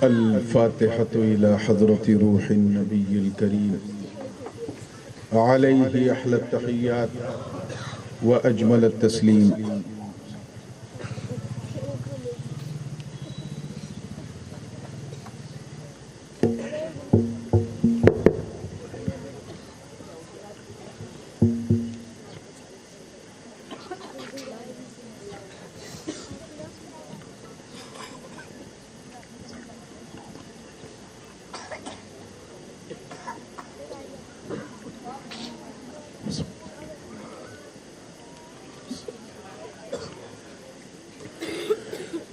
الفاتحة إلى حضرة روح النبي الكريم عليه أحلى التحيات وأجمل التسليم.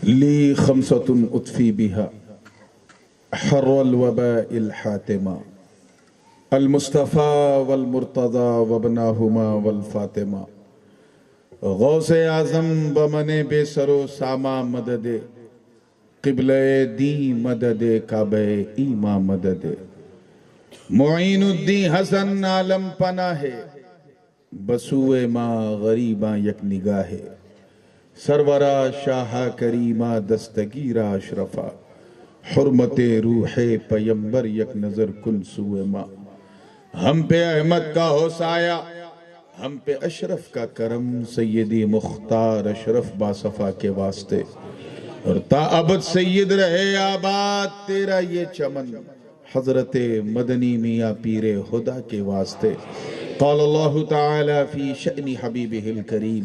لي خمسة أطفي بها حر الوباء الحاتمة المصطفى والمرتضى وابناهما والفاطمة غوث اعظم بمن بے سرو ساما مدد قبلہ دی مدد کعبہ ایما مدد معین الدین حسن عالم پناہ بسوئے ماں غریباں یک نگاہ سرورہ شاہ کریمہ دستگیرہ اشرفہ حرمت روح پیمبر یک نظر کن سوئے ماں ہم پہ احمد کا ہو سایہ ہم پہ اشرف کا کرم سیدی مختار اشرف باصفا کے واسطے اور تا ابد سید رہے آباد تیرا یہ چمن حضرت مدنی میاں پیر خدا کے واسطے قال اللہ تعالی فی شأن حبیبہ الکریم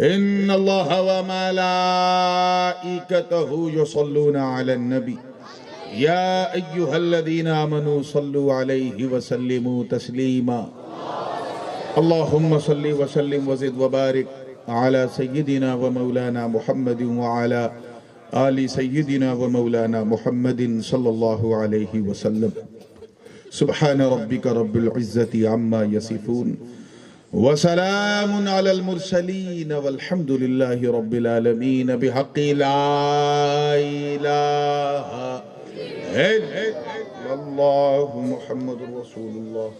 ان اللہ وملائکتہ یصلون علی النبی یا ایہا الذین آمنوا صلوا علیہ وسلموا تسلیما اللہم صلی وسلم وزد وبارک علی سیدنا ومولانا محمد وعلی آل سیدنا ومولانا محمد صلی اللہ علیہ وسلم سبحان ربک رب العزت عما یصفون وسلام علی المرسلین والحمد للہ رب العالمین بحق لا الہ الا اللہ محمد رسول اللہ.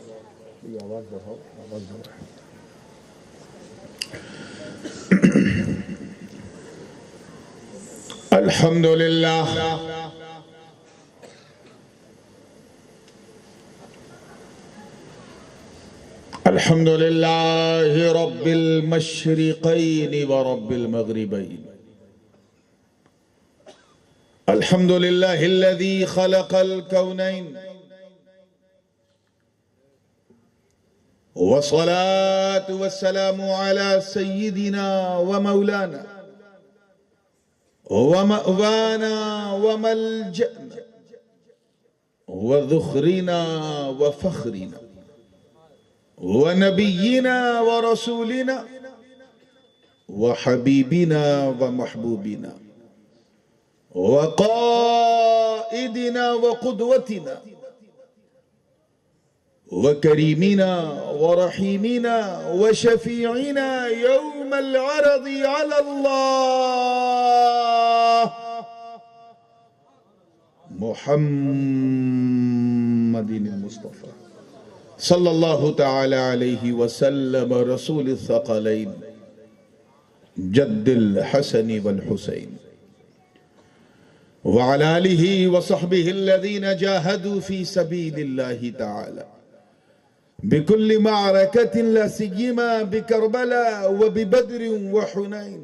الحمد للہ الحمد للہ رب المشرقین ورب المغربین الحمد للہ الذی خلق الکونین والصلاة والسلام على سيدنا ومولانا ومأوانا وملجأنا وذخرنا وفخرنا ونبينا ورسولنا وحبيبنا ومحبوبنا وقائدنا وقدوتنا وكريمنا ورحيمنا وشفيعنا يوم العرض على الله محمد المصطفى صلى الله تعالى عليه وسلم رسول الثقلين جد الحسن والحسين وعلى آله وصحبه الذين جاهدوا في سبيل الله تعالى بكل معركة لا سيما بكربلاء وببدر وحنين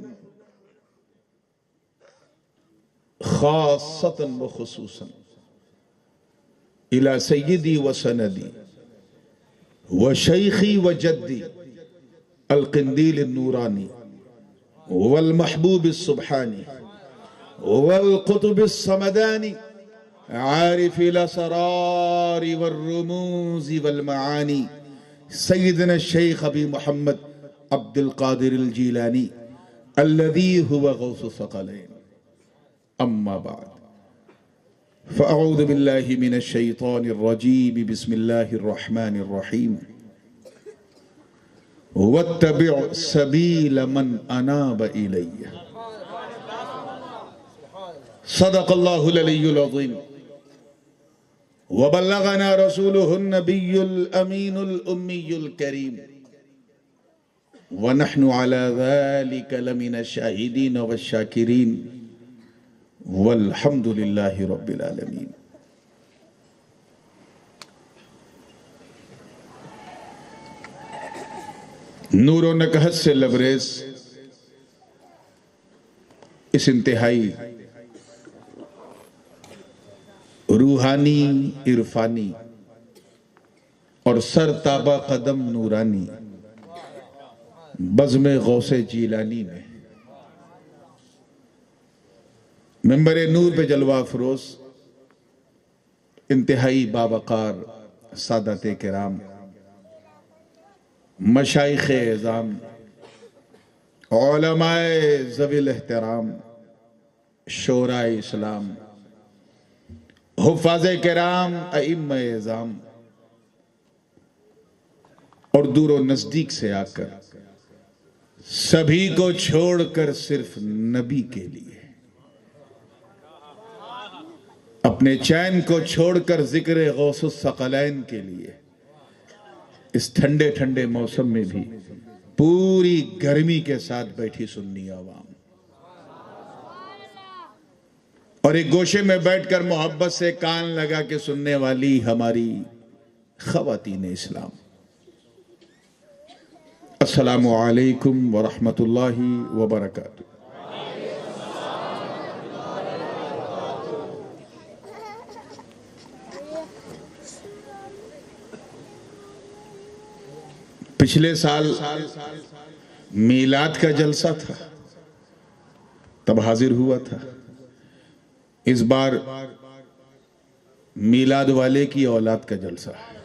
خاصة وخصوصا إلى سيدي وسندي وشيخي وجدي القنديل النوراني والمحبوب السبحاني والقطب الصمداني عارف الأسرار والرموز والمعاني سيدنا الشيخ أبي محمد عبد القادر الجيلاني الذي هو غوث الثقلين. أما بعد فأعوذ بالله من الشيطان الرجيم بسم الله الرحمن الرحيم واتبع سبيل من أناب إلي صدق الله العلي العظيم وبلغنا رسوله النبي الأمين الأمي الكريم ونحن على ذلك لمن الشاهدين والشاكرين والحمد للہ رب العالمین۔ نور و نکہت سے لبریز اس انتہائی روحانی، عرفانی اور سر تابہ قدم نورانی بزم غوث جیلانی میں منبر نور پہ جلوہ افروز انتہائی باوقار سادات کرام، مشائخ اعظام، علماء ذوی الاحترام، شورائے اسلام، حفاظ کرام، ائمہ اعظام اور دور و نزدیک سے آ کر سبھی کو چھوڑ کر صرف نبی کے لیے، اپنے چین کو چھوڑ کر ذکر غوث الثقلین کے لیے اس ٹھنڈے ٹھنڈے موسم میں بھی پوری گرمی کے ساتھ بیٹھی سنی عوام، اور ایک گوشے میں بیٹھ کر محبت سے کان لگا کے سننے والی ہماری خواتین اسلام، السلام علیکم ورحمۃ اللہ وبرکاتہ۔ پچھلے سال میلاد کا جلسہ تھا، تب حاضر ہوا تھا۔ اس بار میلاد والے کی اولاد کا جلسہ ہے،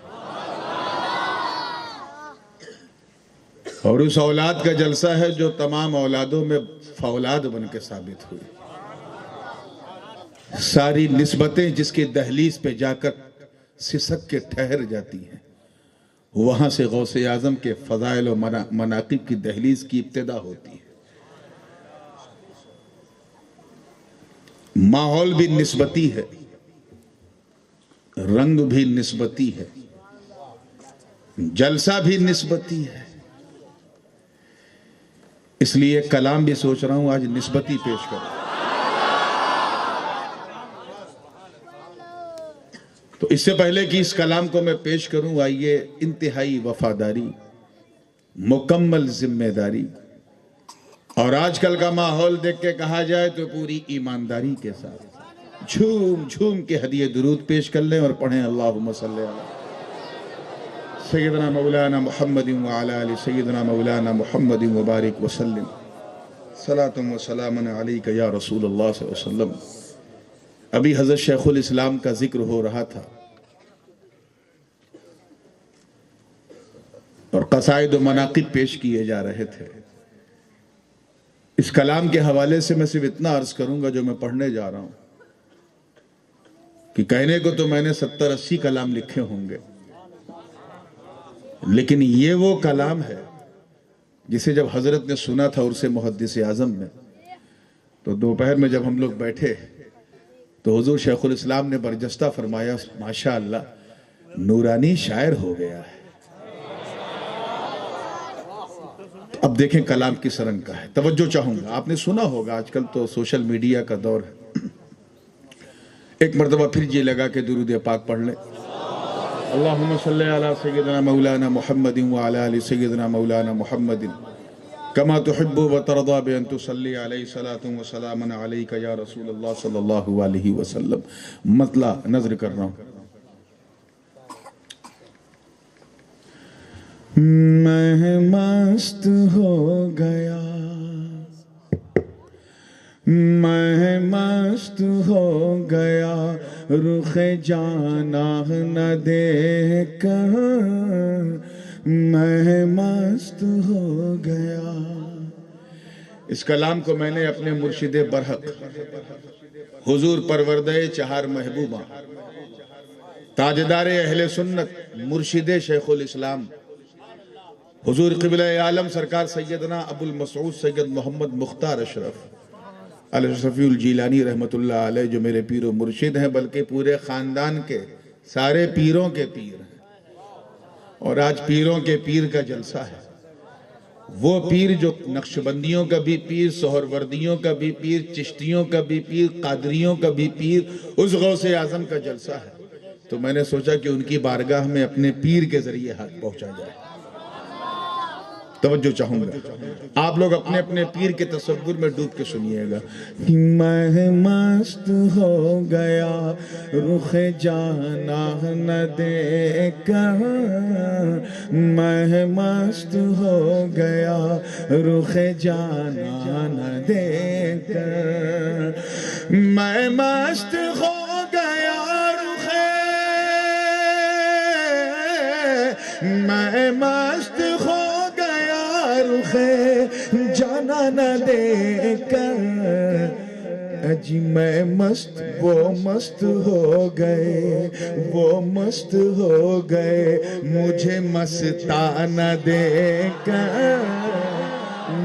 اور اس اولاد کا جلسہ ہے جو تمام اولادوں میں فولاد بن کے ثابت ہوئی۔ ساری نسبتیں جس کی دہلیز پہ جا کر سسک کے ٹھہر جاتی ہیں، وہاں سے غوث اعظم کے فضائل و مناقب کی دہلیز کی ابتدا ہوتی ہے۔ ماحول بھی نسبتی ہے، رنگ بھی نسبتی ہے، جلسہ بھی نسبتی ہے، اس لیے کلام بھی سوچ رہا ہوں آج نسبتی پیش کروں۔ تو اس سے پہلے کہ اس کلام کو میں پیش کروں، آئیے انتہائی وفاداری، مکمل ذمہ داری اور آج کل کا ماحول دیکھ کے کہا جائے تو پوری ایمانداری کے ساتھ جھوم جھوم کے ہدیہ درود پیش کر لیں اور پڑھیں اللہم صلی علی سیدنا مولانا محمد وعلی آل سیدنا مولانا محمد وبارک وسلم، صلاۃ و سلام علیک یا رسول اللہ صلی اللہ علیہ وسلم۔ ابھی حضرت شیخ الاسلام کا ذکر ہو رہا تھا اور قصائد و مناقب پیش کیے جا رہے تھے۔ اس کلام کے حوالے سے میں صرف اتنا عرض کروں گا جو میں پڑھنے جا رہا ہوں، کہ کہنے کو تو میں نے 70-80 کلام لکھے ہوں گے، لیکن یہ وہ کلام ہے جسے جب حضرت نے سنا تھا عرس محدث اعظم میں، تو دوپہر میں جب ہم لوگ بیٹھے تو حضور شیخ الاسلام نے برجستہ فرمایا ماشاءاللہ نورانی شاعر ہو گیا ہے۔ اب دیکھیں کلام کس رنگ کا ہے، توجہ چاہوں گا۔ آپ نے سنا ہوگا آج کل تو سوشل میڈیا کا دور ہے، ایک مرتبہ پھر جی لگا کے درود پاک پڑھ لیں۔ اللہم صلی علی سیدنا مولانا محمد وعلی آل سیدنا مولانا محمد کما تحب و ترضا بان تصلی علیہ صلاۃ و سلام علیک یا رسول اللہ صلی اللہ علیہ وسلم۔ مطلع نظر کر رہا ہوں۔ میں مست ہو گیا، میں مست ہو گیا، رخ جاناہ نہ دیکھ کر میں مست ہو گیا۔ اس کلام کو میں نے اپنے مرشد برحق حضور پروردہ چہار محبوبہ تاجدار اہل سنت مرشد شیخ الاسلام حضور قبلہ عالم سرکار سیدنا ابو المسعود سید محمد مختار اشرف الشفیع الجیلانی رحمت اللہ علیہ، جو میرے پیر و مرشد ہیں بلکہ پورے خاندان کے سارے پیروں کے پیر ہیں، اور آج پیروں کے پیر کا جلسہ ہے، وہ پیر جو نقشبندیوں کا بھی پیر، سہروردیوں کا بھی پیر، چشتیوں کا بھی پیر، قادریوں کا بھی پیر، اس غوث اعظم کا جلسہ ہے، تو میں نے سوچا کہ ان کی بارگاہ میں اپنے پیر کے ذریعے حق پہنچا جائے۔ توجہ چاہوں گا، آپ لوگ اپنے اپنے پیر کے تصور میں ڈوب کے سنیے گا۔ میں مست ہو گیا رخ جانا نہ دیکھ کر، میں مست ہو گیا رخ جانا نہ دیکھ کر، میں مست ہو گیا رخ، میں مست ہو رخ جانا نہ دیکھ کر، اجی میں مست وہ مست ہو گئے، وہ مست ہو گئے مجھے مستانہ دیکھ کر،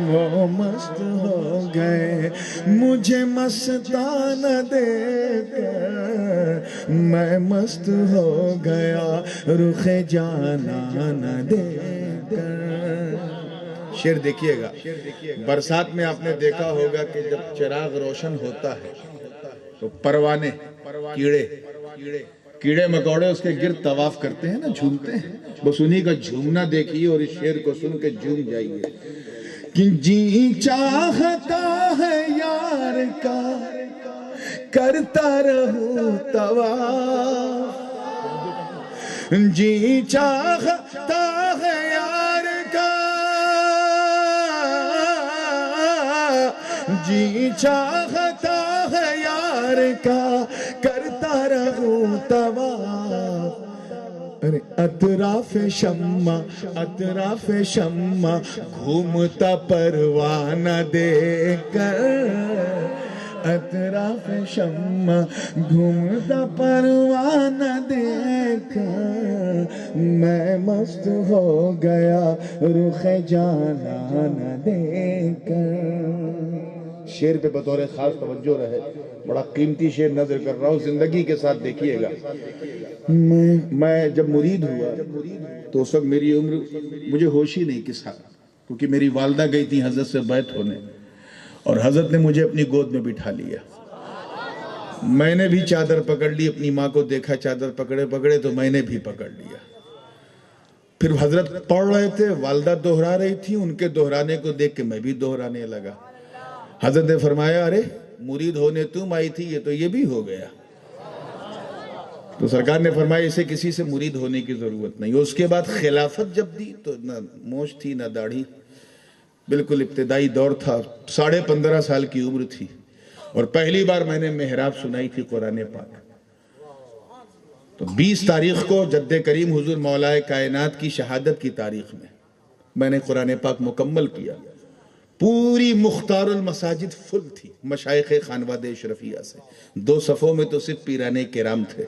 وہ مست ہو گئے مجھے مستانہ دیکھ کر، میں مست ہو گیا رخ جانا نہ دیکھ کر۔ شعر دیکھیے گا، برسات میں آپ نے دیکھا ہوگا کہ جب چراغ روشن ہوتا ہے تو پروانے، کیڑے مکوڑے اس کے گرد طواف کرتے ہیں نا، جھومتے ہیں، بس انہی کا جھومنا دیکھیے اور اس شعر کو سن کے جھوم جائیے کہ جی چاہتا ہے یار کا کرتا رہوں طواف، جی چاہتا ہے یار کا، جی چاہتا ہے یار کا کرتا رہوں طواف، اطراف شمع گھومتا پروانہ دیکھ کر، اطراف شمع گھومتا پروانہ دیکھ کر، میں مست ہو گیا رخ جانا نہ دیکھ کر۔ شعر پہ بطور خاص توجہ رہے، بڑا قیمتی شعر نظر کر رہا ہوں، زندگی کے ساتھ دیکھیے گا۔ میں جب مرید ہوا تو اس وقت میری عمر، مجھے ہوش ہی نہیں کس حال، کیونکہ میری والدہ گئی تھی حضرت سے بیعت ہونے اور حضرت نے مجھے اپنی گود میں بٹھا لیا، میں نے بھی چادر پکڑ لی، اپنی ماں کو دیکھا چادر پکڑے تو میں نے بھی پکڑ لیا۔ پھر حضرت پڑھ رہے تھے، والدہ دہرا رہی تھی، ان کے دہرانے کو دیکھ کے میں بھی دہرانے لگا۔ حضرت نے فرمایا ارے مرید ہونے تم آئی تھی، یہ بھی ہو گیا۔ تو سرکار نے فرمایا اسے کسی سے مرید ہونے کی ضرورت نہیں۔ اس کے بعد خلافت جب دی تو نہ موچھ تھی نہ داڑھی، بالکل ابتدائی دور تھا، 15.5 سال کی عمر تھی، اور پہلی بار میں نے محراب سنائی تھی قرآن پاک۔ تو 20 تاریخ کو جد کریم حضور مولا کائنات کی شہادت کی تاریخ میں نے قرآن پاک مکمل کیا۔ پوری مختار المساجد فل تھی مشائخ خانواد اشرفیہ سے، 2 صفوں میں تو صرف پیرانے کرام تھے۔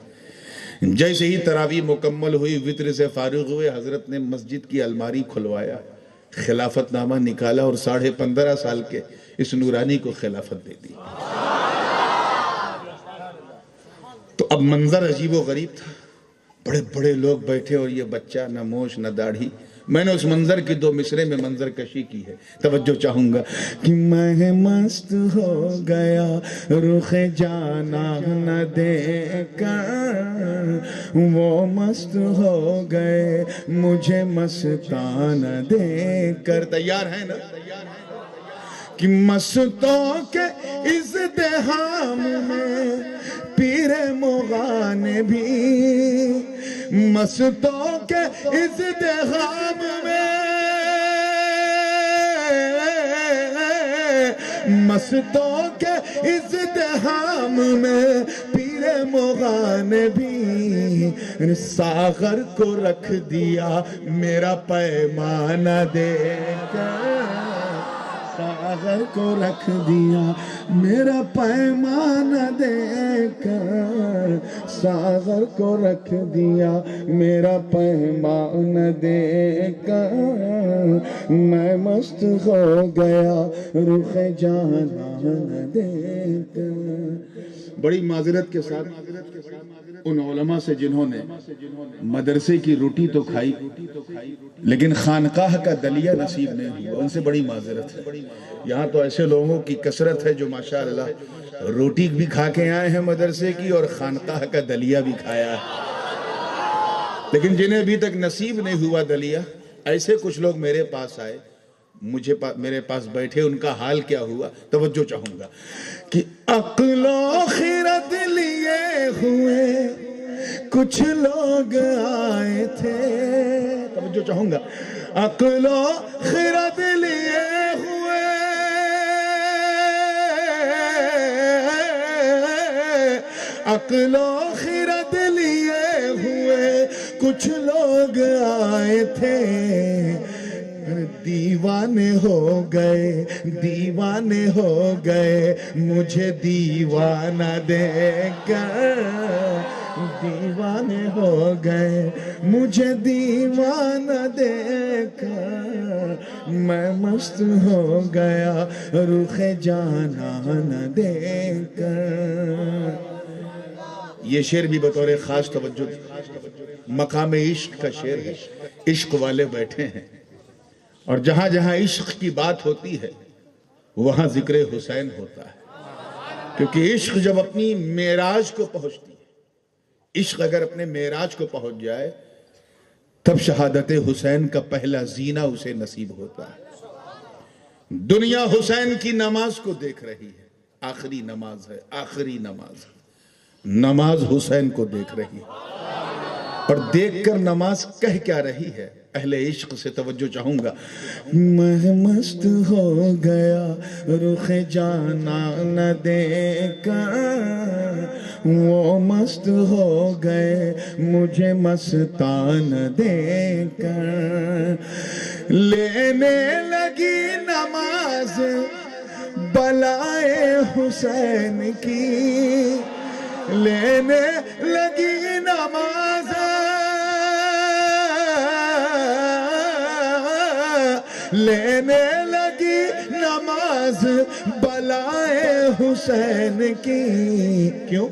جیسے ہی تراویح مکمل ہوئی، وتر سے فارغ ہوئے، حضرت نے مسجد کی الماری کھلوایا، خلافت نامہ نکالا اور 15.5 سال کے اس نورانی کو خلافت دے دی۔ تو اب منظر عجیب و غریب تھا، بڑے بڑے لوگ بیٹھے اور یہ بچہ نہ موچھ نہ داڑھی۔ میں نے اس منظر کی 2 مصرے میں منظر کشی کی ہے، توجہ چاہوں گا کہ میں مست ہو گیا رخ جانا نہ دیکھ کر، وہ مست ہو گئے مجھے مستانہ دیکھ کر۔ تیار ہیں نا؟ کہ مستوں کے ازدحام میں پیر مغانے بھی، مستوں کے ازدحام میں، مستوں کے ازدحام میں پیر مغانے بھی، ساغر کو رکھ دیا میرا پیمانہ دے کر، ساغر کو رکھ دیا میرا پیمانہ دے کر، ساغر کو رکھ دیا میرا پیمانہ دے کر، میں مست ہو گیا رخ جانا دے کر۔ بڑی معذرت کے ساتھ ان علماء سے جنہوں نے مدرسے کی روٹی تو کھائی لیکن خانقاہ کا دلیہ نصیب نہیں ہوا، ان سے بڑی معذرت ہے۔ یہاں تو ایسے لوگوں کی کثرت ہے جو ماشاءاللہ روٹی بھی کھا کے آئے ہیں مدرسے کی اور خانقاہ کا دلیہ بھی کھایا ہے، لیکن جنہیں ابھی تک نصیب نہیں ہوا دلیہ، ایسے کچھ لوگ میرے پاس آئے، میرے پاس بیٹھے، ان کا حال کیا ہوا توجہ چاہوں گا کہ عقل و خرد لیے ہوئے کچھ لوگ آئے تھے، توجہ چاہوں گا، عقل و خرد لیے ہوئے عقل و خرد لیے ہوئے کچھ لوگ آئے تھے، دیوانے ہو گئے مجھے دیوانہ دیکھ کر، دیوانے ہو گئے مجھے دیوانہ دیکھ کر، میں مست ہو گیا رخ جانانہ دیکھ کر۔ یہ شعر بھی بطور خاص توجہ مقام عشق کا شعر ہے، عشق والے بیٹھے ہیں، اور جہاں جہاں عشق کی بات ہوتی ہے وہاں ذکر حسین ہوتا ہے، کیونکہ عشق جب اپنی معراج کو پہنچتی ہے، عشق اگر اپنے معراج کو پہنچ جائے تب شہادت حسین کا پہلا زینہ اسے نصیب ہوتا ہے۔ دنیا حسین کی نماز کو دیکھ رہی ہے، آخری نماز ہے، آخری نماز ہے، نماز حسین کو دیکھ رہی ہے، اور دیکھ کر نماز کہہ کیا رہی ہے؟ اہل عشق سے توجہ چاہوں گا، میں مست ہو گیا رخ جانانہ دیکھ کر، وہ مست ہو گئے مجھے مستانہ دیکھ کر، لینے لگی نماز بلائے حسین کی، لینے لگی نماز لینے لگی نماز بلائے حسین کی، کیوں؟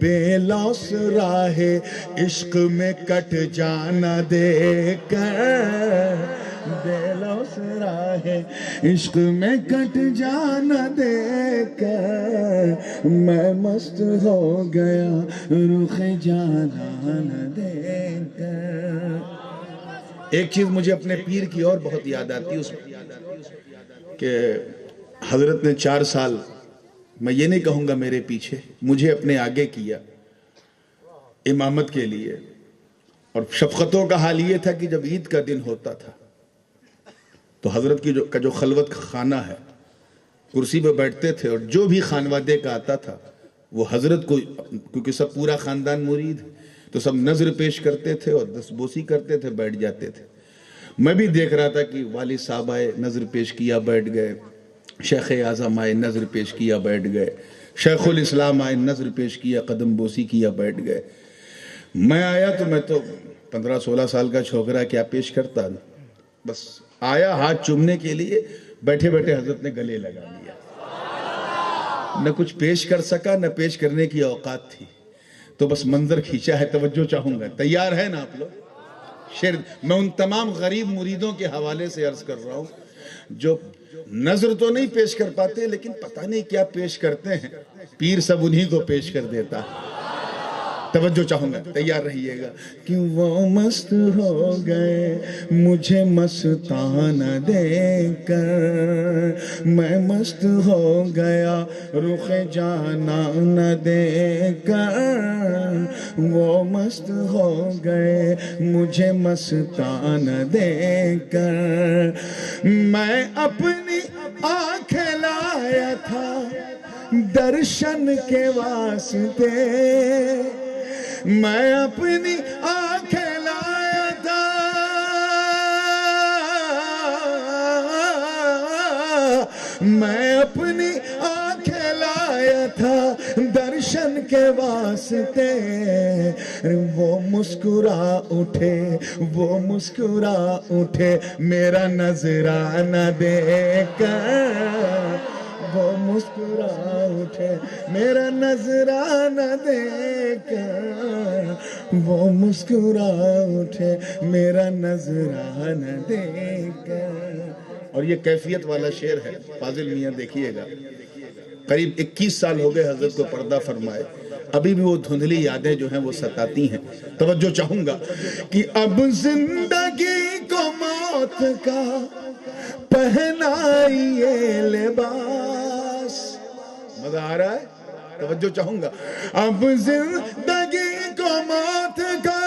بے لوث راہ عشق میں کٹ جانا دیکھ کر، بے لوث راہ عشق میں کٹ جانا دیکھ کر، میں مست ہو گیا رخ جانانہ دیکھ کر۔ ایک چیز مجھے اپنے پیر کی اور بہت یاد آتی ہے، اس کہ حضرت نے 4 سال، میں یہ نہیں کہوں گا میرے پیچھے، مجھے اپنے آگے کیا امامت کے لیے، اور شفقتوں کا حال یہ تھا کہ جب عید کا دن ہوتا تھا تو حضرت کا جو خلوت خانہ ہے، کرسی پہ بیٹھتے تھے، اور جو بھی خانوادے کا آتا تھا وہ حضرت کو، کیونکہ سب پورا خاندان مرید ہے تو سب نظر پیش کرتے تھے اور دستبوسی کرتے تھے، بیٹھ جاتے تھے۔ میں بھی دیکھ رہا تھا کہ والد صاحب آئے، نظر پیش کیا، بیٹھ گئے، شیخ اعظم آئے، نظر پیش کیا، بیٹھ گئے، شیخ الاسلام آئے، نظر پیش کیا، قدم بوسی کیا، بیٹھ گئے۔ میں آیا تو میں تو 15-16 سال کا چھوکرا، کیا پیش کرتا، بس آیا ہاتھ چومنے کے لیے، بیٹھے بیٹھے حضرت نے گلے لگا لیا، نہ کچھ پیش کر سکا، نہ پیش کرنے کی اوقات تھی، تو بس منظر کھینچا ہے۔ توجہ چاہوں گا، تیار ہے نا آپ لوگ؟ شعر میں ان تمام غریب مریدوں کے حوالے سے عرض کر رہا ہوں جو نظر تو نہیں پیش کر پاتے لیکن پتہ نہیں کیا پیش کرتے ہیں، پیر سب انہی کو پیش کر دیتا ہے۔ توجہ چاہوں گا، تیار رہیے گا کہ وہ مست ہو گئے مجھے مستانہ دیکھ کر، میں مست ہو گیا رخ جانانہ دیکھ کر، وہ مست ہو گئے مجھے مستانہ دیکھ کر، میں اپنی آنکھیں لایا تھا درشن کے واسطے، میں اپنی آنکھیں لایا تھا میں اپنی آنکھیں لایا تھا درشن کے واسطے، وہ مسکرا اٹھے میرا نذرانہ دیکھ کر، وہ مسکرا اٹھے میرا نذرانہ دیکھ کر، وہ مسکرا اٹھے میرا نذرانہ دیکھ کر۔ اور یہ کیفیت والا شعر ہے، فاضل میاں دیکھیے گا، قریب 21 سال ہو گئے حضرت کو پردہ فرمائے، ابھی بھی وہ دھندلی یادیں جو ہیں وہ ستاتی ہیں۔ توجہ چاہوں گا کہ اب زندگی کو موت کا پہنائیے لباس، مزہ آ رہا ہے؟ توجہ چاہوں گا، اب زندگی کو موت کا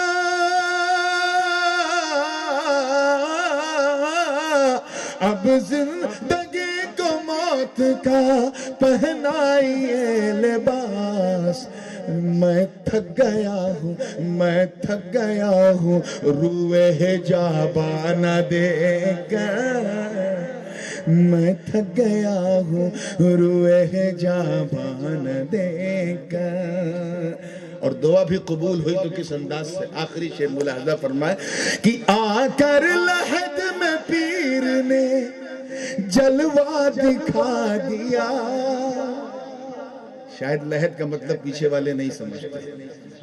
اب زندگی کو موت کا پہنائیے لباس، میں تھک گیا ہوں روئے حجابانہ دیکھ کر، میں تھک گیا ہوں روئے حجابانہ دیکھ کر۔ اور دعا بھی قبول ہوئی تو کس انداز سے؟ آخری شعر ملاحظہ فرمائے کہ آ کر لحد میں پیر نے جلوہ دکھا دیا۔ شاید لحد کا مطلب پیچھے والے نہیں سمجھتے،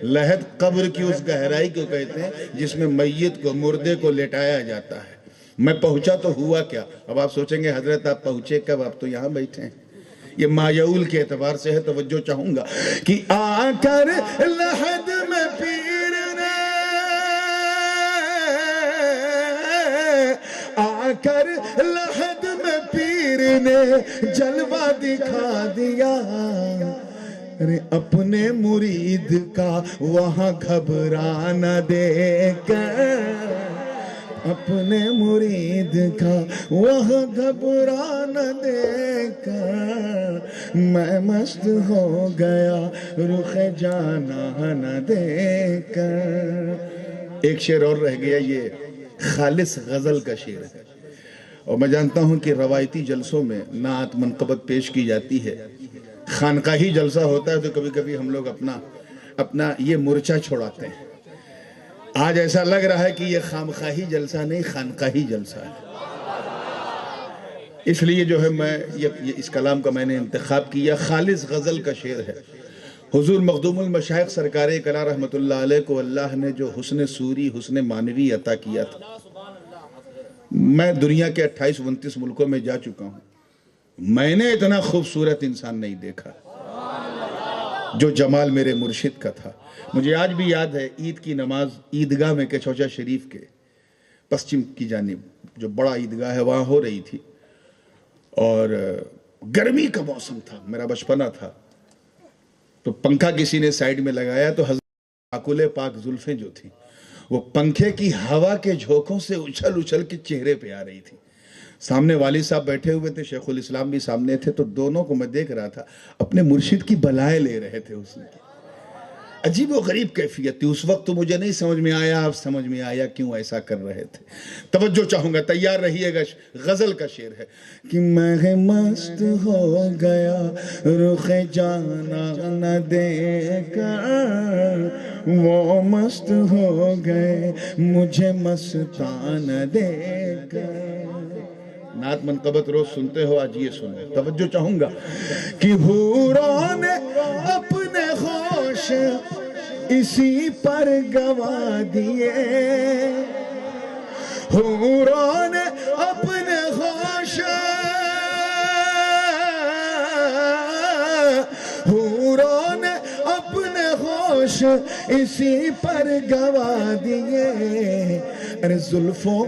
لحد قبر کی اس گہرائی کو کہتے ہیں جس میں میت کو، مردے کو لٹایا جاتا ہے۔ میں پہنچا تو ہوا کیا؟ اب آپ سوچیں گے حضرت آپ پہنچے کب؟ آپ تو یہاں بیٹھے ہیں۔ یہ مایعول کے اعتبار سے ہے، توجہ چاہوں گا کہ آ کر لحد میں پیر نے، آ کر لحد میں پیر نے جلوہ دکھا دیا، ارے اپنے مرید کا وہاں گھبرانا دیکھ کر، اپنے مرید کا وہاں گھبرانا دیکھ کر، میں مست ہو گیا رخ جانا نہ دیکھ کر۔ ایک شعر اور رہ گیا، یہ خالص غزل کا شعر ہے، اور میں جانتا ہوں کہ روایتی جلسوں میں نعت منقبت پیش کی جاتی ہے، خانقاہی جلسہ ہوتا ہے تو کبھی کبھی ہم لوگ اپنا یہ مورچہ چھوڑاتے ہیں۔ آج ایسا لگ رہا ہے کہ یہ خامخواہی جلسہ نہیں، خانقاہی جلسہ ہے، اس لیے جو ہے میں اس کلام کا میں نے انتخاب کیا۔ خالص غزل کا شعر ہے۔ حضور مخدوم المشائخ سرکار کلا رحمت اللہ علیہ کو اللہ نے جو حسن صوری، حسن معنوی عطا کیا تھا، میں دنیا کے 28-29 ملکوں میں جا چکا ہوں، میں نے اتنا خوبصورت انسان نہیں دیکھا جو جمال میرے مرشد کا تھا۔ مجھے آج بھی یاد ہے عید کی نماز عیدگاہ میں کچھوچا شریف کے پسچم کی جانب جو بڑا عیدگاہ ہے وہاں ہو رہی تھی، اور گرمی کا موسم تھا، میرا بچپنا تھا، تو پنکھا کسی نے سائیڈ میں لگایا تو حضرت پاکل پاک زلفیں جو تھیں وہ پنکھے کی ہوا کے جھونکوں سے اچھل کے چہرے پہ آ رہی تھی۔ سامنے والد صاحب بیٹھے ہوئے تھے، شیخ الاسلام بھی سامنے تھے، تو دونوں کو میں دیکھ رہا تھا، اپنے مرشد کی بلائیں لے رہے تھے حسن کی۔ عجیب و غریب کیفیت تھی، اس وقت تو مجھے نہیں سمجھ میں آیا، اب سمجھ میں آیا کیوں ایسا کر رہے تھے۔ توجہ چاہوں گا، تیار رہیے گا، غزل کا شعر ہے کہ میں مست ہو گیا رخ جانا نہ دیکھ کر، وہ مست ہو گئے مجھے مستان دیکھ کر۔ نعت منقبت روز سنتے ہو، آج یہ سنو، توجہ چاہوں گا کہ حوروں نے اپنے ہوش اسی پر گوا دیے، حوروں نے اپنے ہوش، حوروں نے اپنے ہوش اسی پر گوا دیے، ارے زلفوں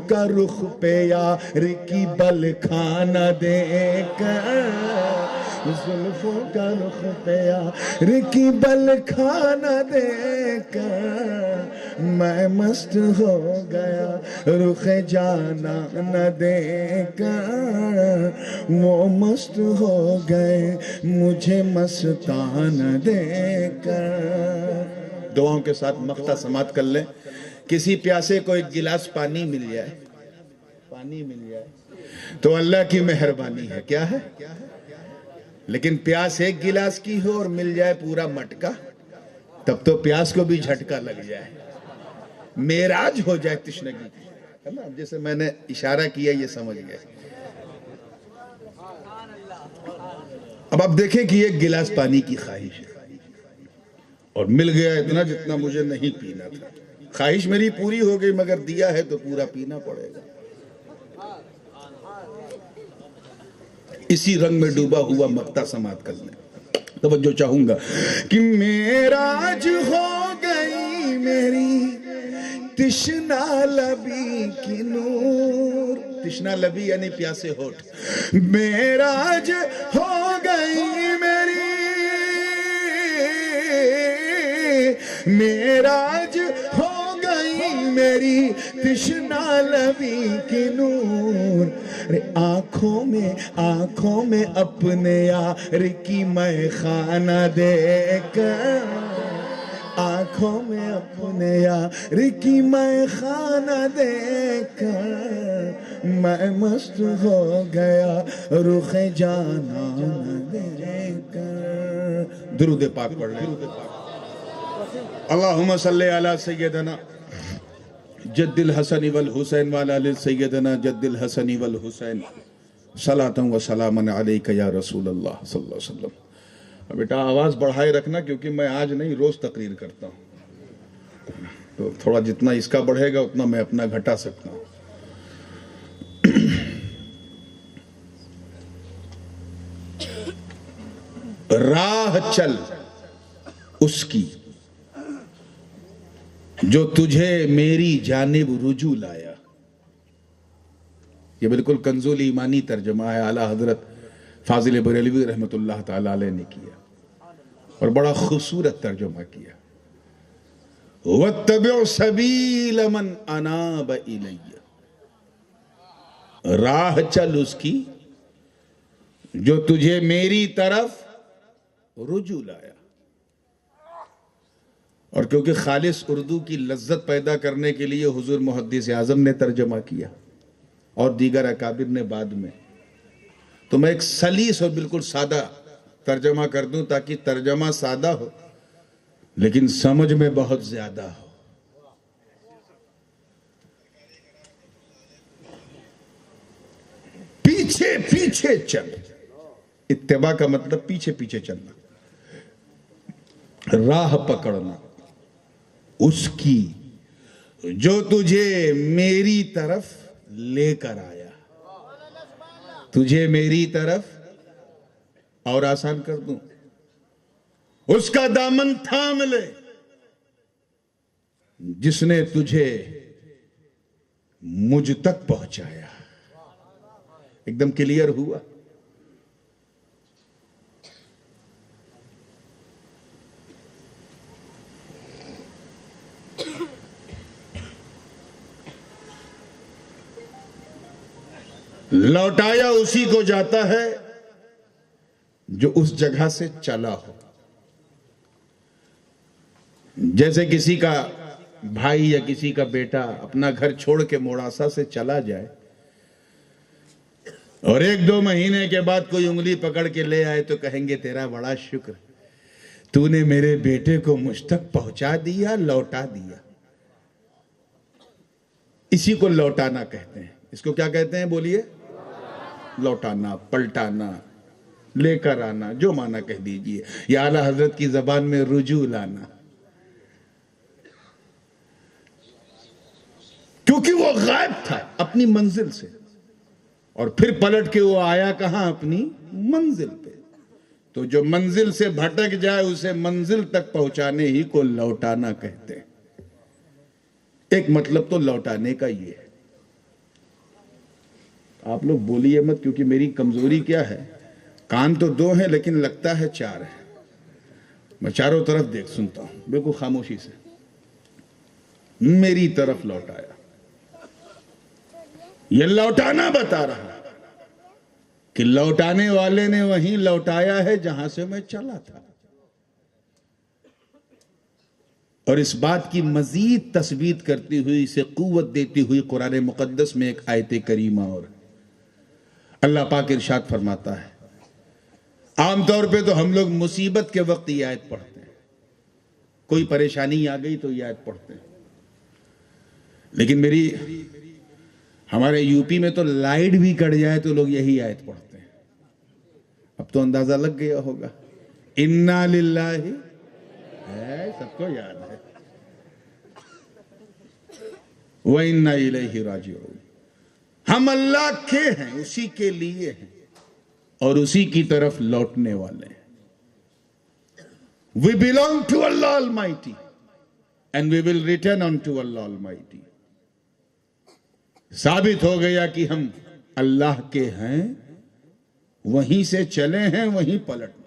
کا رخ پہ یار کی بل کھانا دیکھ کر، زلفوں کا رخ پہ یار کی بل کھانا دیکھ کر، میں مست ہو گیا رخ جانا نہ دیکھ کر، وہ مست ہو گئے مجھے مستان دیکھ کر۔ دعاؤں کے ساتھ مقطع سماعت کر لیں۔ کسی پیاسے کو ایک گلاس پانی مل جائے تو اللہ کی مہربانی ہے، کیا ہے؟ لیکن پیاس ایک گلاس کی ہو اور مل جائے پورا مٹکا، تب تو پیاس کو بھی جھٹکا لگ جائے، معراج ہو جائے تشنگی کی، ہے نا؟ جیسے میں نے اشارہ کیا یہ سمجھ گئے۔ اب آپ دیکھیں کہ ایک گلاس پانی کی خواہش ہے اور مل گیا اتنا جتنا مجھے نہیں پینا تھا. خواہش میری پوری ہو گئی مگر دیا ہے تو پورا پینا پڑے گا. اسی رنگ میں ڈوبا ہوا مقطع سماعت کر لیں. توجہ چاہوں گا کہ معراج ہو گئی میری تشنا لبی کی نور. تشنا لبی یعنی پیاسے ہونٹ. معراج ہو گئی میری معراج ہو گئی میری تشنا لبی کی نور. آنکھوں میں اپنے یار کی میں خانہ دیکھ کر آنکھوں میں اپنے یار کی میں خانہ دیکھ کر میں مست ہو گیا رخ جانان دیکھ کر. درود پاک پڑھ لیں. اللہم صلی علی سیدنا جد الحسن والحسین وعلی آل سیدنا جد الحسن والحسین صلاۃ و سلام علیک یا رسول اللہ صلی اللہ علیہ وسلم. بیٹا آواز بڑھائے رکھنا کیونکہ میں آج نہیں روز تقریر کرتا ہوں تو تھوڑا جتنا اس کا بڑھے گا اتنا میں اپنا گھٹا سکتا ہوں. راہ چل اس کی جو تجھے میری جانب رجوع لایا. یہ بالکل کنزول ایمانی ترجمہ ہے اعلیٰ حضرت فاضل بریلوی رحمۃ اللہ تعالی علیہ نے کیا اور بڑا خوبصورت ترجمہ کیا. وَاتَّبِعْ سَبِيلَ مَنْ أَنَابَ إِلَيَّ. راہ چل اس کی جو تجھے میری طرف رجوع لایا. اور کیونکہ خالص اردو کی لذت پیدا کرنے کے لیے حضور محدث اعظم نے ترجمہ کیا اور دیگر اکابر نے بعد میں، تو میں ایک سلیس اور بالکل سادہ ترجمہ کر دوں تاکہ ترجمہ سادہ ہو لیکن سمجھ میں بہت زیادہ ہو. پیچھے پیچھے چل. اتباع کا مطلب پیچھے پیچھے چلنا. راہ پکڑنا اس کی جو تجھے میری طرف لے کر آیا. تجھے میری طرف، اور آسان کر دوں، اس کا دامن تھام لے جس نے تجھے مجھ تک پہنچایا. ایک دم کلیئر ہوا. لوٹایا اسی کو جاتا ہے جو اس جگہ سے چلا ہو. جیسے کسی کا بھائی یا کسی کا بیٹا اپنا گھر چھوڑ کے موڑاسا سے چلا جائے اور 1-2 مہینے کے بعد کوئی انگلی پکڑ کے لے آئے تو کہیں گے تیرا بڑا شکر، تو نے میرے بیٹے کو مجھ تک پہنچا دیا، لوٹا دیا. اسی کو لوٹانا کہتے ہیں. اس کو کیا کہتے ہیں بولیے؟ لوٹانا، پلٹانا، لے کر آنا، جو معنی کہہ دیجئے. یا اعلیٰ حضرت کی زبان میں رجوع لانا. کیونکہ وہ غائب تھا اپنی منزل سے اور پھر پلٹ کے وہ آیا کہاں؟ اپنی منزل پہ. تو جو منزل سے بھٹک جائے اسے منزل تک پہنچانے ہی کو لوٹانا کہتے ہیں. ایک مطلب تو لوٹانے کا یہ ہے. آپ لوگ بولیے مت کیونکہ میری کمزوری کیا ہے، کان تو 2 ہیں لیکن لگتا ہے 4 ہے. میں چاروں طرف دیکھ سنتا ہوں بالکل خاموشی سے. میری طرف لوٹایا. یہ لوٹانا بتا رہا کہ لوٹانے والے نے وہیں لوٹایا ہے جہاں سے میں چلا تھا. اور اس بات کی مزید تثبیت کرتی ہوئی، اسے قوت دیتی ہوئی قرآن مقدس میں ایک آیت کریمہ اور اللہ پاک ارشاد فرماتا ہے. عام طور پہ تو ہم لوگ مصیبت کے وقت یہ آیت پڑھتے ہیں، کوئی پریشانی آ گئی تو یہ آیت پڑھتے ہیں. لیکن ہمارے یو پی میں تو لائٹ بھی کٹ جائے تو لوگ یہی آیت پڑھتے ہیں. اب تو اندازہ لگ گیا ہوگا. انا للہ ہے، سب کو یاد ہے. وَإِنَّا إِلَيْهِ رَاجِعُونَ. ہم اللہ کے ہیں، اسی کے لیے ہیں اور اسی کی طرف لوٹنے والے ہیں. We belong to Allah Almighty and we will return unto Allah Almighty. ثابت ہو گیا کہ ہم اللہ کے ہیں، وہیں سے چلے ہیں، وہیں پلٹنا.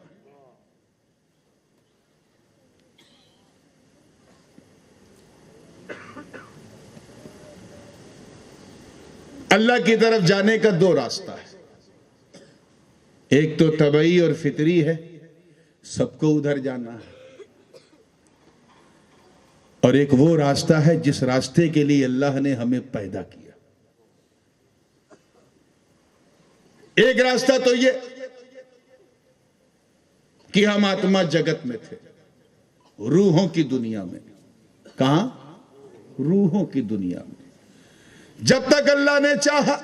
اللہ کی طرف جانے کا دو راستہ ہے. ایک تو طبعی اور فطری ہے، سب کو ادھر جانا ہے. اور ایک وہ راستہ ہے جس راستے کے لیے اللہ نے ہمیں پیدا کیا. ایک راستہ تو یہ کہ ہم آتما جگت میں تھے، روحوں کی دنیا میں. کہاں؟ روحوں کی دنیا میں. جب تک اللہ نے چاہا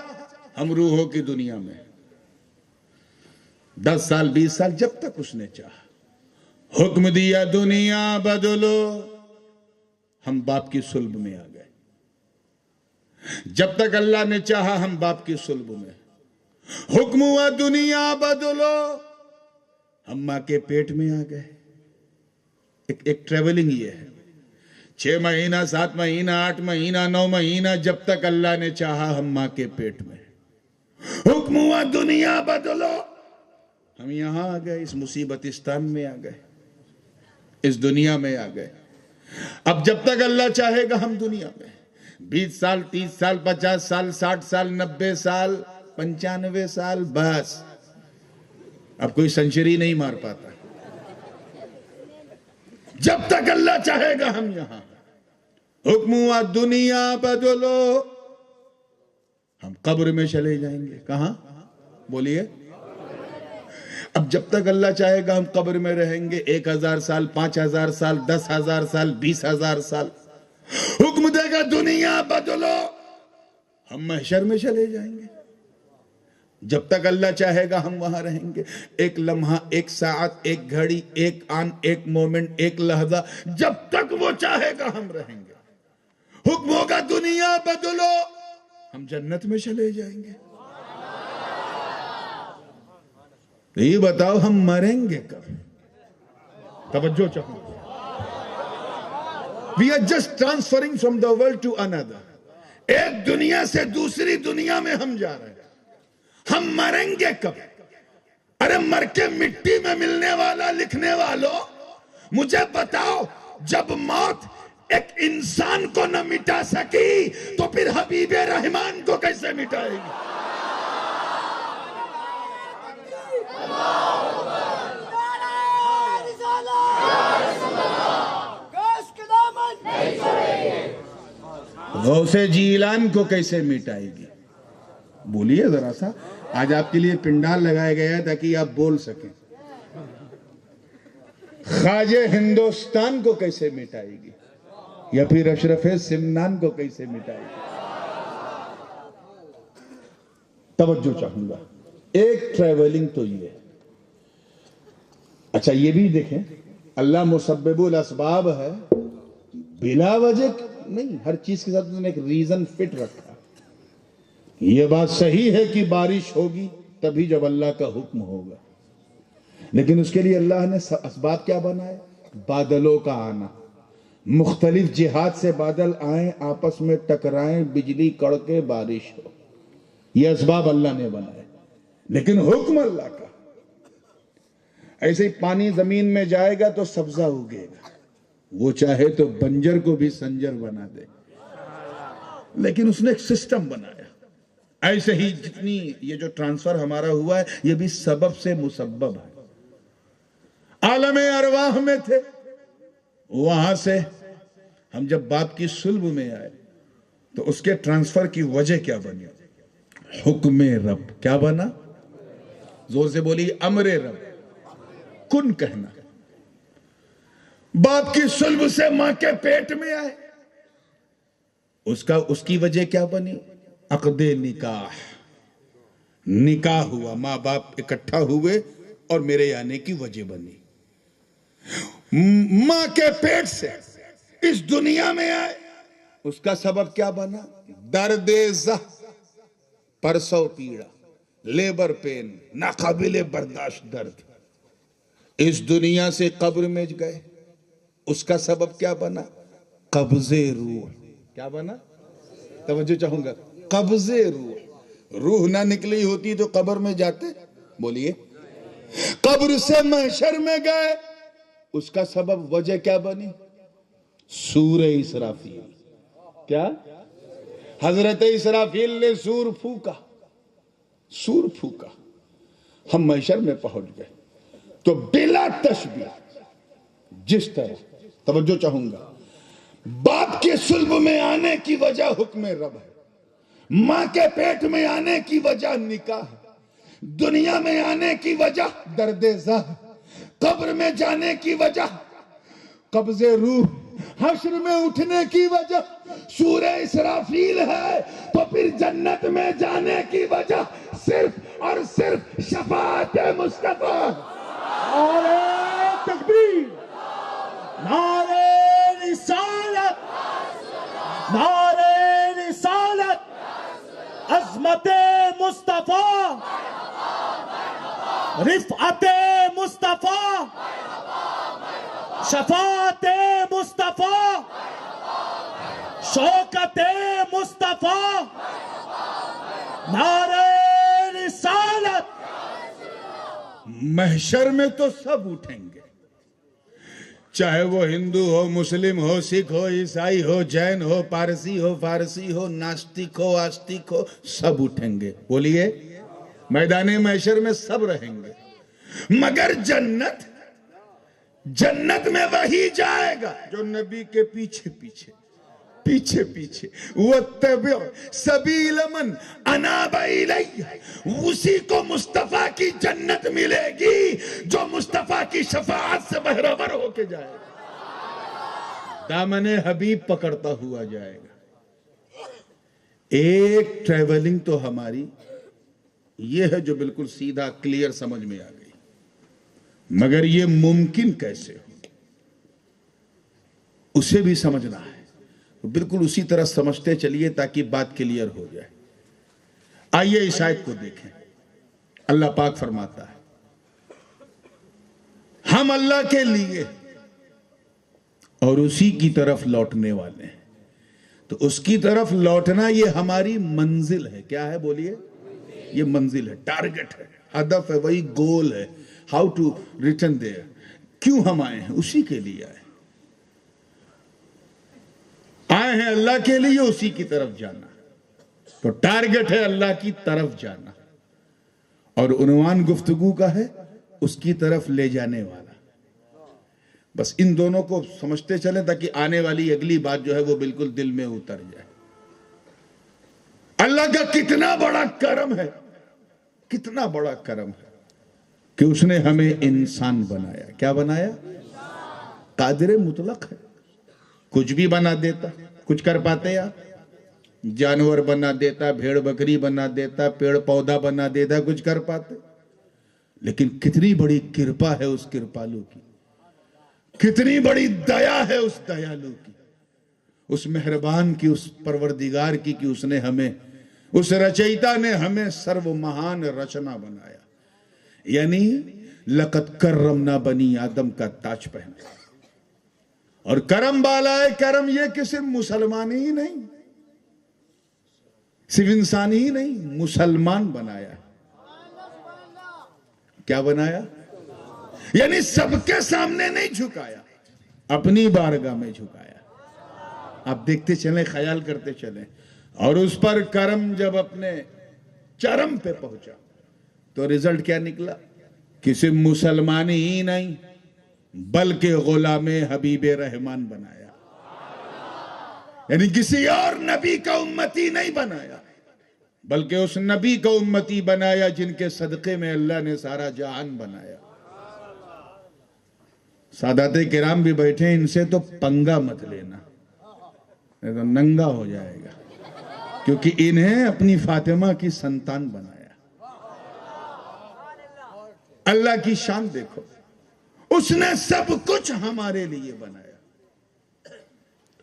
ہم روحوں کی دنیا میں، 10 سال 20 سال، جب تک اس نے چاہا. حکم دیا دنیا بدلو، ہم باپ کی صلب میں آ گئے. جب تک اللہ نے چاہا ہم باپ کی صلب میں. حکم ہوا دنیا بدلو، ہم ماں کے پیٹ میں آ گئے. ایک ٹریولنگ یہ ہے، 6 مہینہ 7 مہینہ 8 مہینہ 9 مہینہ، جب تک اللہ نے چاہا ہم ماں کے پیٹ میں. حکم ہوا دنیا بدلو، ہم یہاں آ گئے، اس مصیبتستان میں آ گئے، اس دنیا میں آ گئے. اب جب تک اللہ چاہے گا ہم دنیا میں 20 سال 30 سال 50 سال 60 سال 90 سال 95 سال، بس اب کوئی سنچری نہیں مار پاتا. جب تک اللہ چاہے گا ہم یہاں. حکم ہوا دنیا بدلو، ہم قبر میں چلے جائیں گے. کہاں؟ بولیے. اب جب تک اللہ چاہے گا ہم قبر میں رہیں گے 1000 سال 5000 سال 10,000 سال 20,000 سال. حکم دے گا دنیا بدلو، ہم محشر میں چلے جائیں گے. جب تک اللہ چاہے گا ہم وہاں رہیں گے. ایک لمحہ، ایک ساعت، ایک گھڑی، ایک آن، ایک مومنٹ، ایک لحظہ، جب تک وہ چاہے گا ہم رہیں گے. حکم ہوگا دنیا بدلو، ہم جنت میں چلے جائیں گے. یہ بتاؤ ہم مریں گے کب؟ توجہ چاہوں. We are just transferring from the world to another. ایک دنیا سے دوسری دنیا میں ہم جا رہے ہیں. ہم مریں گے کب؟ ارے مر کے مٹی میں ملنے والا لکھنے والوں، مجھے بتاؤ، جب موت ایک انسان کو نہ مٹا سکی تو پھر حبیب رحمان کو کیسے مٹائے گی؟ غوث جیلان کو کیسے مٹائے گی؟ بولیے ذرا سا. آج آپ کے لیے پنڈال لگایا گیا ہے تاکہ آپ بول سکیں. خواجہ ہندوستان کو کیسے مٹائے گی؟ یا پھر اشرف سمنان کو کیسے مٹائے گی؟ توجہ چاہوں گا. ایک ٹریولنگ تو یہ ہے. اچھا یہ بھی دیکھیں، اللہ مسبب الاسباب ہے، بلا وجہ نہیں، ہر چیز کے ساتھ ایک ریزن فٹ رکھا. یہ بات صحیح ہے کہ بارش ہوگی تبھی جب اللہ کا حکم ہوگا، لیکن اس کے لیے اللہ نے اسباب کیا بنائے؟ بادلوں کا آنا. مختلف جہات سے بادل آئیں، آپس میں ٹکرائیں، بجلی کڑکے، بارش ہو. یہ اسباب اللہ نے بنائے، لیکن حکم اللہ کا. ایسے ہی پانی زمین میں جائے گا تو سبزہ اگے گا. وہ چاہے تو بنجر کو بھی سنجر بنا دے، لیکن اس نے ایک سسٹم بنایا. ایسے ہی جتنی یہ جو ٹرانسفر ہمارا ہوا ہے یہ بھی سبب سے مسبب ہے. عالم ارواح میں تھے، وہاں سے ہم جب باپ کی صلب میں آئے تو اس کے ٹرانسفر کی وجہ کیا بنی؟ حکم رب. کیا بنا؟ زور سے بولی، امر رب. کن کہنا. باپ کی صلب سے ماں کے پیٹ میں آئے، اس کی وجہ کیا بنی؟ عقد نکاح. نکاح ہوا، ماں باپ اکٹھا ہوئے اور میرے آنے کی وجہ بنی. ماں کے پیٹ سے اس دنیا میں آئے، اس کا سبب کیا بنا؟ درد زہ، پرسو پیڑا، لیبر پین، ناقابل برداشت درد. اس دنیا سے قبر میں گئے، اس کا سبب کیا بنا؟ قبض روح. کیا بنا؟ توجہ چاہوں گا. قبض روح. روح نہ نکلی ہوتی تو قبر میں جاتے؟ بولیے. قبر سے محشر میں گئے، اس کا سبب وجہ کیا بنی؟ سور اسرافیل. کیا؟ حضرت اسرافیل نے سور پھونکا. سور پھونکا، ہم محشر میں پہنچ گئے تو بلا تشبیہ جس طرح، توجہ چاہوں گا، باپ کے صلب میں آنے کی وجہ حکم رب ہے، ماں کے پیٹ میں آنے کی وجہ نکاح ہے، دنیا میں آنے کی وجہ درد زہ، قبر میں جانے کی وجہ قبض روح، حشر میں اٹھنے کی وجہ سورہ اسرافیل ہے، تو پھر جنت میں جانے کی وجہ صرف اور صرف شفاعت مصطفیٰ. نعرہ تکبیر، نعرہ رسالت، نعرہ رسالت، عظمت مصطفیٰ، رفعت مصطفیٰ، شفاعت مصطفیٰ، شوکت مصطفیٰ، نعرہ رسالت. محشر میں تو سب اٹھیں گے، چاہے وہ ہندو ہو، مسلم ہو، سکھ ہو، عیسائی ہو، جین ہو، پارسی ہو، فارسی ہو، ناستک ہو، آستک ہو، سب اٹھیں گے. بولیے. میدان محشر میں سب رہیں گے، مگر جنت میں وہی جائے گا جو نبی کے پیچھے پیچھے وَاتَّبِعْ سَبِيلَ مَنْ أَنَابَ إِلَيَّ، اسی کو مصطفیٰ کی جنت ملے گی جو مصطفیٰ کی شفاعت سے بہرور ہو کے جائے گا، دامن حبیب پکڑتا ہوا جائے گا. ایک ٹریولنگ تو ہماری یہ ہے جو بالکل سیدھا کلیئر سمجھ میں آ گئی، مگر یہ ممکن کیسے ہو اسے بھی سمجھنا ہے. بالکل اسی طرح سمجھتے چلیے تاکہ بات کلیئر ہو جائے. آئیے اس آیت کو دیکھیں. اللہ پاک فرماتا ہے ہم اللہ کے لیے اور اسی کی طرف لوٹنے والے ہیں. تو اس کی طرف لوٹنا یہ ہماری منزل ہے. کیا ہے؟ بولیے. یہ منزل ہے، ٹارگٹ ہے، ہدف ہے، وہی گول ہے. How to return there. کیوں ہم آئے ہیں؟ اسی کے لیے آئے ہیں اللہ کے لیے، اسی کی طرف جانا. تو ٹارگٹ ہے اللہ کی طرف جانا، اور عنوان گفتگو کا ہے اس کی طرف لے جانے والا. بس ان دونوں کو سمجھتے چلیں تاکہ آنے والی اگلی بات جو ہے وہ بالکل دل میں اتر جائے. اللہ کا کتنا بڑا کرم ہے، کتنا بڑا کرم ہے کہ اس نے ہمیں انسان بنایا. کیا بنایا؟ قادر مطلق ہے، کچھ بھی بنا دیتا. کچھ کر پاتے یا؟ جانور بنا دیتا، بھیڑ بکری بنا دیتا، پیڑ پودا بنا دیتا. کچھ کر پاتے؟ لیکن کتنی بڑی کرپا ہے اس کرپالو کی، کتنی بڑی دیا ہے اس دیالو کی، اس مہربان کی، اس پروردگار کی کہ اس نے ہمیں، اس رچیتا نے ہمیں سرو مہان رچنا بنایا. یعنی لقد کرمنا بنی آدم کا تاج پہنا. اور کرم بالا ہے. کرم یہ کہ صرف مسلمان ہی نہیں، صرف انسان ہی نہیں، مسلمان بنایا. کیا بنایا؟ یعنی سب کے سامنے نہیں جھکایا، اپنی بارگاہ میں جھکایا. آپ دیکھتے چلیں، خیال کرتے چلیں. اور اس پر کرم جب اپنے چرم پہ پہنچا تو رزلٹ کیا نکلا؟ کسی مسلمان ہی نہیں بلکہ غلام حبیب رحمان بنایا. یعنی کسی اور نبی کا امتی نہیں بنایا، بلکہ اس نبی کا امتی بنایا جن کے صدقے میں اللہ نے سارا جہان بنایا. سادات کرام بھی بیٹھے، ان سے تو پنگا مت لینا، نہیں تو ننگا ہو جائے گا، کیونکہ انہیں اپنی فاطمہ کی سنتان بنایا. اللہ کی شان دیکھو، اس نے سب کچھ ہمارے لیے بنایا۔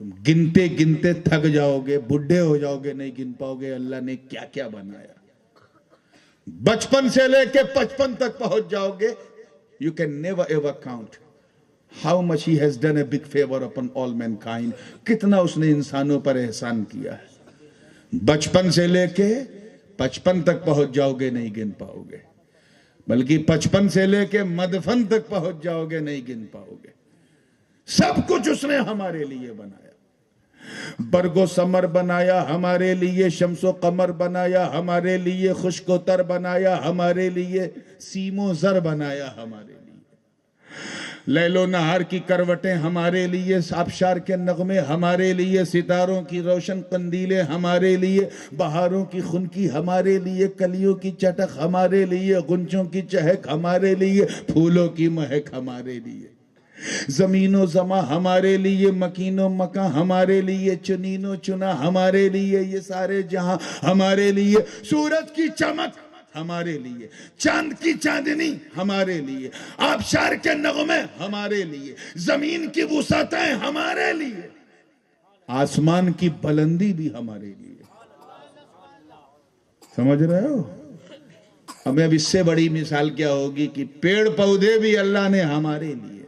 تم گنتے گنتے تھک جاؤ گے، بڈھے ہو جاؤ گے، نہیں گن پاؤ گے اللہ نے کیا کیا بنایا۔ بچپن سے لے کے 55 تک پہنچ جاؤ گے، you can never ever count how much he has done a big favor upon all mankind۔ کتنا اس نے انسانوں پر احسان کیا ہے۔ بچپن سے لے کے 55 تک پہنچ جاؤ گے، نہیں گن پاؤ گے، بلکہ 55 سے لے کے مدفن تک پہنچ جاؤ گے، نہیں گن پاؤ گے۔ سب کچھ اس نے ہمارے لیے بنایا۔ برگ و ثمر بنایا ہمارے لیے، شمس و قمر بنایا ہمارے لیے، خشک و تر بنایا ہمارے لیے، سیم و زر بنایا ہمارے لیے، لیل و نہار کی کروٹیں ہمارے لیے، آبشار کے نغمے ہمارے لیے، ستاروں کی روشن قندیلیں ہمارے لیے، بہاروں کی خنکی ہمارے لیے، کلیوں کی چٹک ہمارے لیے، غنچوں کی چہک ہمارے لیے، پھولوں کی مہک ہمارے لیے، زمین و زماں ہمارے لیے، مکین و مکاں ہمارے لیے، چنین و چنا ہمارے لیے، یہ سارے جہاں ہمارے لیے، سورج کی چمک ہمارے لیے، چاند کی چاندنی ہمارے لیے، آبشار کے نغمے ہمارے لیے، زمین کی وسعتیں ہمارے لیے، آسمان کی بلندی بھی ہمارے لیے۔ سمجھ رہے ہو؟ اب اس سے بڑی مثال کیا ہوگی کہ پیڑ پودے بھی اللہ نے ہمارے لیے۔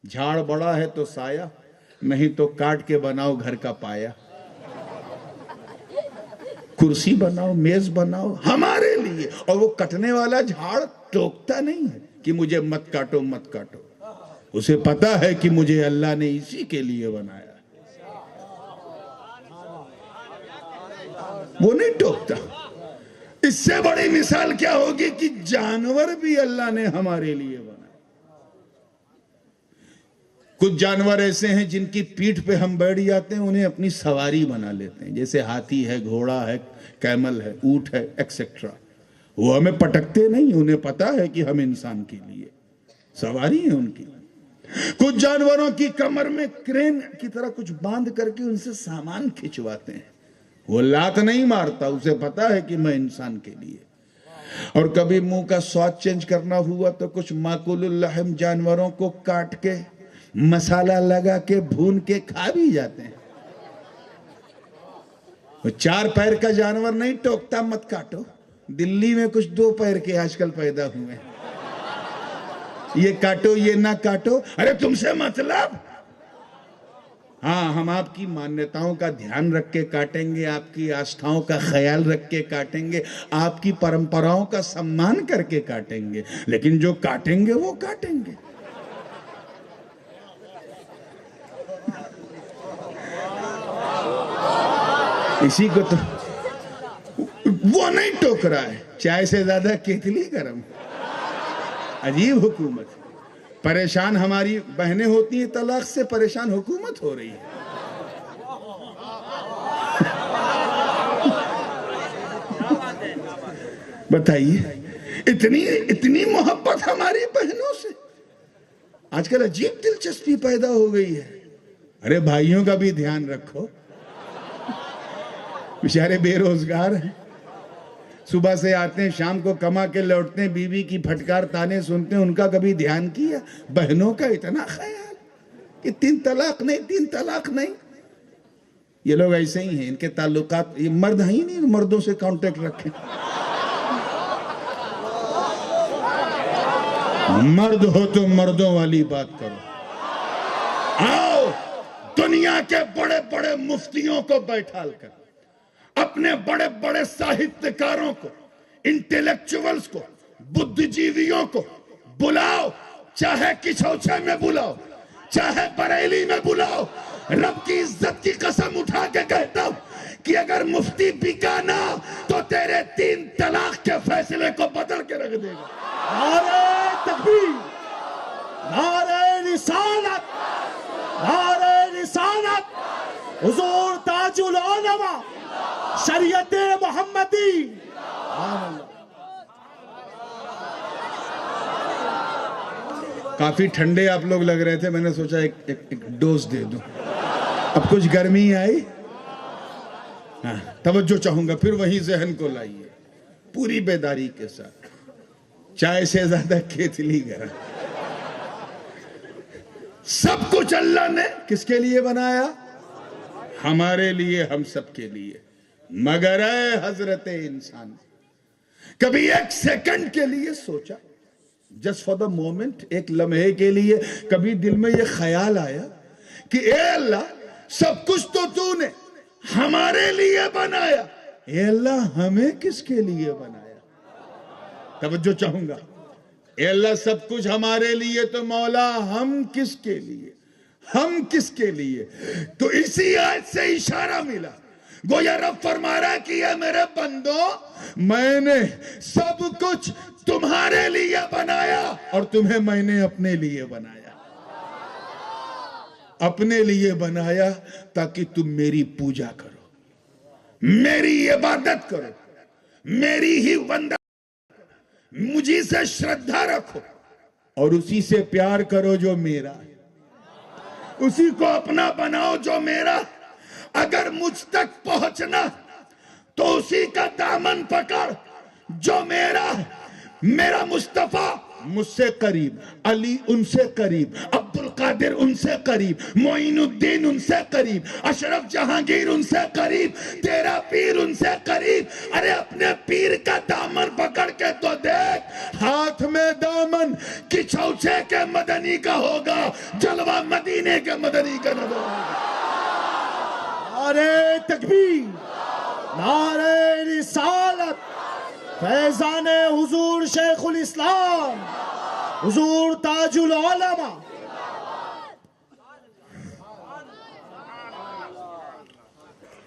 جھاڑ بڑا ہے تو سایہ، نہیں تو کاٹ کے بناؤ گھر کا پایا، کرسی بناؤ، میز بناؤ ہمارے لیے۔ اور وہ کٹنے والا جھاڑ ٹوکتا نہیں ہے کہ مجھے مت کاٹو مت کاٹو، اسے پتا ہے کہ مجھے اللہ نے اسی کے لیے بنایا، وہ نہیں ٹوکتا۔ اس سے بڑی مثال کیا ہوگی کہ جانور بھی اللہ نے ہمارے لیے بنایا۔ کچھ جانور ایسے ہیں جن کی پیٹھ پہ ہم بیٹھ جاتے ہیں، انہیں اپنی سواری بنا لیتے ہیں، جیسے ہاتھی ہے، گھوڑا ہے، کیمل ہے، اونٹ ہے، ایکسیکٹرا۔ وہ ہمیں پٹکتے نہیں، انہیں پتا ہے کہ ہم انسان کے لیے سواری ہیں ان کی۔ کچھ جانوروں کی کمر میں کرین کی طرح کچھ باندھ کر کے ان سے سامان کھچواتے ہیں، وہ لات نہیں مارتا، اسے پتا ہے کہ میں انسان کے لیے۔ اور کبھی منہ کا سواد چینج کرنا ہوا تو کچھ ماکول اللحم جانوروں کو کاٹ کے مسالہ لگا کے بھون کے کھا بھی جاتے ہیں۔ وہ 4 پیر کا جانور نہیں ٹوکتا مت کاٹو، دلی میں کچھ 2 پیر کے آج کل پیدا ہوئے ہیں، یہ کاٹو یہ نہ کاٹو، ارے تم سے مطلب۔ ہاں، ہم آپ کی مانیتاؤں کا دھیان رکھ کے کاٹیں گے، آپ کی آستھاؤں کا خیال رکھ کے کاٹیں گے، آپ کی پرمپراؤں کا سمان کر کے کاٹیں گے، لیکن جو کاٹیں گے وہ کاٹیں گے۔ اسی کو تو وہ نہیں ٹوک رہا ہے، چائے سے زیادہ کیتلی گرم۔ عجیب حکومت، پریشان ہماری بہنیں ہوتی ہیں طلاق سے، پریشان حکومت ہو رہی ہے۔ بتائیے، اتنی محبت ہماری بہنوں سے آج کل عجیب دلچسپی پیدا ہو گئی ہے۔ ارے بھائیوں کا بھی دھیان رکھو، بیچارے بے روزگار ہیں، صبح سے آتے ہیں شام کو کما کے لوٹتے ہیں، بیوی کی پھٹکار تانے سنتے ہیں، ان کا کبھی دھیان کیا؟ بہنوں کا اتنا خیال کہ 3 طلاق نہیں 3 طلاق نہیں۔ یہ لوگ ایسے ہی ہیں، ان کے تعلقات، یہ مرد ہیں ہی نہیں، مردوں سے کانٹیکٹ رکھیں۔ مرد ہو تو مردوں والی بات کرو۔ آؤ دنیا کے بڑے بڑے مفتیوں کو بیٹھال کر، اپنے بڑے بڑے ساہتیکاروں کو، انٹیلیکچولز کو، بدھ جیویوں کو بلاؤ، چاہے کچھوچے میں بلاؤ، چاہے بریلی میں بلاؤ۔ رب کی عزت کی قسم اٹھا کے کہتا ہوں کہ اگر مفتی بکا نہ تو تیرے 3 طلاق کے فیصلے کو بدل کے رکھ دے گا۔ نعرہ تکبیر، نعرہ رسالت، نعرہ رسالت، حضور تاج العلماء، شریعت محمدی۔ کافی ٹھنڈے آپ لوگ لگ رہے تھے، میں نے سوچا ایک ڈوز دے دوں، اب کچھ گرمی آئی، توجہ چاہوں گا، پھر وہی ذہن کو لائیے پوری بیداری کے ساتھ۔ چائے سے زیادہ کیتلی گرم. سب کچھ اللہ نے کس کے لیے بنایا؟ ہمارے لیے، ہم سب کے لیے. مگر اے حضرت انسان، کبھی ایک سیکنڈ کے لیے سوچا، جسٹ فار دا مومنٹ، ایک لمحے کے لیے کبھی دل میں یہ خیال آیا کہ اے اللہ، سب کچھ تو نے ہمارے لیے بنایا، اے اللہ ہمیں کس کے لیے بنایا؟ توجہ چاہوں گا. اے اللہ سب کچھ ہمارے لیے، تو مولا ہم کس کے لیے؟ ہم کس کے لیے؟ تو اسی آیت سے اشارہ ملا، گویا رب فرما رہا کہ اے میرے بندو، میں نے سب کچھ تمہارے لیے بنایا اور تمہیں میں نے اپنے لیے بنایا. اپنے لیے بنایا تاکہ تم میری پوجا کرو، میری عبادت کرو، میری ہی بندہ، مجھے سے شردھا رکھو اور اسی سے پیار کرو جو میرا ہے، اسی کو اپنا بناؤ جو میرا. اگر مجھ تک پہنچنا تو اسی کا دامن پکڑ جو میرا ہے. میرا مصطفیٰ مجھ سے قریب، علی ان سے قریب، عبد القادر ان سے قریب، معین الدین ان سے قریب، اشرف جہانگیر ان سے قریب، تیرا پیر ان سے قریب. ارے اپنے پیر کا دامن پکڑ کے تو دیکھ، ہاتھ میں دامن کچھوچے کے مدنی کا ہوگا، جلوہ مدینے کے مدنی کا نہ ہوگا. نعرہ تکبیر، نعرہ رسالت، فیضان حضور شیخ الاسلام، حضور تاج العلماء.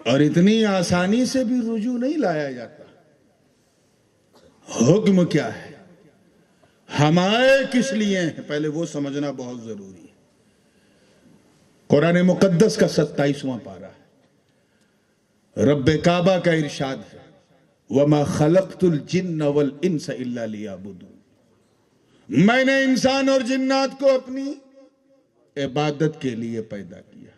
اور اتنی آسانی سے بھی رجوع نہیں لایا جاتا. حکم کیا ہے، ہمارے کس لیے ہیں، پہلے وہ سمجھنا بہت ضروری ہے. قرآن مقدس کا 27واں پارہ ہے. رب کعبہ کا ارشاد ہے، وَمَا خَلَقْتُ الْجِنَّ وَالْإِنسَ إِلَّا لِيَعْبُدُونِ. میں نے انسان اور جنات کو اپنی عبادت کے لیے پیدا کیا.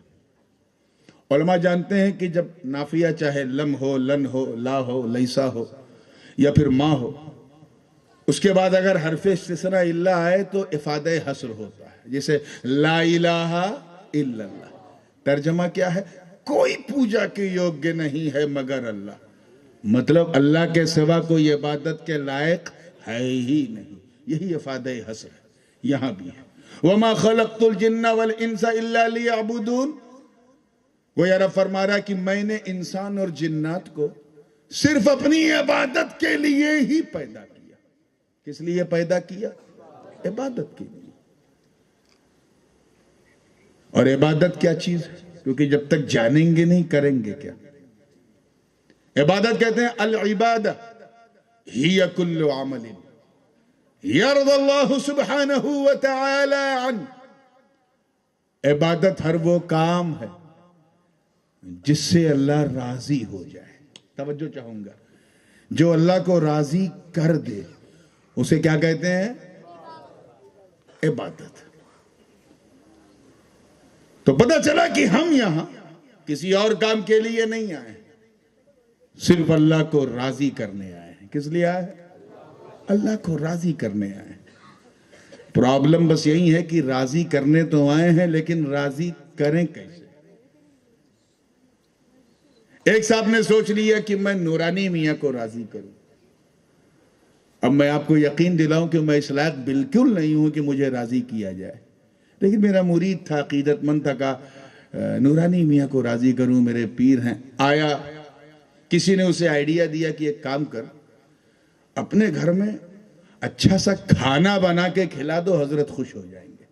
علماء جانتے ہیں کہ جب نافیہ چاہے لم ہو، لن ہو، لا ہو، لیسا ہو یا پھر ما ہو، اس کے بعد اگر حرف استثناء الا آئے تو افادہ حصر ہوتا ہے. جیسے لا الہ الا اللہ، ترجمہ کیا ہے؟ کوئی پوجا کے یوگیہ نہیں ہے مگر اللہ. مطلب اللہ کے سوا کوئی عبادت کے لائق ہے ہی نہیں. یہی افادہ حصر ہے. یہاں بھی ہے وَمَا خَلَقْتُ الْجِنَّ وَالْإِنسَ إِلَّا لِيَعْبُدُونَ. وہ یارا فرما رہا کہ میں نے انسان اور جنات کو صرف اپنی عبادت کے لیے ہی پیدا کیا. کس لیے پیدا کیا؟ عبادت کے لیے. اور عبادت کیا چیز ہے؟ کیونکہ جب تک جانیں گے نہیں کریں گے کیا. عبادت کہتے ہیں العبادہ ہی کل عمل یرضی اللہ سبحانہ وتعالی عنہ. عبادت ہر وہ کام ہے جس سے اللہ راضی ہو جائے. توجہ چاہوں گا، جو اللہ کو راضی کر دے اسے کیا کہتے ہیں؟ عبادت. تو پتہ چلا کہ ہم یہاں کسی اور کام کے لیے نہیں آئے، صرف اللہ کو راضی کرنے آئے ہیں. کس لیے آئے؟ اللہ کو راضی کرنے آئے ہیں. پرابلم بس یہی ہے کہ راضی کرنے تو آئے ہیں لیکن راضی کریں کیسے؟ ایک صاحب نے سوچ لیا کہ میں نورانی میاں کو راضی کروں. اب میں آپ کو یقین دلاؤں کہ میں اس لائق بالکل نہیں ہوں کہ مجھے راضی کیا جائے، لیکن میرا مرید تھا، عقیدت مند تھا، کہا نورانی میاں کو راضی کروں، میرے پیر ہیں. آیا، کسی نے اسے آئیڈیا دیا کہ ایک کام کر، اپنے گھر میں اچھا سا کھانا بنا کے کھلا دو، حضرت خوش ہو جائیں گے.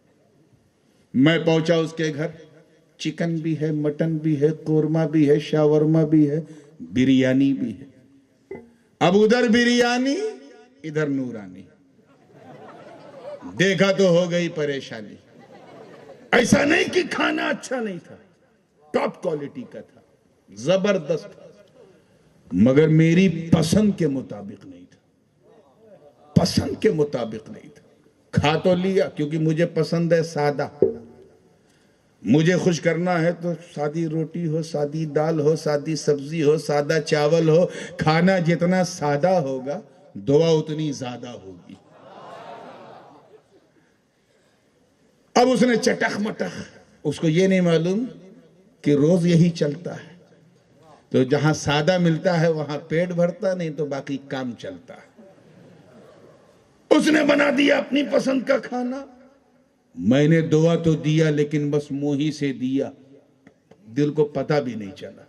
میں پہنچا اس کے گھر، چکن بھی ہے، مٹن بھی ہے، قورمہ بھی ہے، شاورما بھی ہے، بریانی بھی ہے. اب ادھر بریانی ادھر نورانی. دیکھا تو ہو گئی پریشانی. ایسا نہیں کہ کھانا اچھا نہیں تھا، ٹاپ کوالٹی کا تھا، زبردست تھا، مگر میری پسند کے مطابق نہیں تھا. پسند کے مطابق نہیں تھا. کھا تو لیا کیونکہ مجھے پسند ہے سادہ. مجھے خوش کرنا ہے تو سادی روٹی ہو، سادی دال ہو، سادی سبزی ہو، سادہ چاول ہو. کھانا جتنا سادہ ہوگا دعا اتنی زیادہ ہوگی. اب اس نے چٹخ مٹخ، اس کو یہ نہیں معلوم کہ روز یہی چلتا ہے، تو جہاں سادہ ملتا ہے وہاں پیٹ بھرتا، نہیں تو باقی کام چلتا ہے۔ اس نے بنا دیا اپنی پسند کا کھانا، میں نے دعا تو دیا لیکن بس منہ ہی سے دیا، دل کو پتہ بھی نہیں چلا۔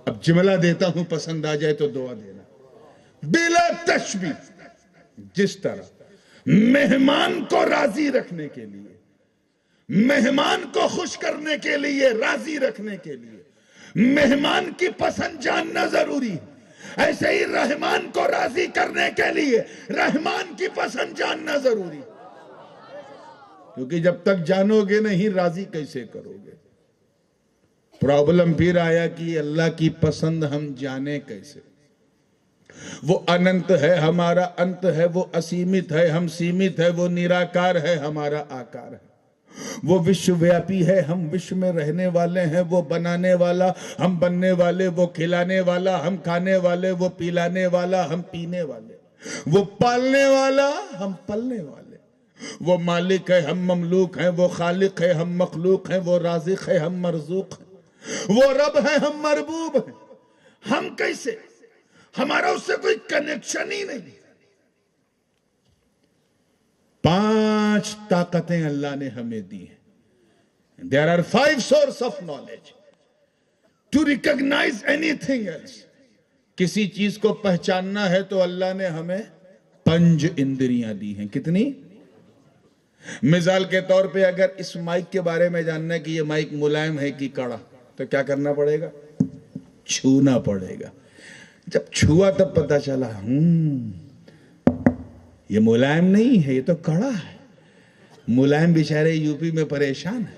اب جملہ دیتا ہوں، پسند آ جائے تو دعا دینا۔ بلا تشبیہ، جس طرح مہمان کو راضی رکھنے کے لیے، مہمان کو خوش کرنے کے لیے، راضی رکھنے کے لیے مہمان کی پسند جاننا ضروری ہے، ایسے ہی رحمان کو راضی کرنے کے لیے رحمان کی پسند جاننا ضروری ہے، کیونکہ جب تک جانو گے نہیں راضی کیسے کرو گے؟ پرابلم پھر آیا کہ اللہ کی پسند ہم جانے کیسے؟ وہ اننت ہے، ہمارا انت ہے، وہ اسیمت ہے، ہم سیمت ہے، وہ نراکار ہے، ہمارا آکار ہے، وہ وشو ویاپی ہے، ہم وشو میں رہنے والے ہیں، وہ بنانے والا، ہم بننے والے، وہ کھلانے والا، ہم کھانے والے، وہ پلانے والا، ہم پینے والے، وہ پالنے والا، ہم پلنے والے، وہ مالک ہے، ہم مملوک ہیں، وہ خالق ہے، ہم مخلوق ہیں، وہ رازق ہے، ہم مرزوق ہیں، وہ رب ہے، ہم مربوب ہیں۔ ہم کیسے؟ ہمارا اس سے کوئی کنیکشن ہی نہیں۔ 5 طاقتیں اللہ نے ہمیں دی ہیں۔ There are 5 sources of knowledge to recognize anything else۔ کسی چیز کو پہچاننا ہے تو اللہ نے ہمیں 5 اندریاں دی ہیں۔ کتنی؟ مثال کے طور پہ اگر اس مائک کے بارے میں جاننا ہے کہ یہ مائک ملائم ہے کہ کڑا، تو کیا کرنا پڑے گا؟ چھونا پڑے گا۔ جب چھوا تب پتا چلا یہ ملائم نہیں ہے، یہ تو کڑا ہے۔ ملائم بیچارے یو پی میں پریشان ہے۔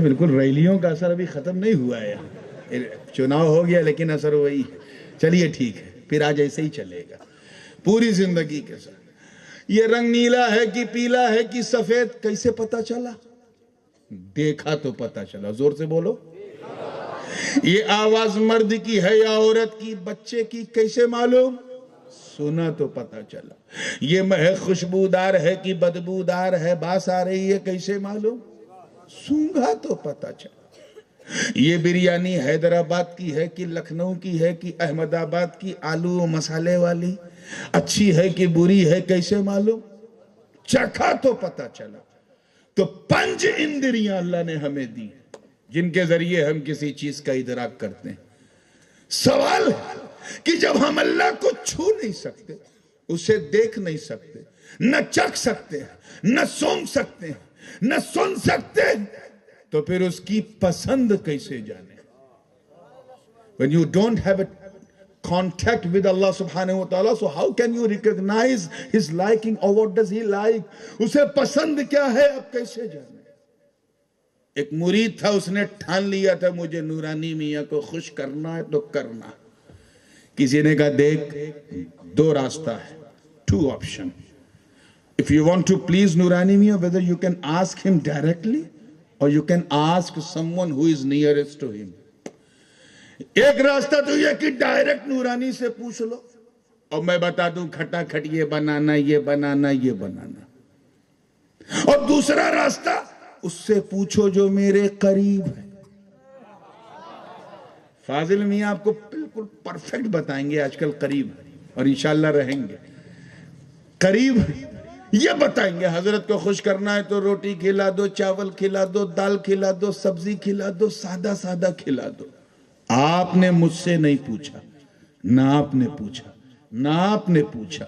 بالکل ریلیوں کا اثر ابھی ختم نہیں ہوا ہے، چناؤ ہو گیا لیکن اثر وہی ہے۔ چلیے ٹھیک ہے، پھر آج ایسے ہی چلے گا پوری زندگی کے ساتھ۔ یہ رنگ نیلا ہے کہ پیلا ہے کہ سفید، کیسے پتا چلا؟ دیکھا تو پتا چلا۔ زور سے بولو۔ یہ آواز مرد کی ہے یا عورت کی، بچے کی، کیسے معلوم؟ سنا تو پتا چلا۔ یہ مہک خوشبودار ہے کہ بدبودار ہے، باس آ رہی ہے، کیسے معلوم؟ سونگھا تو پتا چلا۔ یہ بریانی حیدرآباد کی ہے کہ لکھنؤ کی ہے کہ احمد آباد کی، آلو و مسالے والی، اچھی ہے کہ بری ہے، کیسے معلوم؟ چکھا تو پتا چلا۔ تو 5 اندریاں اللہ نے ہمیں دی جن کے ذریعے ہم کسی چیز کا ادراک کرتے ہیں۔ سوال ہے کہ جب ہم اللہ کو چھو نہیں سکتے، اسے دیکھ نہیں سکتے، نہ چکھ سکتے ہیں، نہ سونگ سکتے ہیں، نہ سن سکتے ہیں، تو پھر اس کی پسند کیسے جانے؟ When you don't have a contact with Allah subhanahu wa ta'ala, so how can you recognize his liking or what does he like? اسے پسند کیا ہے، اب کیسے جانے؟ ایک مرید تھا، اس نے ٹھان لیا تھا مجھے نورانی میاں کو خوش کرنا ہے تو کرنا۔ کسی نے کہا دیکھ 2 راستہ ہے، 2 option. If you want to please نورانی میاں, whether you can ask him directly or you can ask someone who is nearest to him. ایک راستہ تو یہ کہ ڈائریکٹ نورانی سے پوچھ لو اور میں بتا دوں کھٹا کھٹ یہ بنانا، یہ بنانا، یہ بنانا۔ اور دوسرا راستہ اس سے پوچھو جو میرے قریب ہے۔ فاضل میاں آپ کو بالکل پرفیکٹ بتائیں گے، آج کل قریب اور انشاءاللہ رہیں گے قریب۔ یہ بتائیں گے حضرت کو خوش کرنا ہے تو روٹی کھلا دو، چاول کھلا دو، دال کھلا دو، سبزی کھلا دو، سادہ سادہ کھلا دو۔ آپ نے مجھ سے نہیں پوچھا، نہ آپ نے پوچھا، نہ آپ نے پوچھا،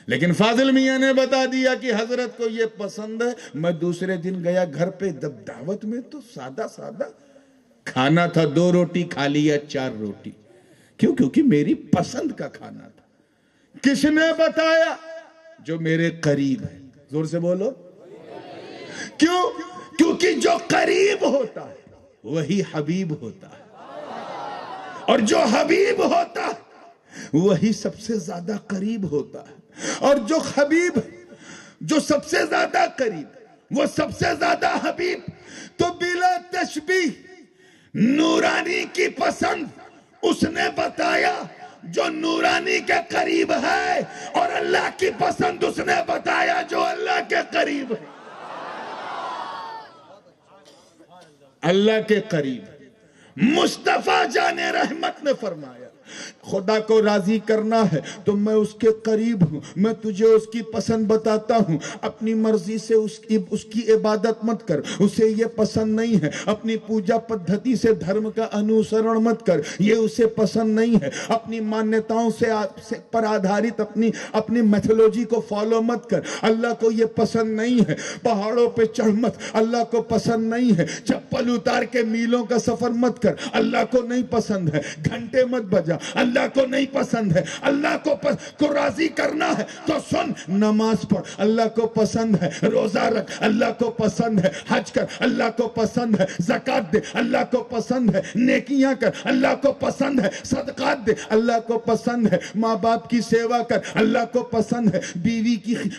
لیکن فاضل میاں نے بتا دیا کہ حضرت کو یہ پسند ہے۔ میں دوسرے دن گیا گھر پہ، دعوت میں تو سادہ سادہ کھانا تھا، 2 روٹی کھا لیا، 4 روٹی۔ کیوں؟ کیونکہ میری پسند کا کھانا تھا۔ کس نے بتایا؟ جو میرے قریب ہے۔ زور سے بولو۔ کیوں؟ کیونکہ جو قریب ہوتا ہے وہی حبیب ہوتا ہے، اور جو حبیب ہوتا ہے وہی سب سے زیادہ قریب ہوتا ہے، اور جو حبیب جو سب سے زیادہ قریب وہ سب سے زیادہ حبیب۔ تو بلا تشبیہ نورانی کی پسند اس نے بتایا، جو نورانی کے قریب ہے، اور اللہ کی پسند اس نے بتایا جو اللہ کے قریب ہے، اللہ کے قریب۔ مصطفیٰ جان رحمت نے فرمایا خدا کو راضی کرنا ہے تو میں اس کے قریب ہوں، میں تجھے اس کی پسند بتاتا ہوں، اپنی مرضی سے اس کی عبادت مت کر، اسے یہ پسند نہیں ہے، اپنی پوجا پدھتی سے دھرم کا انوسرن مت کر، یہ اسے پسند نہیں ہے، اپنی مانیتاؤں سے پر آدھارت اپنی میتھولوجی کو فالو مت کر، اللہ کو یہ پسند نہیں ہے، پہاڑوں پہ چڑھ مت، اللہ کو پسند نہیں ہے، چپل اتار کے میلوں کا سفر مت کر، اللہ کو نہیں پسند ہے، گھنٹے مت بجا، اللہ کو نہیں پسند ہے، اللہ کو راضی کرنا ہے تو سن، نماز پڑھ، اللہ کو پسند ہے، روزہ رکھ، اللہ کو پسند ہے، حج کر، اللہ کو پسند ہے، زکوٰۃ دے، اللہ کو پسند ہے، نیکیاں کر، اللہ کو پسند ہے، صدقات دے، اللہ کو پسند ہے، ماں باپ کی سیوا کر، اللہ کو پسند ہے،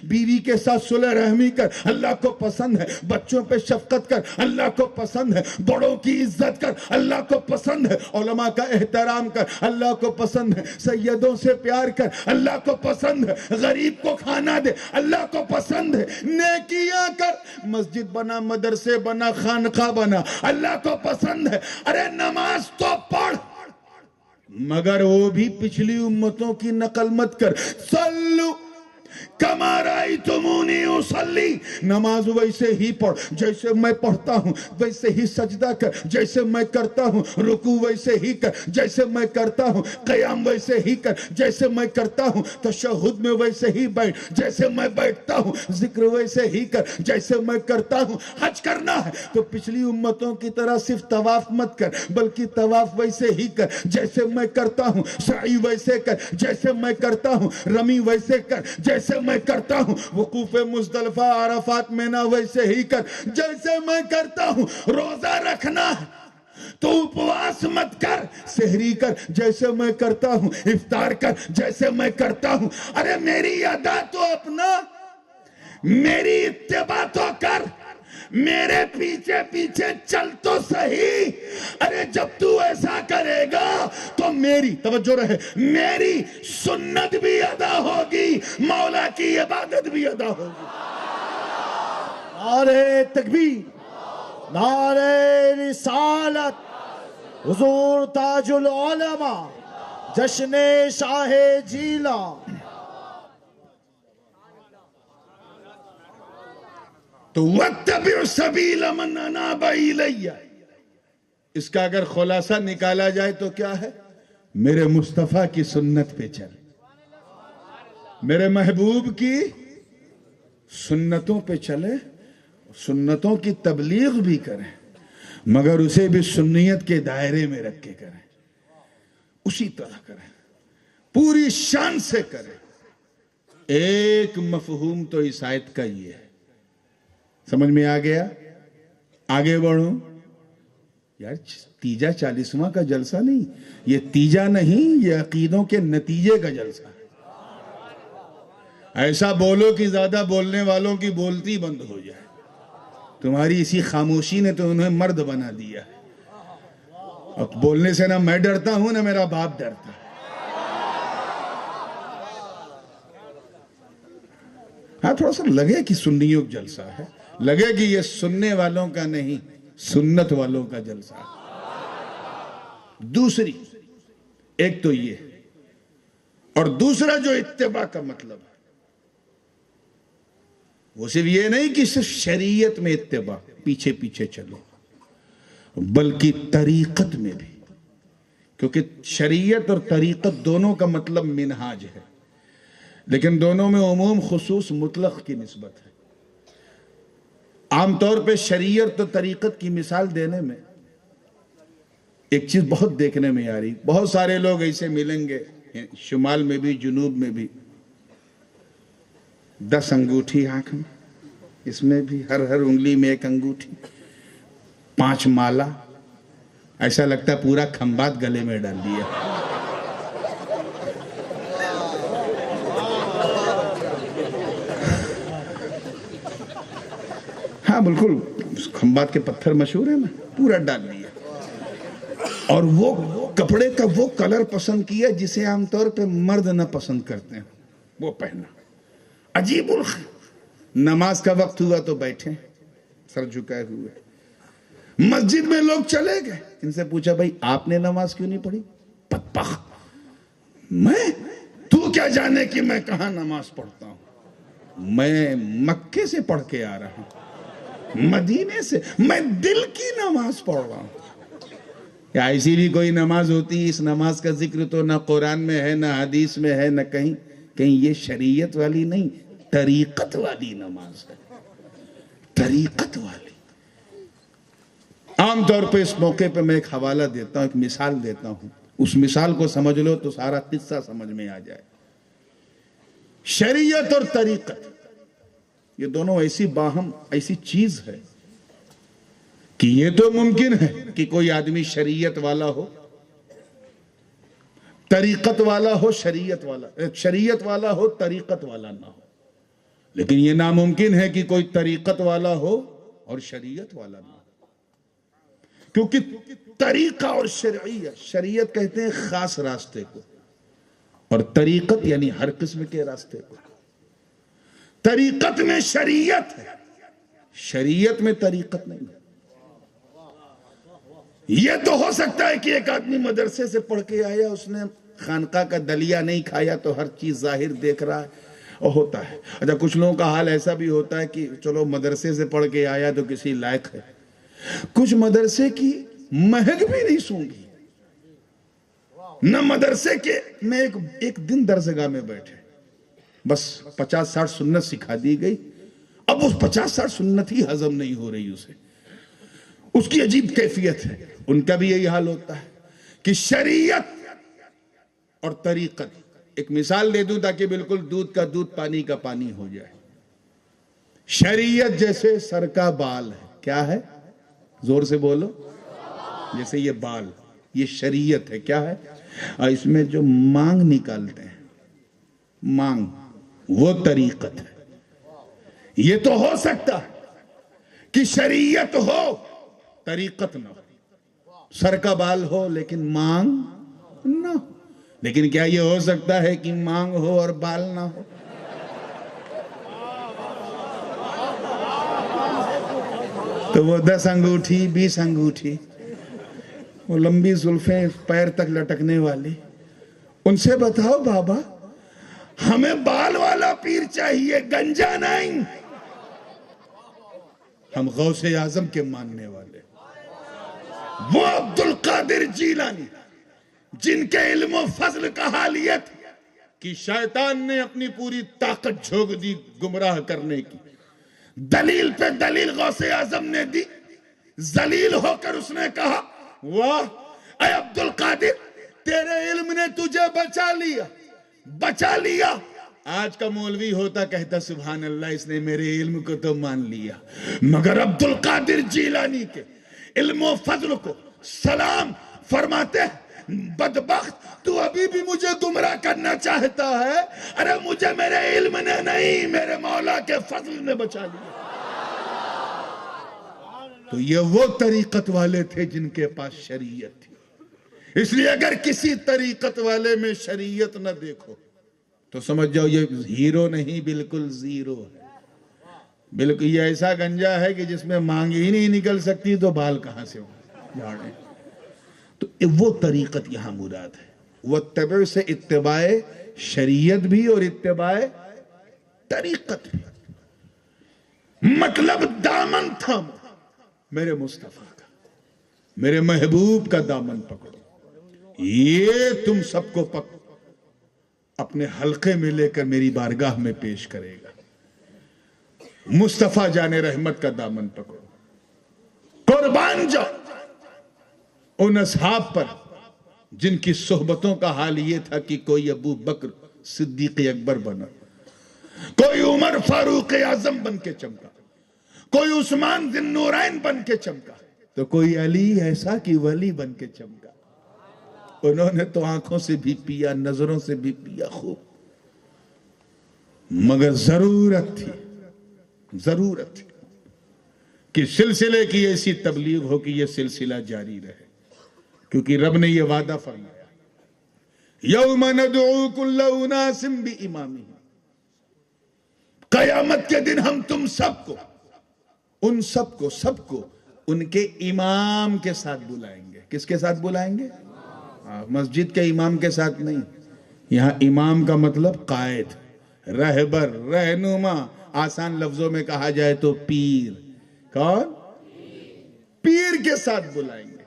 بیوی کے ساتھ صلح رحمی کر، اللہ کو پسند ہے، بچوں پہ شفقت کر، اللہ کو پسند ہے، بڑوں کی عزت کر، اللہ کو پسند ہے، علماء کا احترام کر، اللہ کو پسند ہے، سیدوں سے پیار کر، اللہ کو پسند ہے، غریب کو کھانا دے، اللہ کو پسند ہے، نیکیاں کر، مسجد بنا، مدرسے بنا، خانقاہ بنا، اللہ کو پسند ہے، ارے نماز تو پڑھ، مگر وہ بھی پچھلی امتوں کی نقل مت کر، صلو کما رأیتمونی اصلی، نماز ویسے ہی پڑھ جیسے میں پڑھتا ہوں، ویسے ہی سجدہ کر جیسے میں کرتا ہوں، رکوع ویسے ہی کر جیسے میں کرتا ہوں، قیام ویسے ہی کر جیسے میں کرتا ہوں، تشہد میں ویسے ہی بیٹھ جیسے میں بیٹھتا ہوں، ذکر ویسے ہی کر جیسے میں کرتا ہوں۔ حج کرنا ہے تو پچھلی امتوں کی طرح صرف طواف مت کر، بلکہ طواف ویسے ہی کر جیسے میں کرتا ہوں، سعی ویسے کر جیسے میں کرتا ہوں، رمی ویسے کر جیسے میں کرتا ہوں، وقوف مزدلفہ عرفات مینا ویسے ہی کر جیسے میں کرتا ہوں، روزہ رکھنا ہے تو اپواس مت کر، سحری کر جیسے میں کرتا ہوں، افطار کر جیسے میں کرتا ہوں، ارے میری ادا تو اپنا، میری اتباع تو کر، میرے پیچھے پیچھے چل تو صحیح، ارے جب تو ایسا کرے گا تو میری، توجہ رہے، میری سنت بھی ادا ہوگی، مولا کی عبادت بھی ادا ہوگی۔ نعرہ تکبیر، نعرہ رسالت، حضور تاج العلماء، جشن شاہ جیلان۔ تو وَاتَّبِعْ سَبِيلَ مَنْ أَنَابَ إِلَيَّ، اس کا اگر خلاصہ نکالا جائے تو کیا ہے؟ میرے مصطفیٰ کی سنت پہ چل، میرے محبوب کی سنتوں پہ چلے، سنتوں کی تبلیغ بھی کریں، مگر اسے بھی سنیت کے دائرے میں رکھ کے کریں، اسی طرح کریں، پوری شان سے کریں۔ ایک مفہوم تو اس آیت کا یہ ہے، سمجھ میں آ گیا؟ آگے بڑھوں یار، تیجا 40واں کا جلسہ نہیں، یہ تیجا نہیں، یہ عقیدوں کے نتیجے کا جلسہ ہے۔ ایسا بولو کہ زیادہ بولنے والوں کی بولتی بند ہو جائے، تمہاری اسی خاموشی نے تو انہیں مرد بنا دیا ہے۔ اب بولنے سے نہ میں ڈرتا ہوں نہ میرا باپ ڈرتا ہے۔ ہاں تھوڑا سا لگے کہ سنیوں کا جلسہ ہے، لگے کہ یہ سننے والوں کا نہیں، سنت والوں کا جلسہ ہے۔ دوسری ایک تو یہ، اور دوسرا جو اتباع کا مطلب ہے وہ صرف یہ نہیں کہ صرف شریعت میں اتباع، پیچھے پیچھے چلو، بلکہ طریقت میں بھی، کیونکہ شریعت اور طریقت دونوں کا مطلب منہاج ہے، لیکن دونوں میں عموم خصوص مطلق کی نسبت ہے۔ عام طور پہ شریعت اور طریقت کی مثال دینے میں ایک چیز بہت دیکھنے میں آ رہی، بہت سارے لوگ ایسے ملیں گے شمال میں بھی جنوب میں بھی، 10 انگوٹھی آنکھ میں، اس میں بھی ہر انگلی میں 1 انگوٹھی، 5 مالا، ایسا لگتا ہے پورا کھمبات گلے میں ڈال دیا۔ ہاں بالکل، کھمبات کے پتھر مشہور ہیں نا، پورا ڈال دیا، اور وہ کپڑے کا وہ کلر پسند کیا جسے عام طور پہ مرد نہ پسند کرتے ہیں، وہ پہنا. عجیب نماز کا وقت ہوا تو بیٹھے سر جھکائے ہوئے. مسجد میں لوگ چلے گئے، ان سے پوچھا بھائی آپ نے نماز کیوں نہیں پڑھی؟ بدبخت، میں تو کیا جانے کہ میں کہاں نماز پڑھتا ہوں؟ میں مکے سے پڑھ کے آ رہا ہوں، مدینے سے. میں دل کی نماز پڑھ رہا ہوں. یا ایسی بھی کوئی نماز ہوتی؟ اس نماز کا ذکر تو نہ قرآن میں ہے، نہ حدیث میں ہے، نہ کہیں. یہ شریعت والی نہیں، طریقت والی نماز ہے، طریقت والی. عام طور پہ اس موقع پہ میں ایک حوالہ دیتا ہوں، ایک مثال دیتا ہوں. اس مثال کو سمجھ لو تو سارا قصہ سمجھ میں آ جائے. شریعت اور طریقت یہ دونوں ایسی باہم ایسی چیز ہے کہ یہ تو ممکن ہے کہ کوئی آدمی شریعت والا ہو، طریقت والا ہو، شریعت والا ہو، طریقت والا نہ ہو. لیکن یہ ناممکن ہے کہ کوئی طریقت والا ہو اور شریعت والا نہ ہو. کیونکہ طریقہ اور شریعت کہتے ہیں خاص راستے کو، اور طریقت یعنی ہر قسم کے راستے کو. طریقت میں شریعت ہے، شریعت میں طریقت نہیں ہے. یہ تو ہو سکتا ہے کہ ایک آدمی مدرسے سے پڑھ کے آیا، اس نے خانقاہ کا دلیا نہیں کھایا تو ہر چیز ظاہر دیکھ رہا ہے، اور ہوتا ہے. اچھا، کچھ لوگوں کا حال ایسا بھی ہوتا ہے کہ چلو مدرسے سے پڑھ کے آیا تو کسی لائق ہے. کچھ مدرسے کی مہک بھی نہیں سونگی، نہ مدرسے کے. میں ایک دن درسگاہ میں بیٹھے، بس 50-60 سنت سکھا دی گئی. اب اس 50-60 سنت ہی ہضم نہیں ہو رہی اسے. اس کی عجیب کیفیت ہے. ان کا بھی یہی حال ہوتا ہے کہ شریعت اور طریقت. ایک مثال دے دوں تاکہ بالکل دودھ کا دودھ پانی کا پانی ہو جائے. شریعت جیسے سر کا بال ہے. کیا ہے؟ زور سے بولو. جیسے یہ بال، یہ شریعت ہے. کیا ہے؟ اور اس میں جو مانگ نکالتے ہیں، مانگ، وہ طریقت ہے. یہ تو ہو سکتا ہے کہ شریعت ہو، طریقت نہ ہو. سر کا بال ہو لیکن مانگ نہ ہو. لیکن کیا یہ ہو سکتا ہے کہ مانگ ہو اور بال نہ ہو؟ تو وہ 10 انگوٹھی 20 انگوٹھی، وہ لمبی زلفیں پیر تک لٹکنے والی، ان سے بتاؤ بابا ہمیں بال والا پیر چاہیے، گنجا نہیں. ہم غوث اعظم کے ماننے والے، وہ عبد القادر جیلانی، جن کے علم و فضل کا حال یہ تھا کہ شیطان نے اپنی پوری طاقت جھونک دی گمراہ کرنے کی. دلیل پہ دلیل غوث اعظم نے دی. ذلیل ہو کر اس نے کہا، واہ اے عبد القادر، تیرے علم نے تجھے بچا لیا. آج کا مولوی ہوتا کہتا سبحان اللہ، اس نے میرے علم کو تو مان لیا. مگر عبد القادر جیلانی کے علم و فضل کو سلام فرماتے ہیں، بدبخت تو ابھی بھی مجھے گمراہ کرنا چاہتا ہے. ارے مجھے میرے علم نے نہیں، میرے مولا کے فضل نے بچا لیا. تو یہ وہ طریقت والے تھے جن کے پاس شریعت تھی. اس لیے اگر کسی طریقت والے میں شریعت نہ دیکھو تو سمجھ جاؤ یہ ہیرو نہیں، بالکل زیرو ہے. بالکل یہ ایسا گنجا ہے کہ جس میں مانگ ہی نہیں نکل سکتی تو بال کہاں سے ہو جھاڑیں. تو وہ طریقت یہاں مراد ہے. واتبع سے اتباع شریعت بھی اور اتباع طریقت بھی. مطلب دامن تھامو میرے مصطفیٰ کا، میرے محبوب کا دامن پکڑو. یہ تم سب کو اپنے حلقے میں لے کر میری بارگاہ میں پیش کرے گا. مصطفیٰ جان رحمت کا دامن پکڑو. قربان جاؤ ان اصحاب پر جن کی صحبتوں کا حال یہ تھا کہ کوئی ابو بکر صدیق اکبر بنا، کوئی عمر فاروق اعظم بن کے چمکا، کوئی عثمان ذی النورین بن کے چمکا، تو کوئی علی ایسا کہ ولی بن کے چمکا. انہوں نے تو آنکھوں سے بھی پیا، نظروں سے بھی پیا خوب. مگر ضرورت تھی کہ سلسلے کی ایسی تبلیغ ہو کہ یہ سلسلہ جاری رہے. کیونکہ رب نے یہ وعدہ فرمایا یوم ندعو کل اناس بامامہم، قیامت کے دن ہم تم سب کو، ان سب کو ان کے امام کے ساتھ بلائیں گے۔ کس کے ساتھ بلائیں گے؟ مسجد کے امام کے ساتھ نہیں، یہاں امام کا مطلب قائد، رہبر، رہنما، آسان لفظوں میں کہا جائے تو پیر۔ کون؟ پیر کے ساتھ بلائیں گے۔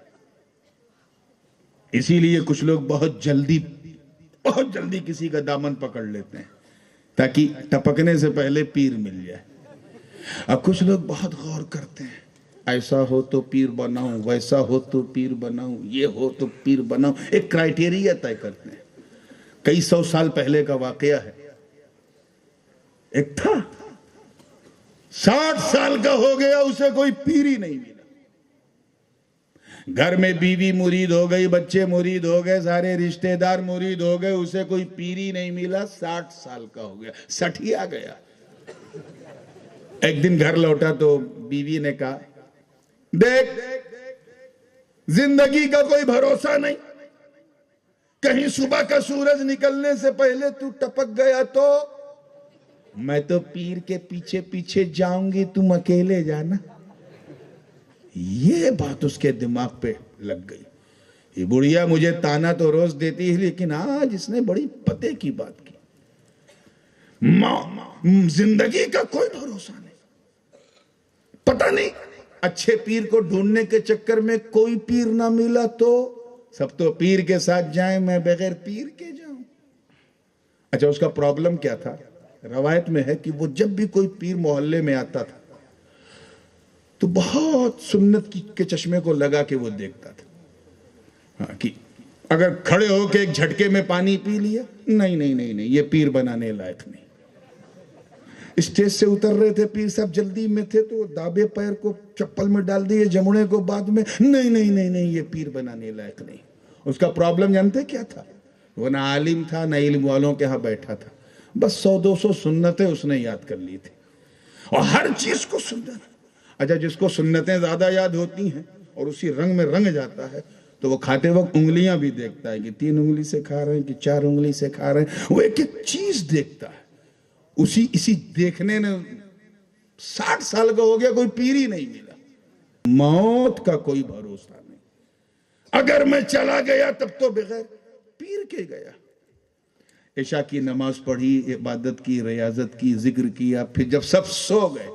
اسی لیے کچھ لوگ بہت جلدی کسی کا دامن پکڑ لیتے ہیں تاکہ ٹپکنے سے پہلے پیر مل جائے۔ اب کچھ لوگ بہت غور کرتے ہیں، ایسا ہو تو پیر بناؤں، ویسا ہو تو پیر بناؤں، یہ ہو تو پیر بناؤں، ایک کرائٹیریا طے کرتے ہیں۔ کئی سو سال پہلے کا واقعہ ہے، ایک تھا 60 سال کا ہو گیا، اسے کوئی پیر ہی نہیں ملا۔ گھر میں بیوی مرید ہو گئی، بچے مرید ہو گئے، سارے رشتہ دار مرید ہو گئے، اسے کوئی پیر ہی نہیں ملا۔ 60 سال کا ہو گیا، سٹھیا گیا۔ ایک دن گھر لوٹا تو بیوی نے کہا دیکھ زندگی کا کوئی بھروسہ نہیں، کہیں صبح کا سورج نکلنے سے پہلے تو ٹپک گیا تو میں تو پیر کے پیچھے پیچھے جاؤں گی، تم اکیلے جانا۔ یہ بات اس کے دماغ پہ لگ گئی۔ یہ بڑھیا مجھے تانا تو روز دیتی ہے، لیکن آج اس نے بڑی پتے کی بات کی۔ زندگی کا کوئی بھروسہ نہیں، پتہ نہیں اچھے پیر کو ڈھونڈنے کے چکر میں کوئی پیر نہ ملا تو سب تو پیر کے ساتھ جائیں، میں بغیر پیر کے جاؤں۔ اچھا، اس کا پرابلم کیا تھا؟ روایت میں ہے کہ وہ جب بھی کوئی پیر محلے میں آتا تھا تو بہت سنت کے چشمے کو لگا کے وہ دیکھتا تھا کہ اگر کھڑے ہو کے ایک جھٹکے میں پانی پی لیا، نہیں یہ پیر بنانے لائق نہیں۔ اسٹیج سے اتر رہے تھے پیر صاحب، جلدی میں تھے تو دابے پیر کو چپل میں ڈال دیے، جمڑے کو بعد میں، نہیں یہ پیر بنانے لائق نہیں۔ اس کا پرابلم جانتے کیا تھا؟ وہ نہ عالم تھا نہ علم والوں کے ہاں بیٹھا تھا، بس 100-200 سنتیں اس نے یاد کر لی تھی اور ہر چیز کو سننا۔ اچھا، جس کو سنتیں زیادہ یاد ہوتی ہیں اور اسی رنگ میں رنگ جاتا ہے تو وہ کھاتے وقت انگلیاں بھی دیکھتا ہے کہ 3 انگلی سے کھا رہے ہیں کہ 4 انگلی سے کھا رہے ہیں، وہ ایک چیز دیکھتا ہے۔ اسی دیکھنے نے 60 سال کا ہو گیا، کوئی پیر ہی نہیں ملا۔ موت کا کوئی بھروسہ نہیں، اگر میں چلا گیا تب تو بغیر پیر کے گیا۔ عشاء کی نماز پڑھی، عبادت کی، ریاضت کی، ذکر کیا، پھر جب سب سو گئے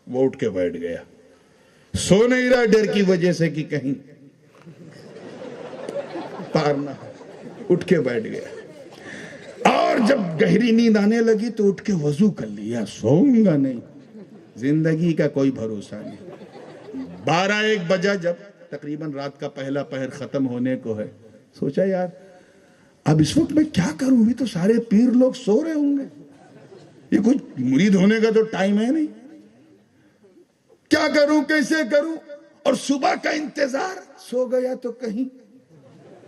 وہ اٹھ کے بیٹھ گیا۔ سو نہیں رہا ڈر کی وجہ سے کہ کہیں پار نہ ہو، اٹھ کے بیٹھ گیا۔ اور جب گہری نیند آنے لگی تو اٹھ کے وضو کر لیا، سوؤں گا نہیں۔ زندگی کا کوئی بھروسہ نہیں۔ 12-1 بجا، جب تقریباً رات کا پہلا پہر ختم ہونے کو ہے، سوچا یار اب اس وقت میں کیا کروں، بھی تو سارے پیر لوگ سو رہے ہوں گے، یہ کوئی مرید ہونے کا تو ٹائم ہے نہیں، کیا کروں، کیسے کروں؟ اور صبح کا انتظار، سو گیا تو کہیں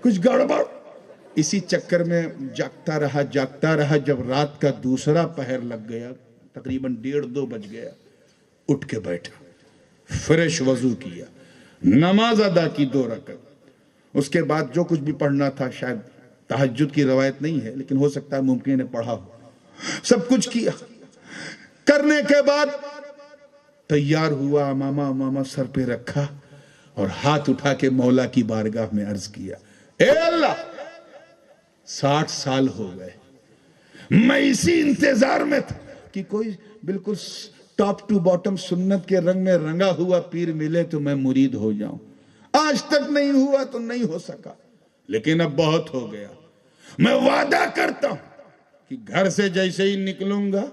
کچھ گڑبڑ۔ اسی چکر میں جاگتا رہا، جب رات کا دوسرا پہر لگ گیا، تقریباً 1:30-2 بج گیا، اٹھ کے بیٹھا، فریش وضو کیا، نماز ادا کی 2 رکعت۔ اس کے بعد جو کچھ بھی پڑھنا تھا، شاید تہجد کی روایت نہیں ہے لیکن ہو سکتا ہے ممکن ہے پڑھا ہو، سب کچھ کیا۔ کرنے کے بعد تیار ہوا، امامہ سر پہ رکھا اور ہاتھ اٹھا کے مولا کی بارگاہ میں عرض کیا، اے اللہ 60 سال ہو گئے، میں اسی انتظار میں تھا کہ کوئی بالکل ٹاپ ٹو باٹم سنت کے رنگ میں رنگا ہوا پیر ملے تو میں مرید ہو جاؤں۔ آج تک نہیں ہوا تو نہیں ہو سکا، لیکن اب بہت ہو گیا۔ میں وعدہ کرتا ہوں کہ گھر سے جیسے ہی نکلوں گا،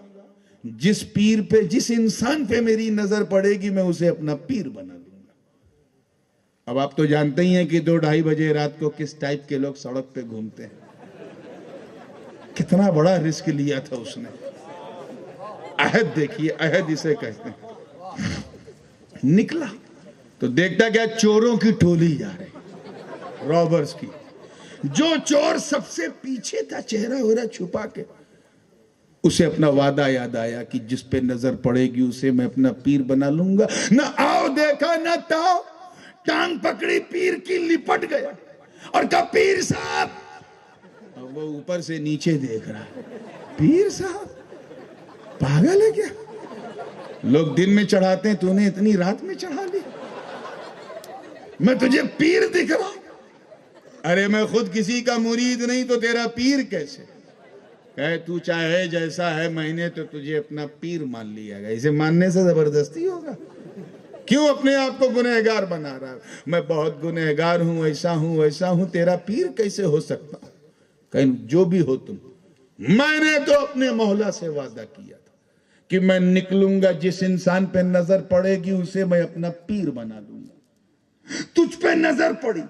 جس پیر پہ، جس انسان پہ میری نظر پڑے گی، میں اسے اپنا پیر بنا دوں گا۔ اب آپ تو جانتے ہی ہیں کہ 2-2:30 بجے رات کو کس ٹائپ کے لوگ سڑک پہ گھومتے ہیں۔ کتنا بڑا رسک لیا تھا اس نے۔ عہد دیکھیے، عہد اسے کہتے ہیں۔ نکلا تو دیکھتا کیا، چوروں کی ٹولی جا رہی، رابرز کی۔ جو چور سب سے پیچھے تھا، چہرہ ہو رہا چھپا کے، اسے اپنا وعدہ یاد آیا کہ جس پہ نظر پڑے گی اسے میں اپنا پیر بنا لوں گا۔ نہ آؤ دیکھا نہ تاؤ، ٹانگ پکڑی پیر کی، لپٹ گیا۔ اور کہا پیر صاحب. وہ اوپر سے نیچے دیکھ رہا ہے. پیر صاحب پاگل ہے کیا؟ لوگ دن میں چڑھاتے ہیں، تو نے اتنی رات میں چڑھا لی. میں تجھے پیر دکھ رہا ہوں. ارے میں خود کسی کا مرید نہیں تو تیرا پیر کیسے؟ کہے تو چاہے جیسا ہے، میں نے تو تجھے اپنا پیر مان لیا گا. اسے ماننے سے زبردستی ہوگا؟ کیوں اپنے آپ کو گنہگار بنا رہا ہے؟ میں بہت گنہگار ہوں، ایسا ہوں ویسا ہوں، تیرا پیر کیسے ہو سکتا ہوں؟ کہیں جو بھی ہو تم، میں نے تو اپنے مولا سے وعدہ کیا تھا کہ میں نکلوں گا، جس انسان پہ نظر پڑے گی اسے میں اپنا پیر بنا دوں گا. تجھ پہ نظر پڑی،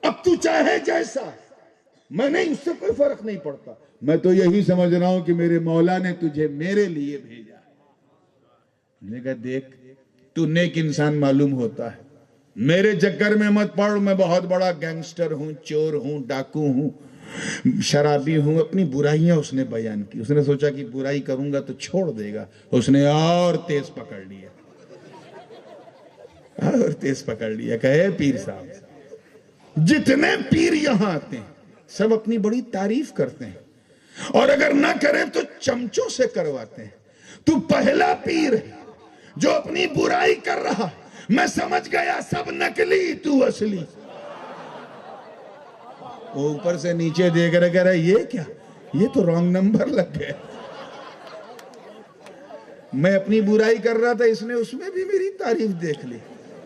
اب تو چاہے جیسا، میں نہیں، اس سے کوئی فرق نہیں پڑتا. میں تو یہی سمجھ رہا ہوں کہ میرے مولا نے تجھے میرے لیے بھیجا. میں نے کہا دیکھ، تو نیک انسان معلوم ہوتا ہے، میرے چکر میں مت پڑ. میں بہت بڑا گینگسٹر ہوں، چور ہوں، ڈاکو ہوں، شرابی ہوں. اپنی برائیاں اس نے بیان کی. اس نے سوچا کہ برائی کروں گا تو چھوڑ دے گا. اس نے اور تیز پکڑ لیا، اور تیز پکڑ لیا. کہے پیر صاحب، جتنے پیر یہاں آتے ہیں سب اپنی بڑی تعریف کرتے ہیں، اور اگر نہ کریں تو چمچوں سے کرواتے ہیں. تو پہلا پیر ہے جو اپنی برائی کر رہا. میں سمجھ گیا سب نکلی، تو اصلی. وہ اوپر سے نیچے دیکھ رہا، کہہ رہا یہ کیا؟ یہ تو رانگ نمبر لگ گئے. میں اپنی برائی کر رہا تھا، اس نے اس میں بھی میری تعریف دیکھ لی.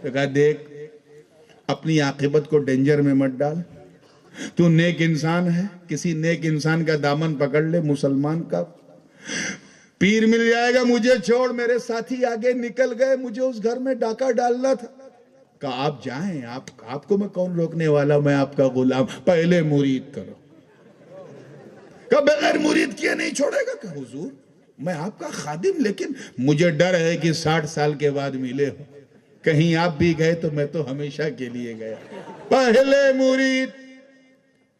تو کہا دیکھ، اپنی عاقبت کو ڈینجر میں مت ڈال. تو نیک انسان ہے، کسی نیک انسان کا دامن پکڑ لے، مسلمان کا. پیر مل جائے گا، مجھے چھوڑ. میرے ساتھی آگے نکل گئے، مجھے اس گھر میں ڈاکہ ڈالنا تھا. کہا آپ جائیں، آپ کو میں کون روکنے والا، میں آپ کا غلام. پہلے مرید کرو. کہا بغیر مرید کیے نہیں چھوڑے گا. کہا حضور میں آپ کا خادم، لیکن مجھے ڈر ہے کہ 60 سال کے بعد ملے ہو. کہیں آپ بھی گئے تو میں تو ہمیشہ کے لیے گیا. پہلے مرید.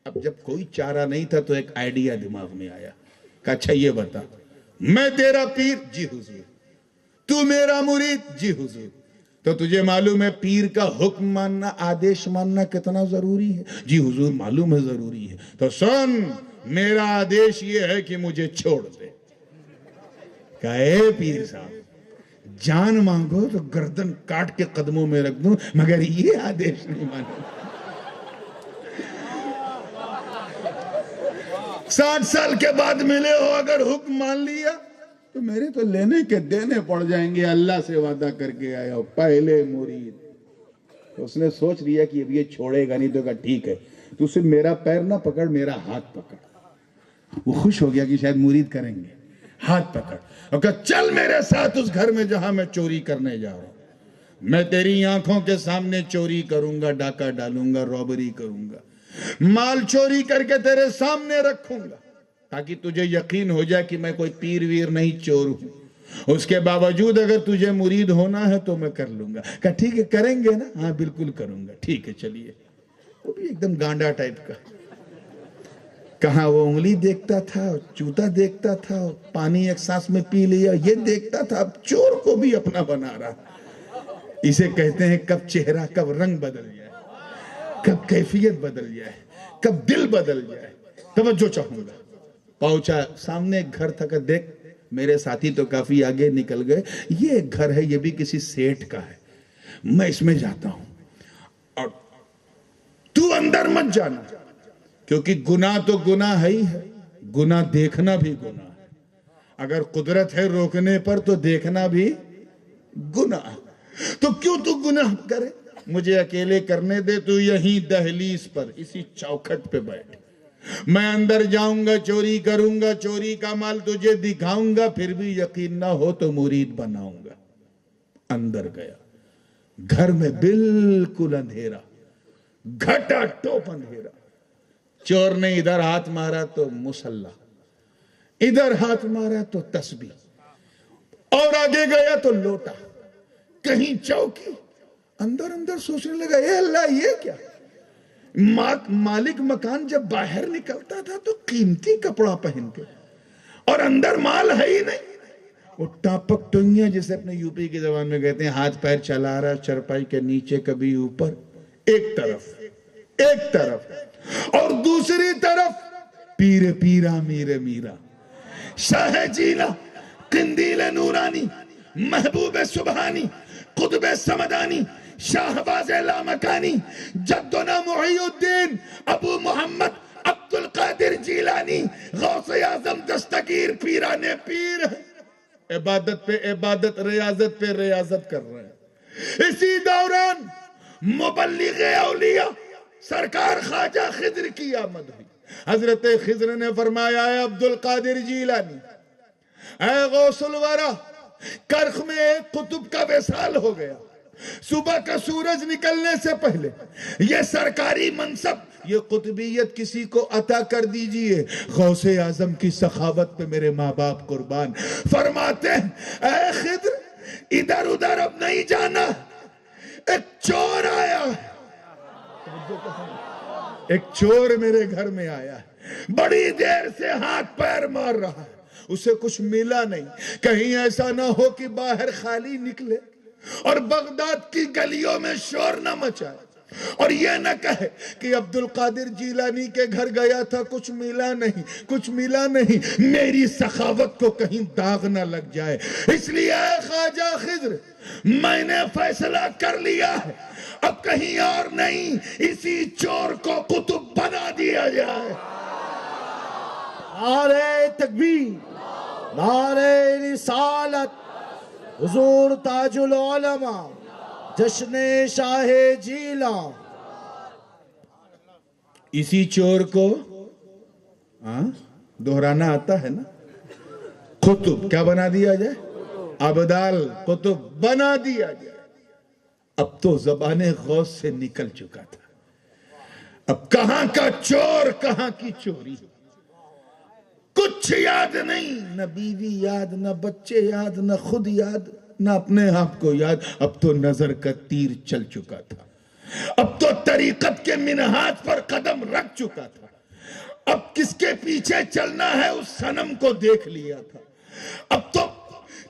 اب جب کوئی چارہ نہیں تھا تو ایک آئیڈیا دماغ میں آیا. کہا اچھا یہ بتا، میں تیرا پیر؟ جی حضور. تو میرا مرید؟ جی حضور. تو تجھے معلوم ہے پیر کا حکم ماننا، آدیش ماننا کتنا ضروری ہے؟ جی حضور معلوم ہے ضروری ہے. تو سن، میرا آدیش یہ ہے کہ مجھے چھوڑ دے. کہا اے پیر صاحب، جان مانگو تو گردن کاٹ کے قدموں میں رکھ دوں، مگر یہ آدیش نہیں مانو. 60 سال کے بعد ملے ہو، اگر حکم مان لیا تو میرے تو لینے کے دینے پڑ جائیں گے. اللہ سے وعدہ کر کے آیا ہو، پہلے مرید. تو اس نے سوچ لیا کہ اب یہ چھوڑے گا نہیں. تو کہا ٹھیک ہے، تو صرف میرا پیر نہ پکڑ، میرا ہاتھ پکڑ. وہ خوش ہو گیا کہ شاید مرید کریں گے. ہاتھ پکڑ اور کہا چل میرے ساتھ اس گھر میں جہاں میں چوری کرنے جا رہا ہوں. میں تیری آنکھوں کے سامنے چوری کروں گا، ڈاکہ ڈالوں گا، رابری کروں گا، مال چوری کر کے تیرے سامنے رکھوں گا، تاکہ تجھے یقین ہو جائے کہ میں کوئی پیر ویر نہیں، چور ہوں. اس کے باوجود اگر تجھے مرید ہونا ہے تو میں کر لوں گا. کہا ٹھیک ہے، کریں گے نا؟ ہاں بالکل کروں گا. ٹھیک ہے چلیے. وہ بھی ایک دم گانڈا ٹائپ کا. کہاں وہ انگلی دیکھتا تھا، چوتا دیکھتا تھا، پانی ایک سانس میں پی لیا، یہ دیکھتا تھا. اب چور کو بھی اپنا بنا رہا. اسے کہتے ہیں کب چہرہ، کب رنگ بدل جائے، کب کیفیت بدل جائے، کب دل بدل جائے. توجہ چاہوں گا. پہنچا سامنے ایک گھر تھا. کہ دیکھ میرے ساتھی تو کافی آگے نکل گئے، یہ ایک گھر ہے، یہ بھی کسی سیٹ کا ہے، میں اس میں جاتا ہوں، اور تو اندر مت جانا، کیونکہ گناہ تو گناہ ہے ہی ہے، گناہ دیکھنا بھی گناہ ہے. اگر قدرت ہے روکنے پر تو دیکھنا بھی گناہ. تو کیوں تو گناہ کرے؟ مجھے اکیلے کرنے دے. تو یہیں دہلیز پر اسی چوکھٹ پہ بیٹھ. میں اندر جاؤں گا، چوری کروں گا، چوری کا مال تجھے دکھاؤں گا، پھر بھی یقین نہ ہو تو مرید بناؤں گا. اندر گیا. گھر میں بالکل اندھیرا، گھٹا ٹوپ اندھیرا. چور نے ادھر ہاتھ مارا تو مسلح، ادھر ہاتھ مارا تو تسبیح، اور آگے گیا تو لوٹا، کہیں چوکی. اندر اندر سوچنے لگا اے اللہ یہ کیا؟ مالک مکان جب باہر نکلتا تھا تو قیمتی کپڑا پہن کے، اور اندر مال ہے ہی نہیں. وہ ٹاپک ٹنگیاں جسے اپنے یو پی کی زبان میں کہتے ہیں، ہاتھ پیر چلا رہا چرپائی کے نیچے، کبھی اوپر، ایک طرف اور دوسری طرف پیر پیرا میر میرا، شاہ جیلا، قندیل نورانی، محبوب سبحانی، قطب سمدانی، شاہباز لامکانی، جدنا محی الدین ابو محمد عبد القادر جیلانی، غوث اعظم دستگیر پیران پیر ہے۔ عبادت پہ عبادت، ریاضت پہ ریاضت کر رہے ہیں۔ اسی دوران مبلغ اولیاء سرکار خواجہ خضر کی آمد ہوئی۔ حضرت خضر نے فرمایا، اے عبد القادر جیلانی، اے غوث الورا، کرخ میں ایک قطب کا وصال ہو گیا، صبح کا سورج نکلنے سے پہلے یہ سرکاری منصب، یہ قطبیت کسی کو عطا کر دیجئے۔ غوث اعظم کی سخاوت پہ میرے ماں باپ قربان۔ فرماتے ہیں، اے خضر، ادھر ادھر اب نہیں جانا، ایک چور آیا ہے، ایک چور میرے گھر میں آیا ہے، بڑی دیر سے ہاتھ پیر مار رہا ہے، اسے کچھ ملا نہیں، کہیں ایسا نہ ہو کہ باہر خالی نکلے اور بغداد کی گلیوں میں شور نہ مچائے اور یہ نہ کہے کہ عبد القادر جیلانی کے گھر گیا تھا، کچھ ملا نہیں، کچھ ملا نہیں، میری سخاوت کو کہیں داغ نہ لگ جائے۔ اس لیے اے خواجہ خضر، میں نے فیصلہ کر لیا ہے، اب کہیں اور نہیں، اسی چور کو قطب بنا دیا جائے۔ نعرہ تکبیر، نعرہ رسالت، حضور تاج العلماء، جشن شاہ جیلا۔ اسی چور کو دہرانا آتا ہے نا، قطب کیا بنا دیا جائے؟ ابدال قطب بنا دیا جائے۔ اب تو زبان غوث سے نکل چکا تھا، اب کہاں کا چور، کہاں کی چوری، کچھ یاد نہیں، نہ بیوی یاد، نہ بچے یاد، نہ خود یاد، نہ اپنے آپ کو یاد۔ اب تو نظر کا تیر چل چکا تھا، اب تو طریقت کے منہاج پر قدم رکھ چکا تھا، اب کس کے پیچھے چلنا ہے اس صنم کو دیکھ لیا تھا، اب تو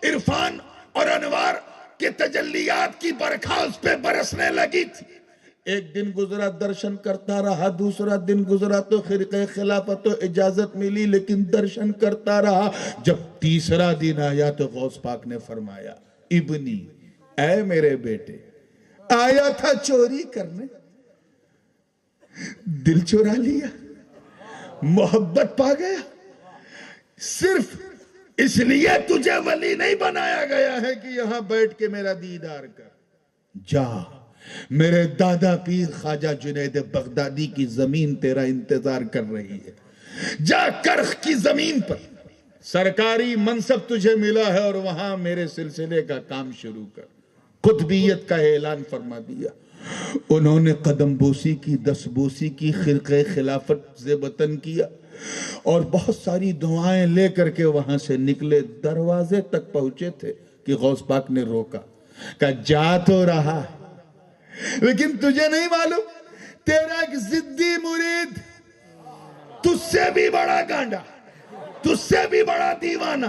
عرفان اور انوار کے تجلیات کی برکھا اس پہ برسنے لگی تھی۔ ایک دن گزرا درشن کرتا رہا، دوسرا دن گزرا تو خرقہ خلافت تو اجازت ملی لیکن درشن کرتا رہا۔ جب تیسرا دن آیا تو غوث پاک نے فرمایا، ابنی، اے میرے بیٹے، آیا تھا چوری کرنے، دل چورا لیا، محبت پا گیا، صرف اس لیے تجھے ولی نہیں بنایا گیا ہے کہ یہاں بیٹھ کے میرا دیدار کر، جا، میرے دادا پیر خواجہ جنید بغدادی کی زمین تیرا انتظار کر رہی ہے، جا کرخ کی زمین پر سرکاری منصب تجھے ملا ہے اور وہاں میرے سلسلے کا کام شروع کر۔ قطبیت کا اعلان فرما دیا۔ انہوں نے قدم بوسی کی، دست بوسی کی، خرقہ خلافت زیبتن کیا اور بہت ساری دعائیں لے کر کے وہاں سے نکلے۔ دروازے تک پہنچے تھے کہ غوث پاک نے روکا، کہا جا تو رہا لیکن تجھے نہیں معلوم تیرا ایک ضدی مرید تجھ سے بھی بڑا گانڈا، تجھ سے بھی بڑا دیوانہ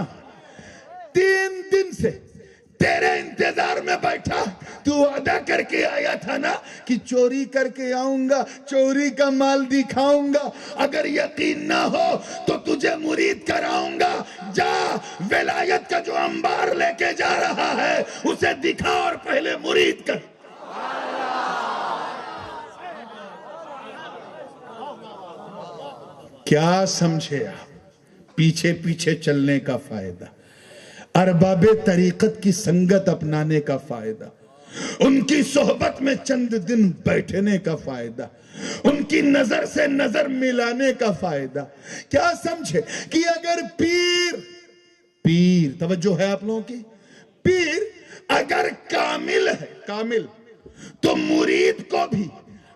3 دن سے تیرے انتظار میں بیٹھا۔ تو وعدہ کر کے آیا تھا نا کہ چوری کر کے آؤں گا، چوری کا مال دکھاؤں گا، اگر یقین نہ ہو تو تجھے مرید کراؤں گا، جا ولایت کا جو انبار لے کے جا رہا ہے اسے دکھا اور پہلے مرید کر۔ کیا سمجھے آپ پیچھے پیچھے چلنے کا فائدہ، ارباب طریقت کی سنگت اپنانے کا فائدہ، ان کی صحبت میں چند دن بیٹھنے کا فائدہ، ان کی نظر سے نظر ملانے کا فائدہ۔ کیا سمجھے کہ اگر پیر توجہ ہے آپ لوگوں کی، پیر اگر کامل ہے، کامل، تو مرید کو بھی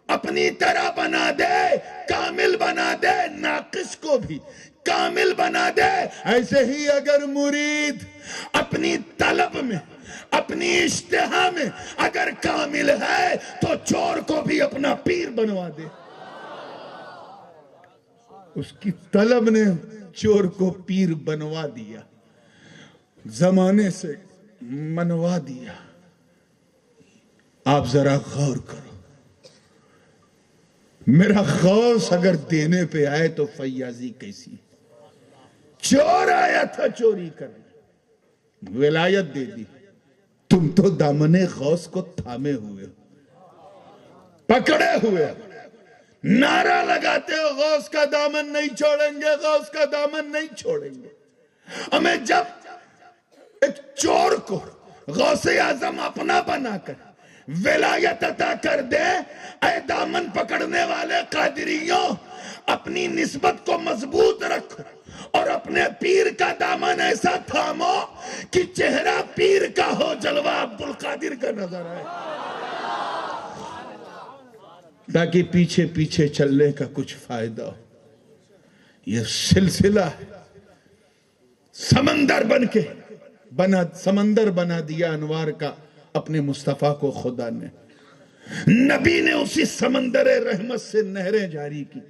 اپنی طرح بنا دے، کامل بنا دے، ناقص کو بھی کامل بنا دے۔ ایسے ہی اگر مرید اپنی طلب میں، اپنی اشتہا میں اگر کامل ہے تو چور کو بھی اپنا پیر بنوا دے۔ اس کی طلب نے چور کو پیر بنوا دیا، زمانے سے منوا دیا۔ آپ ذرا غور کرو، میرا غوث اگر دینے پہ آئے تو فیاضی کیسی؟ چور آیا تھا چوری کرنے، ولایت دے دی، تم تو دامن غوث کو تھامے ہوئے ہو، پکڑے ہوئے ہو، نعرہ لگاتے ہو غوث کا دامن نہیں چھوڑیں گے، غوث کا دامن نہیں چھوڑیں گے۔ ہمیں جب ایک چور کو غوث اعظم اپنا بنا کر ولایت عطا کر دے، اے دامن پکڑنے والے قادریوں، اپنی نسبت کو مضبوط رکھو اور اپنے پیر کا دامن ایسا تھامو کہ چہرہ پیر کا ہو، جلوہ عبدالقادر کا نظر آئے، تاکہ پیچھے پیچھے چلنے کا کچھ فائدہ ہو۔ یہ سلسلہ ہے، سمندر بنا دیا انوار کا اپنے مصطفیٰ کو خدا نے، نبی نے اسی سمندر رحمت سے نہریں جاری کی۔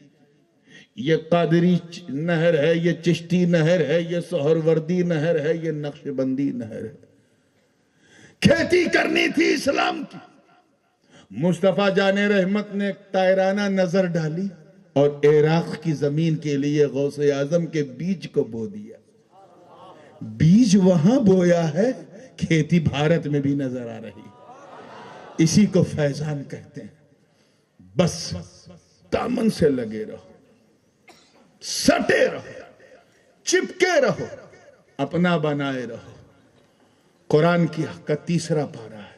یہ قادری نہر ہے، یہ چشتی نہر ہے، یہ سہروردی نہر ہے، یہ نقش بندی نہر ہے۔ کھیتی کرنی تھی اسلام کی، مصطفیٰ جان رحمت نے طائرانہ نظر ڈالی اور عراق کی زمین کے لیے غوث اعظم کے بیج کو بو دیا۔ بیج وہاں بویا ہے، کھیتی بھارت میں بھی نظر آ رہی، اسی کو فیضان کہتے ہیں۔ بس دامن سے لگے رہو، سٹے رہو، چپکے رہو، اپنا بنائے رہو۔ قرآن کا تیسرا پارہ ہے۔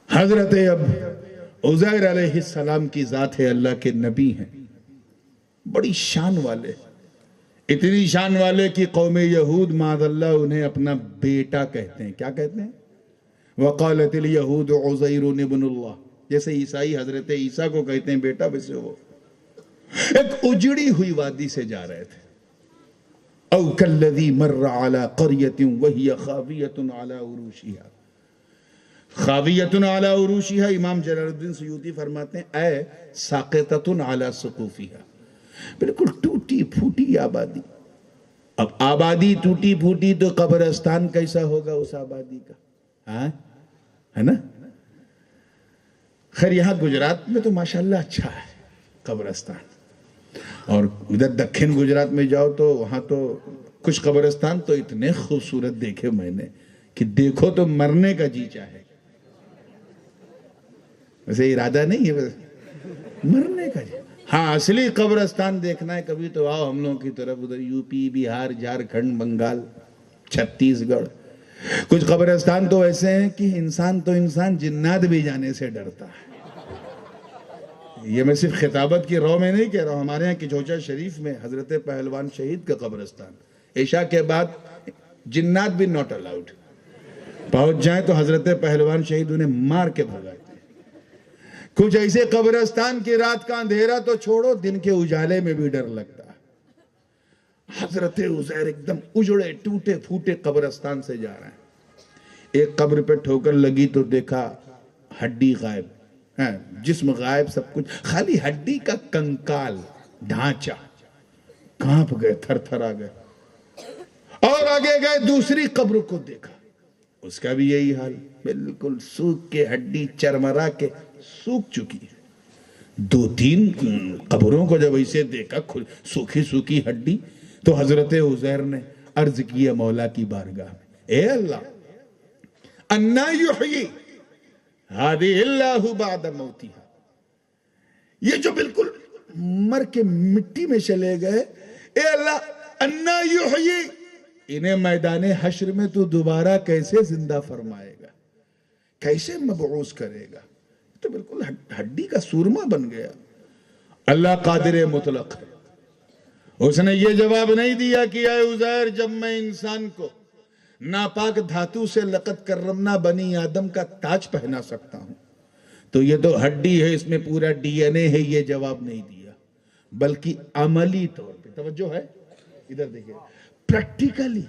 حضرت اب عزیر علیہ السلام کی ذات ہے، اللہ کے نبی ہیں، بڑی شان والے، اتنی شان والے کہ قوم یہود معاذ اللہ انہیں اپنا بیٹا کہتے ہیں۔ کیا کہتے ہیں؟ وقالت الیہود عزیر ابن اللہ، جیسے عیسائی حضرت عیسیٰ کو کہتے ہیں بیٹا، ویسے وہ ایک اجڑی ہوئی وادی سے جا رہے تھے۔ او کالذی مر علی قریۃ وہی خاویۃ علی عروشہا، خاویۃ علی عروشہا، امام جلال الدین سیوطی فرماتے ہیں اے ساقطۃ علی سقوفہا، بالکل ٹوٹی پھوٹی آبادی۔ اب آبادی ٹوٹی پھوٹی تو قبرستان کیسا ہوگا اس آبادی کا؟ ہاں ہے نا؟ خیر یہاں گجرات میں تو ماشاءاللہ اچھا ہے قبرستان، اور ادھر دکھن گجرات میں جاؤ تو وہاں تو کچھ قبرستان تو اتنے خوبصورت دیکھے میں نے کہ دیکھو تو مرنے کا جی چاہے، ویسے ارادہ نہیں ہے، ویسے مرنے کا جی۔ ہاں اصلی قبرستان دیکھنا ہے کبھی تو آؤ ہم لوگوں کی طرف، ادھر یو پی، بہار، جھارکھنڈ، بنگال، چھتیس گڑھ۔ کچھ قبرستان تو ایسے ہیں کہ انسان جنات بھی جانے سے ڈرتا ہے۔ یہ میں صرف خطابت کی رو میں نہیں کہہ رہا ہوں، ہمارے یہاں کچھوچا شریف میں حضرت پہلوان شہید کا قبرستان، عشاء کے بعد جنات بھی ناٹ الاؤڈ، پہنچ جائیں تو حضرت پہلوان شہید انہیں مار کے بھگاتے ہیں۔ کچھ ایسے قبرستان کی رات کا اندھیرا تو چھوڑو، دن کے اجالے میں بھی ڈر لگتا ہے۔ حضرت عزیر ایک دم اجڑے ٹوٹے پھوٹے قبرستان سے جا رہے ہیں۔ ایک قبر پہ ٹھوکر لگی تو دیکھا ہڈی غائب، جسم غائب، سب کچھ خالی ہڈی کا کنکال ڈھانچہ۔ کانپ گئے، تھر تھر آ گئے، اور آگے گئے دوسری قبر کو دیکھا، اس کا بھی یہی حال، بالکل سوکھ کے ہڈی چرمرا کے سوکھ چکی ہے۔ دو تین قبروں کو جب اسے دیکھا سوکھی سوکھی ہڈی، تو حضرت عزیر نے عرض کیا مولا کی بارگاہ میں، اے اللہ انا یحیی ہذہ اللہ بعد موتہا، یہ جو بالکل مر کے مٹی میں چلے گئے، اے اللہ انا یحیی، انہیں میدان حشر میں تو دوبارہ کیسے زندہ فرمائے گا، کیسے مبعوث کرے گا؟ تو بالکل ہڈی کا سورما بن گیا۔ اللہ قادر مطلق ہے، اس نے یہ جواب نہیں دیا کہ اے عزیر جب میں انسان کو ناپاک دھاتو سے لقد کرمنا بنی آدم کا تاج پہنا سکتا ہوں تو یہ تو ہڈی ہے، اس میں پورا ڈی این اے ہے، یہ جواب نہیں دیا، بلکہ عملی طور پہ توجہ ہے، ادھر دیکھیں، پریکٹیکلی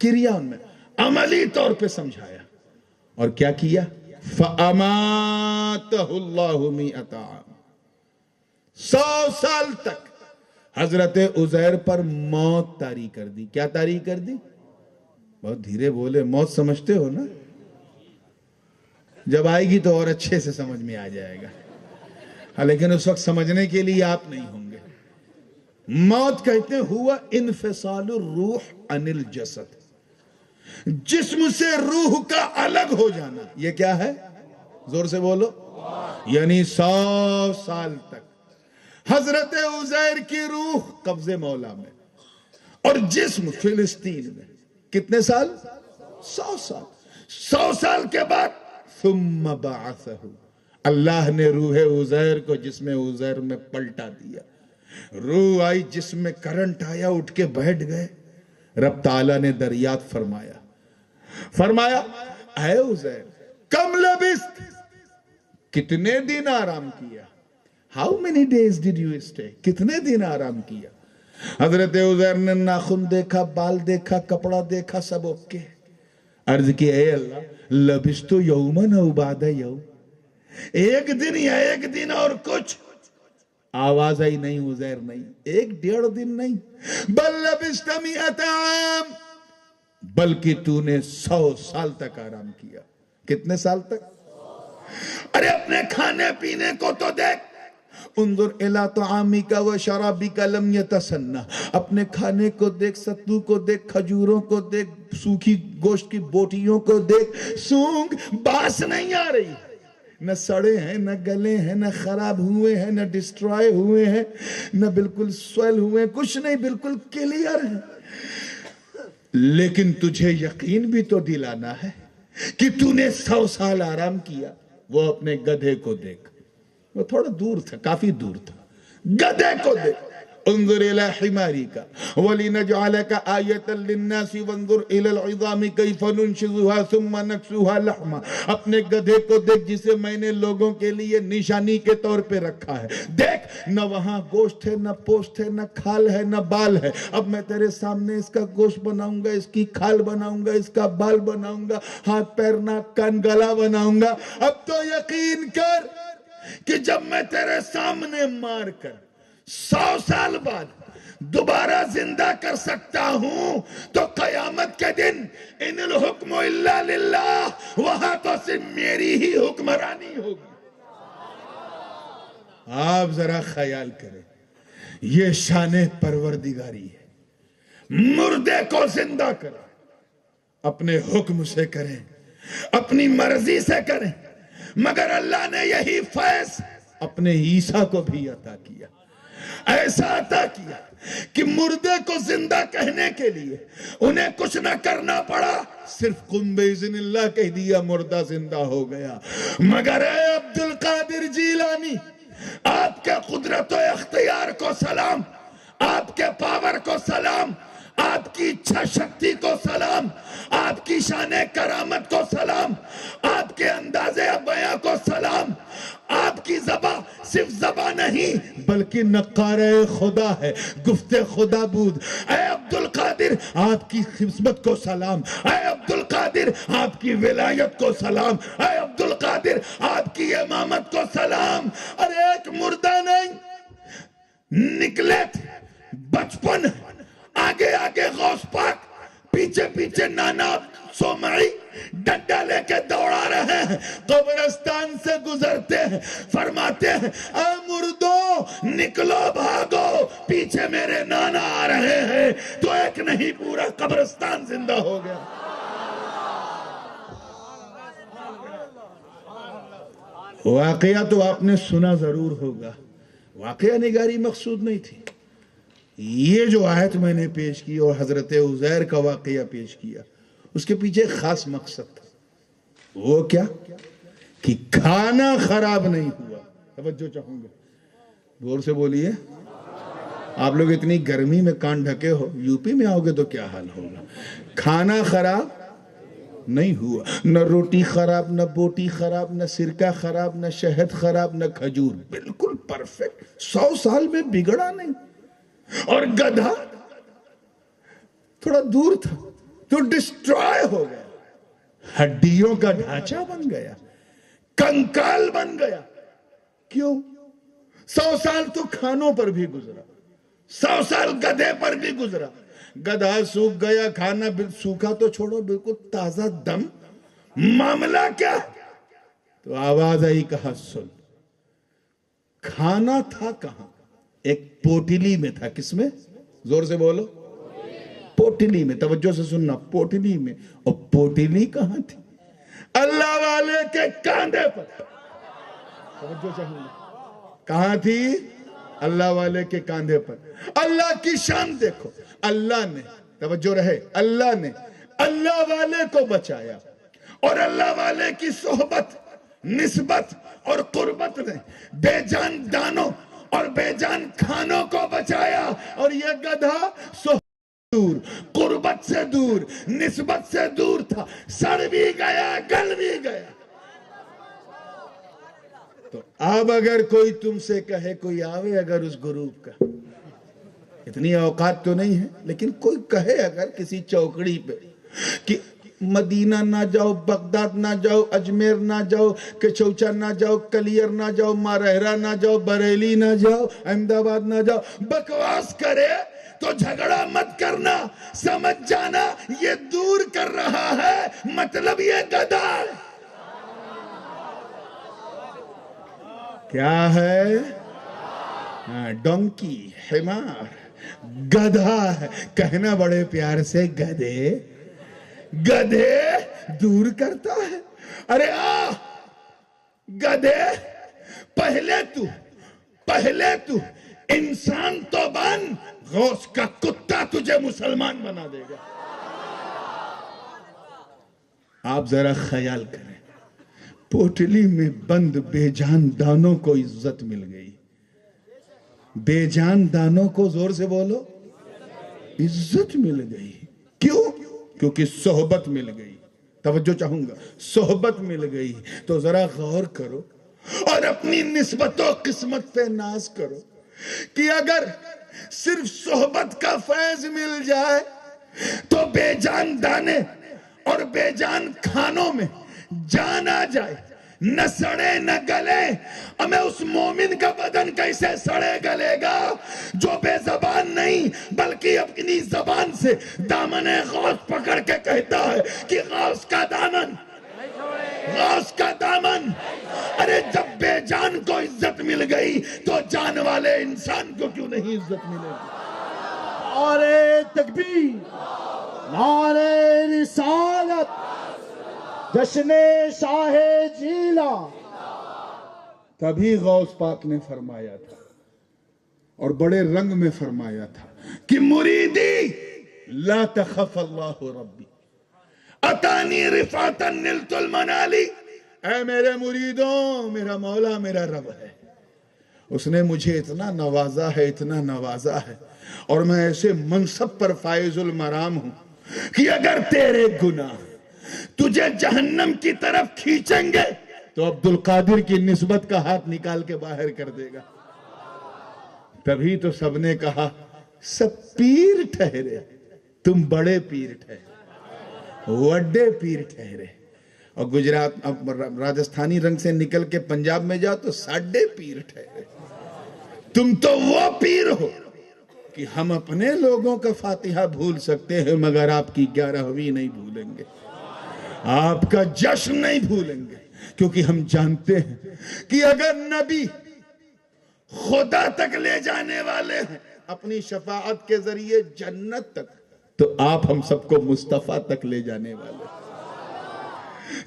کریا ان میں عملی طور پہ سمجھایا، اور کیا کیا؟ فَأَمَاتَهُ اللَّهُ مِئَةَ عَامٍ، 100 سال تک حضرت عزیر پر موت طاری کر دی۔ کیا طاری کر دی؟ بہت دھیرے بولے، موت سمجھتے ہو نا؟ جب آئے گی تو اور اچھے سے سمجھ میں آ جائے گا۔ ہاں لیکن اس وقت سمجھنے کے لیے آپ نہیں ہوں گے. موت کہتے ہوا انفصال الروح عن الجسد، جسم سے روح کا الگ ہو جانا. یہ کیا ہے؟ زور سے بولو. یعنی 100 سال تک حضرت عزیر کی روح قبض مولا میں اور جسم فلسطین میں. کتنے سال؟ 100 سال. 100 سال کے بعد ثم بعثہ، اللہ نے روح عزیر کو جسم عزیر میں پلٹا دیا. روح آئی، جسم میں کرنٹ آیا، اٹھ کے بیٹھ گئے. رب تعالیٰ نے دریافت فرمایا اے عزیر کم لبثت، کتنے دن آرام کیا؟ How many days did you stay؟ کتنے دن آرام کیا؟ حضرت عزیر نے ناخن دیکھا، بال دیکھا، کپڑا دیکھا، سب اوکے. عرض کی اے اللہ لبثت یومن او بعد یوم، ایک دن یا ایک دن اور کچھ؟ آواز آئی نہیں عزیر نہیں، 1.5 دن نہیں، بل لبثت 100 عام، بلکہ تو نے 100 سال تک آرام کیا. کتنے سال تک؟ ارے اپنے کھانے پینے کو تو دیکھ. انظر الی طعامک و شرابک لم یتسنہ، اپنے کھانے کو دیکھ، ستو کو دیکھ، کھجوروں کو دیکھ، سوکھی گوشت کی بوٹیوں کو دیکھ، سونگ باس نہیں آ رہی. نہ سڑے ہیں، نہ گلے ہیں، نہ خراب ہوئے ہیں، نہ ڈسٹرائے ہوئے ہیں، نہ بالکل سویل ہوئے ہیں، کچھ نہیں، بالکل کلیئر ہے. لیکن تجھے یقین بھی تو دلانا ہے کہ تو نے 100 سال آرام کیا. وہ اپنے گدھے کو دیکھ، وہ تھوڑا دور تھا، کافی دور تھا. گدھے کو دیکھ. انظر الى حمارک ولنجعلک آیۃ للناس وانظر الى العظام کیف ننشزها ثم نکسوها لحما. اپنے گدھے کو دیکھ جسے میں نے لوگوں کے لیے نشانی کے طور پہ رکھا ہے. دیکھ نہ وہاں گوشت ہے، نہ پوست ہے، نہ کھال ہے، نہ بال ہے. اب میں تیرے سامنے اس کا گوشت بناؤں گا، اس کی کھال بناؤں گا، اس کا بال بناؤں گا، ہاتھ پیر ناک کان گلا بناؤں گا. اب تو یقین کر کہ جب میں تیرے سامنے مار کر 100 سال بعد دوبارہ زندہ کر سکتا ہوں تو قیامت کے دن ان الحکم الا للہ، وہاں تو صرف میری ہی حکمرانی ہوگی. آپ ذرا خیال کریں، یہ شان پروردگاری ہے. مردے کو زندہ کریں، اپنے حکم سے کریں، اپنی مرضی سے کریں. مگر اللہ نے یہی فیض اپنے عیسیٰ کو بھی عطا کیا. ایسا عطا کیا کہ مردے کو زندہ کہنے کے لیے انہیں کچھ نہ کرنا پڑا، صرف قم بإذن اللہ کہہ دیا، مردہ زندہ ہو گیا. مگر اے عبدالقادر جیلانی، آپ کے قدرت و اختیار کو سلام، آپ کے پاور کو سلام، آپ کی اچھا شکتی کو سلام، آپ کی شان کرامت کو سلام، آپ کے انداز بیاں کو سلام. آپ کی زبان صرف زبان نہیں بلکہ نقار خدا ہے، گفت خدا بود. اے عبدالقادر آپ کی خدمت کو سلام، اے عبدالقادر آپ کی ولایت کو سلام، اے عبدالقادر آپ کی امامت کو سلام. ارے ایک مردہ نہیں، نکلے تھے بچپن، آگے آگے غوث پاک، پیچھے پیچھے نانا سومعی ڈنڈا لے کے دوڑا رہے ہیں. قبرستان سے گزرتے ہیں، فرماتے ہیں اے مردوں نکلو بھاگو، پیچھے میرے نانا آ رہے ہیں. تو ایک نہیں پورا قبرستان زندہ ہو گیا. واقعہ تو آپ نے سنا ضرور ہوگا، واقعہ نگاری مقصود نہیں تھی. یہ جو آیت میں نے پیش کی اور حضرت عزیر کا واقعہ پیش کیا، اس کے پیچھے خاص مقصد تھا. وہ کیا کہ کھانا خراب نہیں ہوا. توجہ چاہوں گا، غور سے بولیے. آپ لوگ اتنی گرمی میں کان ڈھکے ہو، یو پی میں آؤ گے تو کیا حال ہوگا. کھانا خراب نہیں ہوا، نہ روٹی خراب، نہ بوٹی خراب، نہ سرکہ خراب، نہ شہد خراب، نہ کھجور، بالکل پرفیکٹ. 100 سال میں بگڑا نہیں. اور گدھا تھوڑا دور تھا تو ڈسٹرائے ہو گیا، ہڈیوں کا ڈھانچہ بن گیا، کنکال بن گیا. کیوں؟ 100 سال تو کھانوں پر بھی گزرا، 100 سال گدھے پر بھی گزرا. گدھا سوکھ گیا، کھانا سوکھا تو چھوڑو، بالکل تازہ دم. معاملہ کیا؟ تو آواز آئی، کہا سن، کھانا تھا کہاں؟ ایک پوٹلی میں تھا. کس میں؟ زور سے بولو. پوٹلی میں. توجہ سے سننا, پوٹلی میں. اور پوٹلی کہاں تھی؟ اللہ والے کے کاندھے پر. توجہ چاہیے. کہاں تھی؟ اللہ والے کے کاندھے پر. اللہ کی شان دیکھو. اللہ نے, توجہ رہے, اللہ نے اللہ والے کو بچایا, اور اللہ والے کی صحبت, نسبت اور قربت نے بے جان دانوں اور بے جان کھانوں کو بچایا. اور یہ گدھا دور, قربت سے دور, نسبت سے دور تھا, سڑ بھی گیا, گل بھی گیا. تو اب اگر کوئی تم سے کہے, کوئی آوے اگر اس گروپ کا, اتنی اوقات تو نہیں ہے, لیکن کوئی کہے اگر کسی چوکڑی پہ کہ مدینہ نہ جاؤ, بغداد نہ جاؤ, اجمیر نہ جاؤ, کچوچا نہ جاؤ, کلیر نہ جاؤ, مارہرہ نہ جاؤ, بریلی نہ جاؤ, احمد آباد نہ جاؤ, بکواس کرے تو جھگڑا مت کرنا, سمجھ جانا یہ دور کر رہا ہے, مطلب یہ گدھا ہے. کیا ہے؟ ڈونکی, حمار, گدھا ہے. کہنا بڑے پیار سے, گدھے, گدھے دور کرتا ہے. ارے گدھے, پہلے تو انسان تو بن, غوث کا کتا تجھے مسلمان بنا دے گا. آپ ذرا خیال کریں, پوٹلی میں بند بے جان دانوں کو عزت مل گئی. بے جان دانوں کو, زور سے بولو, عزت مل گئی. کیوں؟ کیونکہ صحبت مل گئی. توجہ چاہوں گا, صحبت مل گئی. تو ذرا غور کرو اور اپنی نسبت و قسمت پہ ناز کرو کہ اگر صرف صحبت کا فیض مل جائے تو بے جان دانے اور بے جان کھانوں میں جان آ جائے, نہ سڑے نہ گلے. ہمیں اس مومن کا بدن کیسے سڑے گلے گا جو بے زبان نہیں بلکہ اپنی زبان سے دامن غوث پکڑ کے کہتا ہے کہ غوث کا دامن, غوث کا دامن. ارے جب بے جان کو عزت مل گئی تو جان والے انسان کو کیوں نہیں عزت ملے گی؟ نعرہ تکبیر, نعرہ رسالت, جشن شاہ جیلان. تبھی غوث پاک نے فرمایا تھا, اور بڑے رنگ میں فرمایا تھا کہ مریدی لا تخف اللہ ربی اتانی رفعتا نلت المنالی. اے میرے مریدوں, میرا مولا میرا رب ہے, اس نے مجھے اتنا نوازا ہے, اتنا نوازا ہے, اور میں ایسے منصب پر فائز المرام ہوں کہ اگر تیرے گناہ تجھے جہنم کی طرف کھینچیں گے تو عبد القادر کی نسبت کا ہاتھ نکال کے باہر کر دے گا. تبھی تو سب نے کہا سب پیر ٹھہرے, تم بڑے پیر ٹھہرے, وڈے پیر ٹھہرے. اور گجرات, اب راجستھانی رنگ سے نکل کے پنجاب میں جاؤ تو ساڈے پیر ٹھہرے. تم تو وہ پیر ہو کہ ہم اپنے لوگوں کا فاتحہ بھول سکتے ہیں مگر آپ کی 11ویں نہیں بھولیں گے, آپ کا جشن نہیں بھولیں گے. کیونکہ ہم جانتے ہیں کہ اگر نبی خدا تک لے جانے والے ہیں اپنی شفاعت کے ذریعے جنت تک, تو آپ ہم سب کو مصطفیٰ تک لے جانے والے.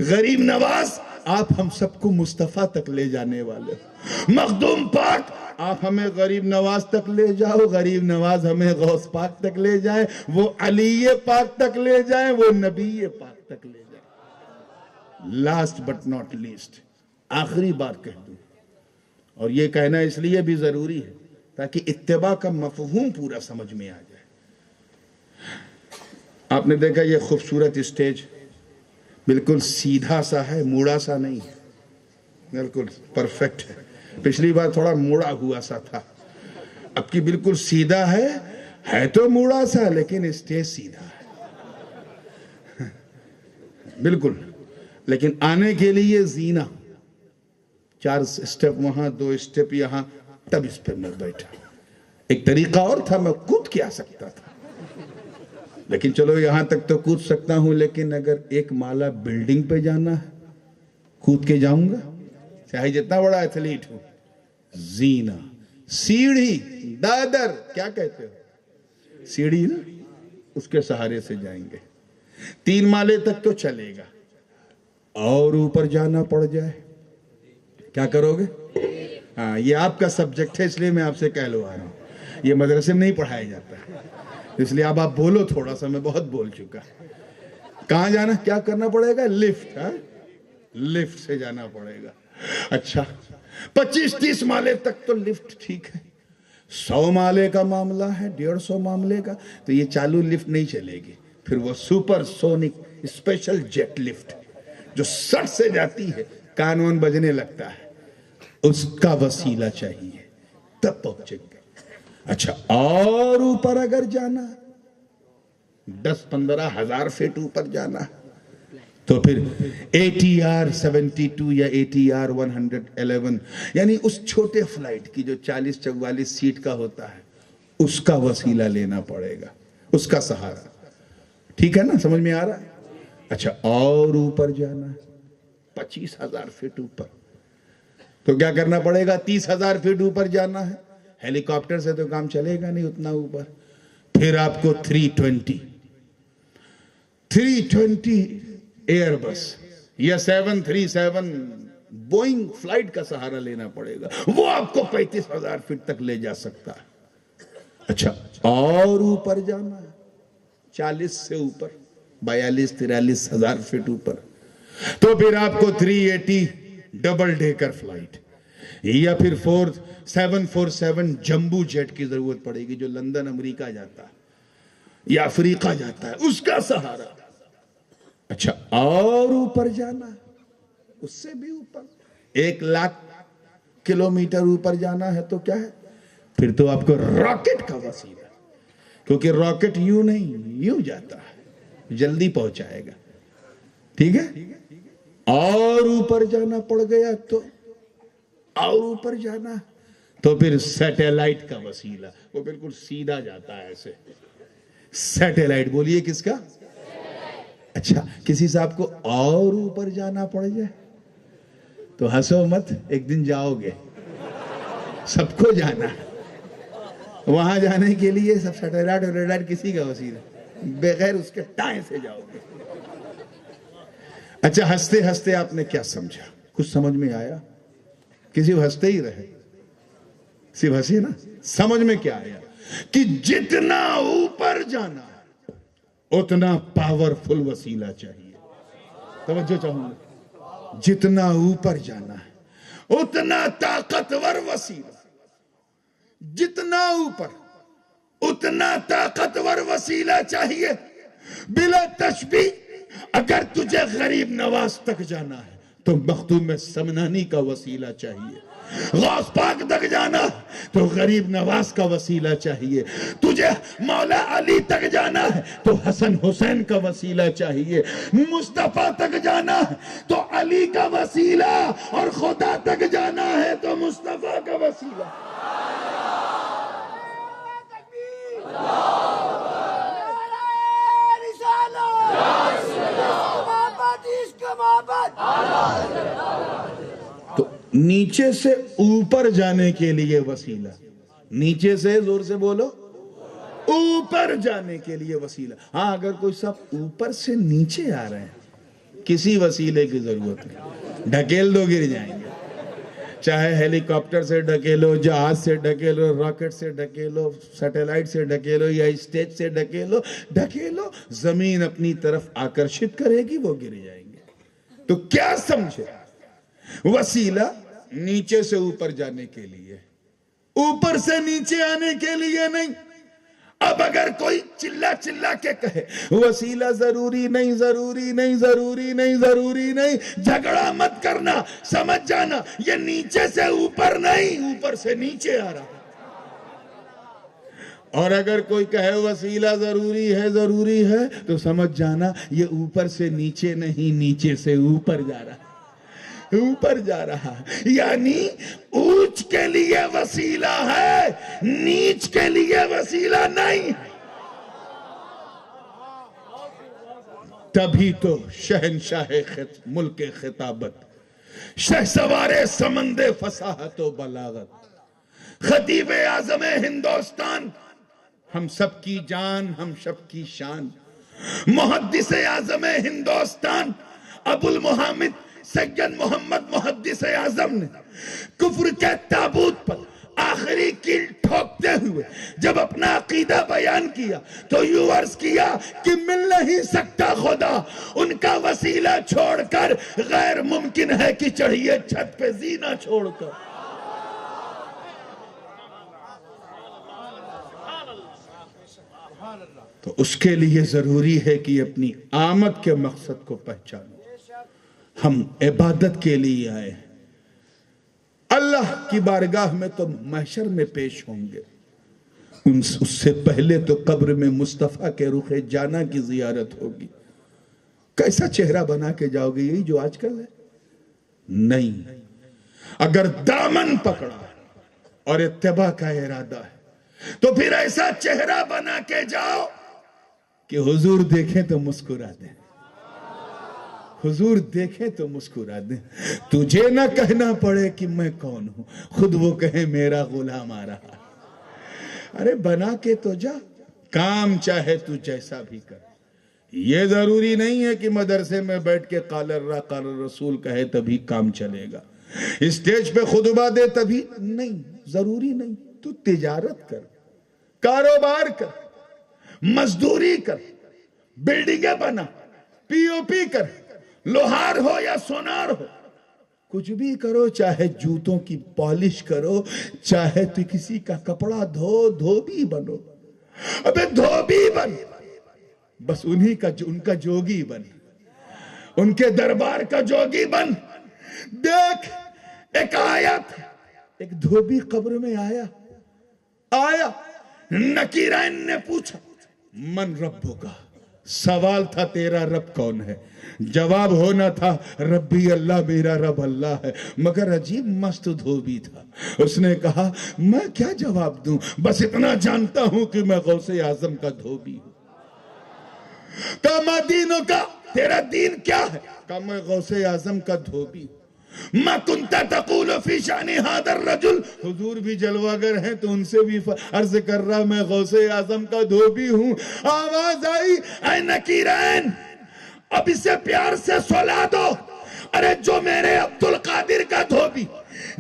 غریب نواز, آپ ہم سب کو مصطفیٰ تک لے جانے والے. مخدوم پاک, آپ ہمیں غریب نواز تک لے جاؤ, غریب نواز ہمیں غوث پاک تک لے جائیں, وہ علی پاک تک لے جائیں, وہ نبی پاک تک لے جائیں. لاسٹ بٹ ناٹ لیسٹ, آخری بات کہہ دوں, اور یہ کہنا اس لیے بھی ضروری ہے تاکہ اتباع کا مفہوم پورا سمجھ میں آ جائے. آپ نے دیکھا یہ خوبصورت اسٹیج بالکل سیدھا سا ہے, موڑا سا نہیں ہے, بالکل پرفیکٹ ہے. پچھلی بار تھوڑا موڑا ہوا سا تھا, اب کی بالکل سیدھا ہے تو موڑا سا لیکن اسٹیج سیدھا ہے بالکل. لیکن آنے کے لیے زینہ, 4 اسٹیپ وہاں, 2 اسٹیپ یہاں, تب اس پہ میں بیٹھا. ایک طریقہ اور تھا, میں کود کے آ سکتا تھا, لیکن چلو یہاں تک تو کود سکتا ہوں, لیکن اگر 1 مالا بلڈنگ پہ جانا ہے کود کے جاؤں گا, چاہے جتنا بڑا ایتھلیٹ ہوں. زینہ. سیڑھی دادر کیا کہتے ہو؟ سیڑھی نا, اس کے سہارے سے جائیں گے. 3 مالے تک تو چلے گا, اور اوپر جانا پڑ جائے کیا کرو گے؟ ہاں, یہ آپ کا سبجیکٹ ہے اس لیے میں آپ سے کہلوا رہا ہوں. یہ مدرسے میں نہیں پڑھایا جاتا ہے, اس لیے اب آپ بولو تھوڑا سا, میں بہت بول چکا. کہاں جانا, کیا کرنا پڑے گا؟ لفٹ. ہاں, لفٹ سے جانا پڑے گا. اچھا 25-30 مالے تک تو لفٹ ٹھیک ہے. 100 مالے کا معاملہ ہے, 150 مالے کا, تو یہ چالو لفٹ نہیں چلے گی. پھر وہ super sonic special jet lift جو سٹ سے جاتی ہے, کان وان بجنے لگتا ہے, اس کا وسیلہ چاہیے, تب پہنچیں گے. اچھا, اور اوپر اگر جانا 10-15 ہزار فٹ اوپر جانا تو پھر ATR 72 یا ATR 111 یعنی اس چھوٹے فلائٹ کی جو 40-44 سیٹ کا ہوتا ہے, اس کا وسیلہ لینا پڑے گا, اس کا سہارا. ٹھیک ہے نا, سمجھ میں آ رہا ہے؟ اچھا, اور اوپر جانا 25,000 فٹ اوپر, تو کیا کرنا پڑے گا؟ 30,000 فٹ اوپر جانا ہے. ہیلی کاپٹر سے تو کام چلے گا نہیں اتنا اوپر. پھر آپ کو 320 ایئر بس یا 737 بوئنگ فلائٹ کا سہارا لینا پڑے گا, وہ آپ کو 35,000 فٹ تک لے جا سکتا ہے. اچھا, اور اوپر جانا 40 سے اوپر 42-43 ہزار فٹ اوپر, تو پھر آپ کو 380 ڈبل ڈیکر فلائٹ یا پھر 747 جمبو جیٹ کی ضرورت پڑے گی, جو لندن امریکہ جاتا ہے یا افریقہ جاتا ہے, اس کا سہارا. اچھا, اور اوپر جانا, اس سے بھی اوپر 1,00,000 کلومیٹر اوپر جانا ہے تو کیا ہے؟ پھر تو آپ کو راکٹ کا وسیلہ, کیونکہ راکٹ یوں نہیں یوں جاتا ہے, جلدی پہنچائے گا. ٹھیک ہے, اور اوپر جانا پڑ گیا تو, اور اوپر جانا تو پھر سیٹلائٹ کا وسیلہ, وہ بالکل سیدھا جاتا ہے ایسے. سیٹلائٹ بولیے کس کا؟ اچھا, کسی صاحب کو اور اوپر جانا پڑ جائے تو ہنسو مت, ایک دن جاؤ گے, سب کو جانا. وہاں جانے کے لیے سب سیٹلائٹ اور ریڈار کسی کا وسیلہ, بغیر اس کے ٹائم سے جاؤ گے. اچھا, ہنستے ہنستے آپ نے کیا سمجھا؟ کچھ سمجھ میں آیا؟ کسی کو ہنستے ہی رہے, صرف ہنسی نا. سمجھ میں کیا آیا؟ کہ جتنا اوپر جانا اتنا پاورفل وسیلہ چاہیے. توجہ چاہوں گا, جتنا اوپر جانا ہے اتنا طاقتور وسیلہ, جتنا اوپر اتنا طاقتور وسیلہ چاہیے. بلا تشبیہ, اگر تجھے غریب نواز تک جانا ہے تو مخدوم سمنانی کا وسیلہ چاہیے. غوث پاک تک جانا تو غریب نواز کا وسیلہ چاہیے. تجھے مولا علی تک جانا ہے تو حسن حسین کا وسیلہ چاہیے. مصطفیٰ تک جانا ہے تو علی کا وسیلہ, اور خدا تک جانا ہے تو مصطفیٰ کا وسیلہ. تو نیچے سے اوپر جانے کے لیے وسیلہ, نیچے سے زور سے بولو, اوپر جانے کے لیے وسیلہ. ہاں, اگر کوئی سب اوپر سے نیچے آ رہے ہیں, کسی وسیلے کی ضرورت نہیں, ڈھکیل دو گر جائیں گے. چاہے ہیلی کاپٹر سے ڈھکیلو, جہاز سے ڈھکیلو, راکٹ سے ڈھکیلو, سیٹلائٹ سے ڈھکیلو یا اسٹیج سے ڈھکیلو, زمین اپنی طرف آکرشت کرے گی, وہ گر جائیں گے. تو کیا سمجھے؟ وسیلہ نیچے سے اوپر جانے کے لیے, اوپر سے نیچے آنے کے لیے نہیں. اب اگر کوئی چلا چلا کے کہے وسیلہ ضروری نہیں, ضروری نہیں, ضروری نہیں, ضروری نہیں, جھگڑا مت کرنا, سمجھ جانا یہ نیچے سے اوپر نہیں, اوپر سے نیچے آ رہا. اور اگر کوئی کہے وسیلہ ضروری ہے, ضروری ہے, تو سمجھ جانا یہ اوپر سے نیچے نہیں, نیچے سے اوپر جا رہا, اوپر جا رہا. یعنی اونچ کے لیے وسیلہ ہے, نیچ کے لیے وسیلہ نہیں. تبھی تو شہنشاہ ملک خطابت شہسوار سمند فصاحت و بلاغت، خطیب اعظم ہندوستان، ہم سب کی جان، ہم سب کی شان، محدث اعظم ہندوستان ابو المحمد سید محمد محدث اعظم نے کفر کے تابوت پر آخری کیل ٹھوکتے ہوئے جب اپنا عقیدہ بیان کیا تو یوں عرض کیا کہ مل نہیں سکتا خدا ان کا وسیلہ چھوڑ کر، غیر ممکن ہے کہ چڑھیے چھت پہ زینہ چھوڑ کر۔ تو اس کے لیے ضروری ہے کہ اپنی آمد کے مقصد کو پہچانو۔ ہم عبادت کے لیے آئے ہیں، اللہ کی بارگاہ میں تو محشر میں پیش ہوں گے، اس سے پہلے تو قبر میں مصطفیٰ کے رخ جانا کی زیارت ہوگی۔ کیسا چہرہ بنا کے جاؤ گے؟ یہی جو آج کل ہے؟ نہیں، اگر دامن پکڑا اور اتباع کا ارادہ ہے تو پھر ایسا چہرہ بنا کے جاؤ کہ حضور دیکھیں تو مسکرا دیں، حضور دیکھیں تو مسکرا دیں، تجھے نہ کہنا پڑے کہ میں کون ہوں، خود وہ کہیں میرا غلام آ رہا۔ ارے بنا کے تو جا، کام چاہے تو جیسا بھی کر۔ یہ ضروری نہیں ہے کہ مدرسے میں بیٹھ کے قال اللہ قال الرسول کہے تبھی کام چلے گا، اسٹیج پہ خطبہ دے تبھی نہیں، ضروری نہیں۔ تو تجارت کر، کاروبار کر، مزدوری کر، بلڈنگیں بنا، پی او پی کر، لوہار ہو یا سونار ہو، کچھ بھی کرو، چاہے جوتوں کی پالش کرو، چاہے تو کسی کا کپڑا دھوبی بنو، ابے دھوبی بن، بس ان کا جوگی بن، ان کے دربار کا جوگی بن۔ دیکھ ایک آیت، ایک دھوبی قبر میں آیا، نکیرین نے پوچھا من ربکا، سوال تھا تیرا رب کون ہے؟ جواب ہونا تھا ربی اللہ، میرا رب اللہ ہے، مگر عجیب مست دھوبی تھا۔ اس نے کہا میں کیا جواب دوں، بس اتنا جانتا ہوں کہ میں غوث اعظم کا دھوبی ہوں۔ کہا ما دینوں کا، تیرا دین کیا ہے؟ کہا میں غوث اعظم کا دھوبی ہوں۔ ما کنت تقول فی شان ھذا الرجل، حضور بھی جلوگر ہیں تو ان سے بھی عرض کر رہا میں غوث اعظم کا دھوبی ہوں۔ آواز آئی اے نکیرین، اب اسے پیار سے سلا دو، ارے جو میرے عبدالقادر کا دھوبی،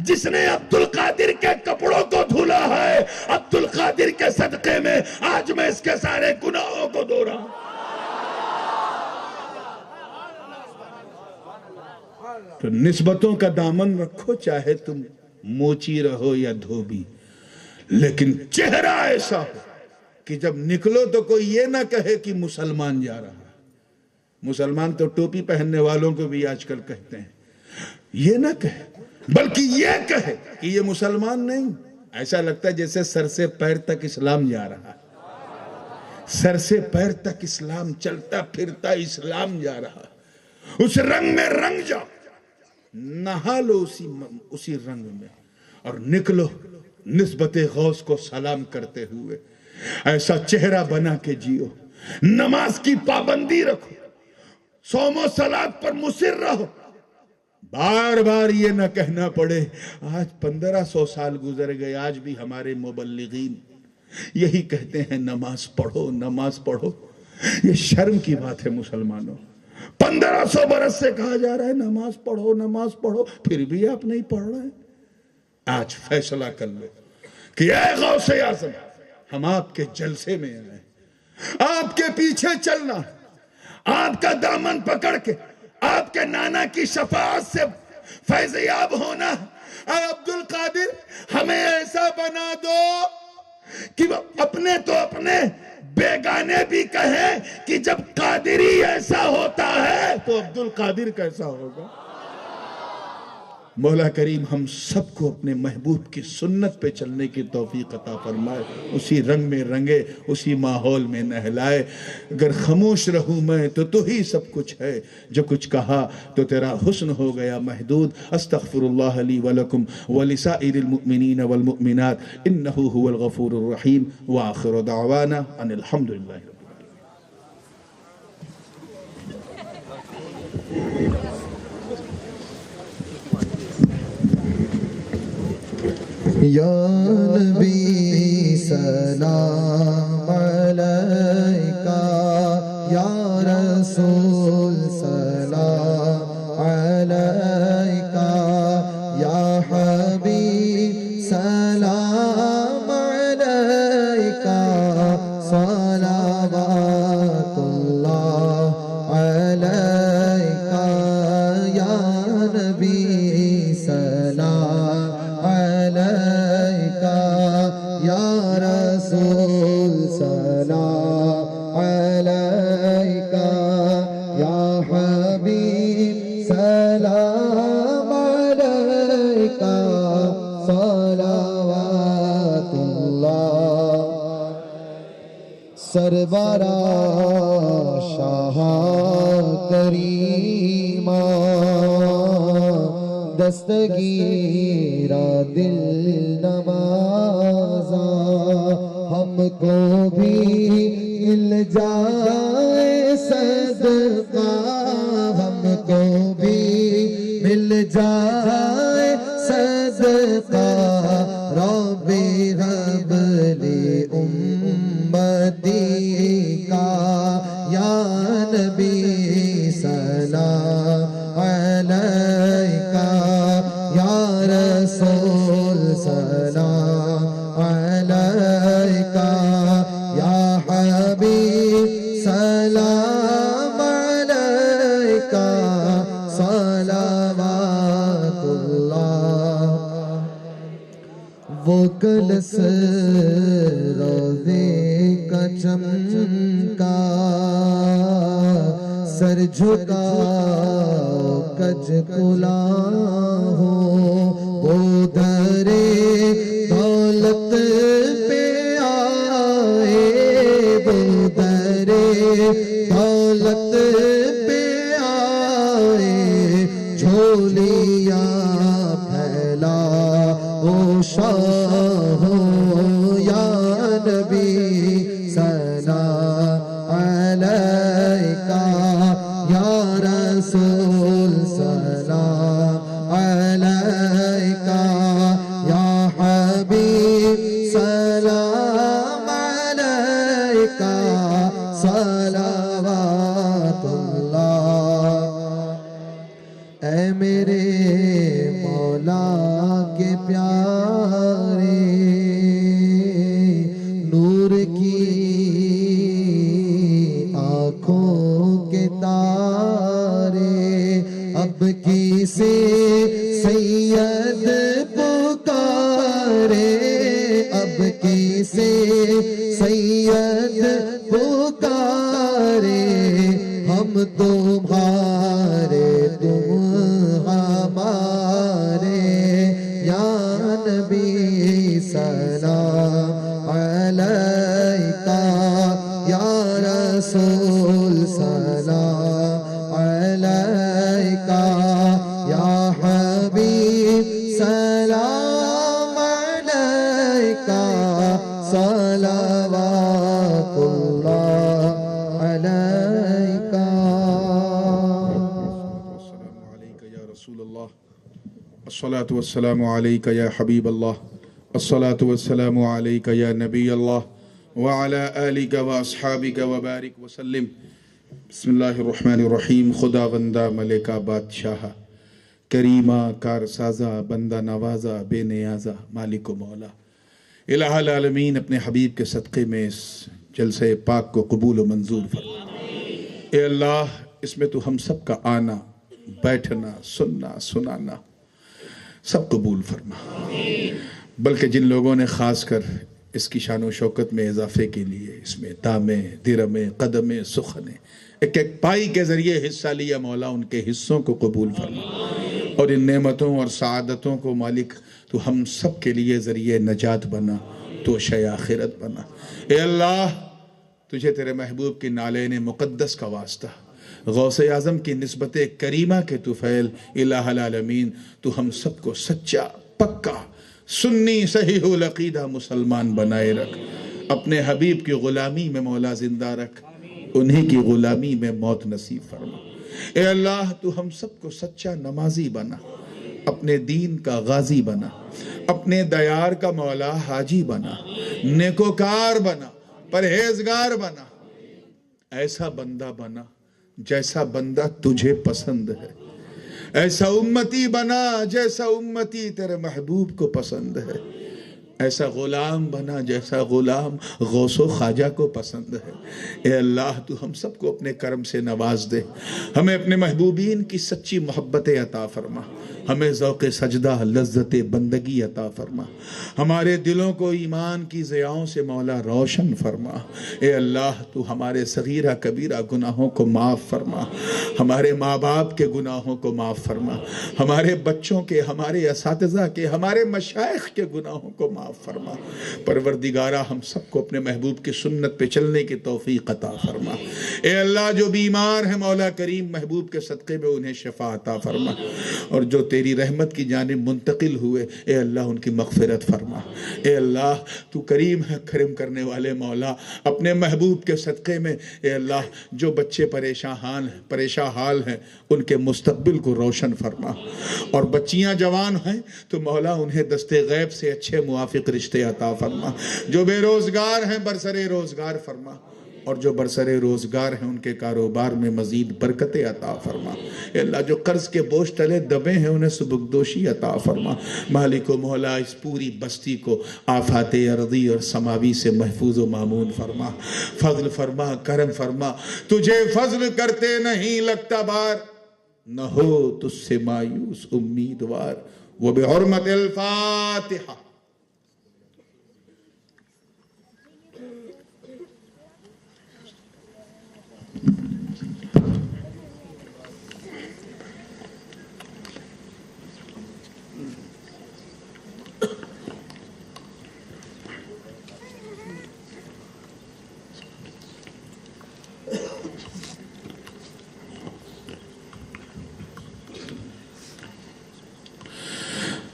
جس نے عبدالقادر کے کپڑوں کو دھولا ہے، عبدالقادر کے صدقے میں آج میں اس کے سارے گناہوں کو دھو رہا ہوں۔ تو نسبتوں کا دامن رکھو، چاہے تم موچی رہو یا دھوبی، لیکن چہرہ ایسا ہو کہ جب نکلو تو کوئی یہ نہ کہے کہ مسلمان جا رہا ہے۔ مسلمان تو ٹوپی پہننے والوں کو بھی آج کل کہتے ہیں، یہ نہ کہے، بلکہ یہ کہے کہ یہ مسلمان نہیں۔ ایسا لگتا ہے جیسے سر سے پیر تک اسلام جا رہا ہے، سر سے پیر تک اسلام، چلتا پھرتا اسلام جا رہا ہے۔ اس رنگ میں رنگ جاؤ، نہا لو اسی رنگ میں، اور نکلو نسبت غوث کو سلام کرتے ہوئے۔ ایسا چہرہ بنا کے جیو، نماز کی پابندی رکھو، صوم و صلات پر مصر رہو، بار بار یہ نہ کہنا پڑے آج 1500 سال گزر گئے، آج بھی ہمارے مبلغین یہی کہتے ہیں نماز پڑھو نماز پڑھو۔ یہ شرم کی بات ہے مسلمانوں، 1500 برس سے کہا جا رہا ہے نماز پڑھو نماز پڑھو، پھر بھی آپ نہیں پڑھ رہے ہیں۔ آج فیصلہ کر لو کہ اے غوث اعظم، ہم آپ کے جلسے میں آئے، آپ کے پیچھے چلنا، آپ کا دامن پکڑ کے آپ کے نانا کی شفاعت سے فیض یاب ہونا۔ اے عبدالقادر، ہمیں ایسا بنا دو کہ اپنے تو اپنے بیگانے بھی کہیں کہ جب قادری ایسا ہوتا ہے تو عبدالقادر کیسا ہوگا۔ مولا کریم ہم سب کو اپنے محبوب کی سنت پہ چلنے کی توفیق عطا فرمائے، اسی رنگ میں رنگے، اسی ماحول میں نہلائے۔ اگر خاموش رہوں میں تو ہی سب کچھ ہے، جو کچھ کہا تو تیرا حسن ہو گیا محدود۔ استغفر اللہ لی ولکم ولسائر المؤمنین والمؤمنات انہ هو الغفور الرحیم، وآخر دعوانا ان الحمدللہ۔ یا نبی سلام علیکہ، یا رسول سلام علیکہ، یا حبیب سلام علیکہ، صلوات اللہ علیکہ، یا نبی سلام علیکہ، یا رسول سلام علیکہ، یا حبیب سلام علیکہ، صلوات اللہ۔ سرورا شاہ کریمہ، دستگیرہ دل نوازا، ہم کو بھی مل جائے صدقہ، ہم کو بھی مل جائے صدقہ، رب ہب لی امتی کا، یا نبی سلام علیکہ، یا رسول سلام علیکہ، یا حبیب سلام علیکہ، صلوات اللہ۔ وہ کلس روزے کا چمکا، سر جھکا کج کلا ہو، وہ درے دولت پہ آئے، وہ درے دولت پہ آئے، جھولیاں پھیلا او شاہ، یا نبی سلام علیکہ، یا رسول سلام علیکہ، یا حبیب سلام علیکہ، صلوات اللہ۔ اے میرے مولا کے پیارے، نور کی آنکھوں کے تارے، اب کسے سید پکارے، اب کسے سید پکارے، ہم تمہارے تم ہمارے، یا نبی سلام علیکہ، یا رسول سلام علیکہ، یا حبیب سلام علیکہ، صلوات اللہ علیکہ۔ السلام علیکہ یا رسول اللہ، الصلاة والسلام علیکہ یا حبیب اللہ، الصلاة والسلام علیکہ یا نبی اللہ، وعلی آلک و اصحابک و بارک وسلم۔ بسم اللہ الرحمن الرحیم۔ خدا بندہ ملکہ بادشاہ، کریمہ کارسازہ، بندہ نوازہ، بے نیازہ، مالک و مولا، الہ العالمین اپنے حبیب کے صدقے میں اس جلسہ پاک کو قبول و منظور فرما۔ اے اللہ، اس میں تو ہم سب کا آنا، بیٹھنا، سننا، سنانا سب قبول فرما، بلکہ جن لوگوں نے خاص کر اس کی شان و شوکت میں اضافے کے لیے اس میں دامیں، درمیں، قدمیں، سخنیں، ایک ایک پائی کے ذریعے حصہ لیا، مولا ان کے حصوں کو قبول فرما، اور ان نعمتوں اور سعادتوں کو مالک تو ہم سب کے لیے ذریعے نجات بنا، تو شے آخرت بنا۔ اے اللہ، تجھے تیرے محبوب کی نالین مقدس کا واسطہ، غوث اعظم کی نسبت کریمہ کے طفیل، الہ العالمین تو ہم سب کو سچا، پکا، سنی، صحیح العقیدہ مسلمان بنائے رکھ، اپنے حبیب کی غلامی میں مولا زندہ رکھ، انہی کی غلامی میں موت نصیب فرما۔ اے اللہ، تو ہم سب کو سچا نمازی بنا، اپنے دین کا غازی بنا، اپنے دیار کا مولا حاجی بنا، نیکوکار بنا، پرہیزگار بنا، ایسا بندہ بنا جیسا بندہ تجھے پسند ہے، ایسا امتی بنا جیسا امتی تیرے محبوب کو پسند ہے، ایسا غلام بنا جیسا غلام غوث و خواجہ کو پسند ہے۔ اے اللہ تو ہم سب کو اپنے کرم سے نواز دے، ہمیں اپنے محبوبین کی سچی محبت عطا فرما، ہمیں ذوق سجدہ لذت بندگی عطا فرما، ہمارے دلوں کو ایمان کی ضیاؤں سے مولا روشن فرما۔ اے اللہ تو ہمارے صغیرہ کبیرہ گناہوں کو معاف فرما، ہمارے ماں باپ کے گناہوں کو معاف فرما، ہمارے بچوں کے، ہمارے اساتذہ کے، ہمارے مشائخ کے گناہوں کو معاف فرما۔ پروردگارہ ہم سب کو اپنے محبوب کی سنت پہ چلنے کی توفیق عطا فرما۔ اے اللہ جو بیمار ہیں مولا کریم محبوب کے صدقے میں انہیں شفا عطا فرما، اور جو تیری رحمت کی جانب منتقل ہوئے اے اللہ ان کی مغفرت فرما۔ اے اللہ تو کریم ہے، کرم کرنے والے مولا، اپنے محبوب کے صدقے میں اے اللہ جو بچے پریشان حال ہیں ان کے مستقبل کو روشن فرما، اور بچیاں جوان ہیں تو مولا انہیں دست غیب سے اچھے موافق رشتے عطا فرما، جو بے روزگار ہیں برسر روزگار فرما، اور جو برسر روزگار ہیں ان کے کاروبار میں مزید برکتیں عطا فرما۔ اے اللہ جو قرض کے بوجھ تلے دبے ہیں انہیں سبکدوشی عطا فرما۔ مالک و مولا اس پوری بستی کو آفات ارضی اور سماوی سے محفوظ و مامون فرما، فضل فرما، کرم فرما، تجھے فضل کرتے نہیں لگتا بار، نہ ہو تجھ سے مایوس امیدوار۔ وبحرمت الفاتحہ۔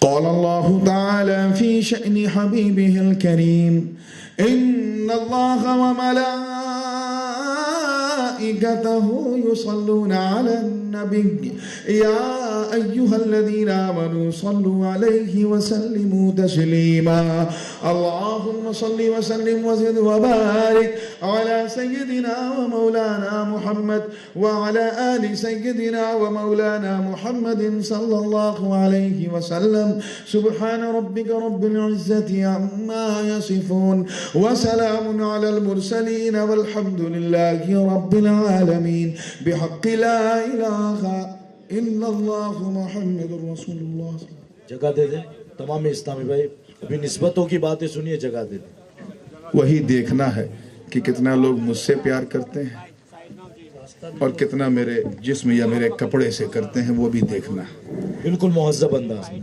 قال الله تعالى في شأن حبيبه الكريم إن الله وملائكته يصلون على النبي يا أيها الذين آمنوا صلوا عليه وسلموا تسليما اللهم صل وسلم وزد وبارك على سيدنا ومولانا محمد وعلى آل سيدنا ومولانا محمد صلى الله عليه وسلم سبحان ربك رب العزة عما يصفون وسلام على المرسلين والحمد لله رب العالمين بحق لا إله إلا الله محمد رسول الله۔ جگہ دے دیں تمام اسلامی بھائی، ابھی نسبتوں کی باتیں سنیے، جگہ دے دیں۔ وہی دیکھنا ہے کہ کتنا لوگ مجھ سے پیار کرتے ہیں اور کتنا میرے جسم یا میرے کپڑے سے کرتے ہیں، وہ بھی دیکھنا ہے۔ بالکل مہذب انداز میں۔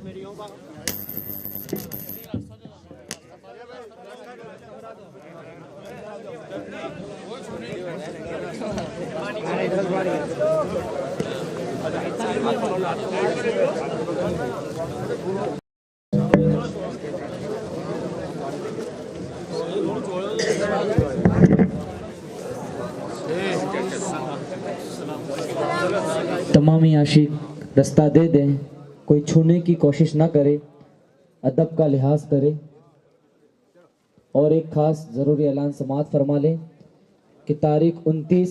تمامی عاشق رستہ دے دیں، کوئی چھونے کی کوشش نہ کرے، ادب کا لحاظ کرے۔ اور ایک خاص ضروری اعلان سماعت فرما لیں کہ تاریخ 29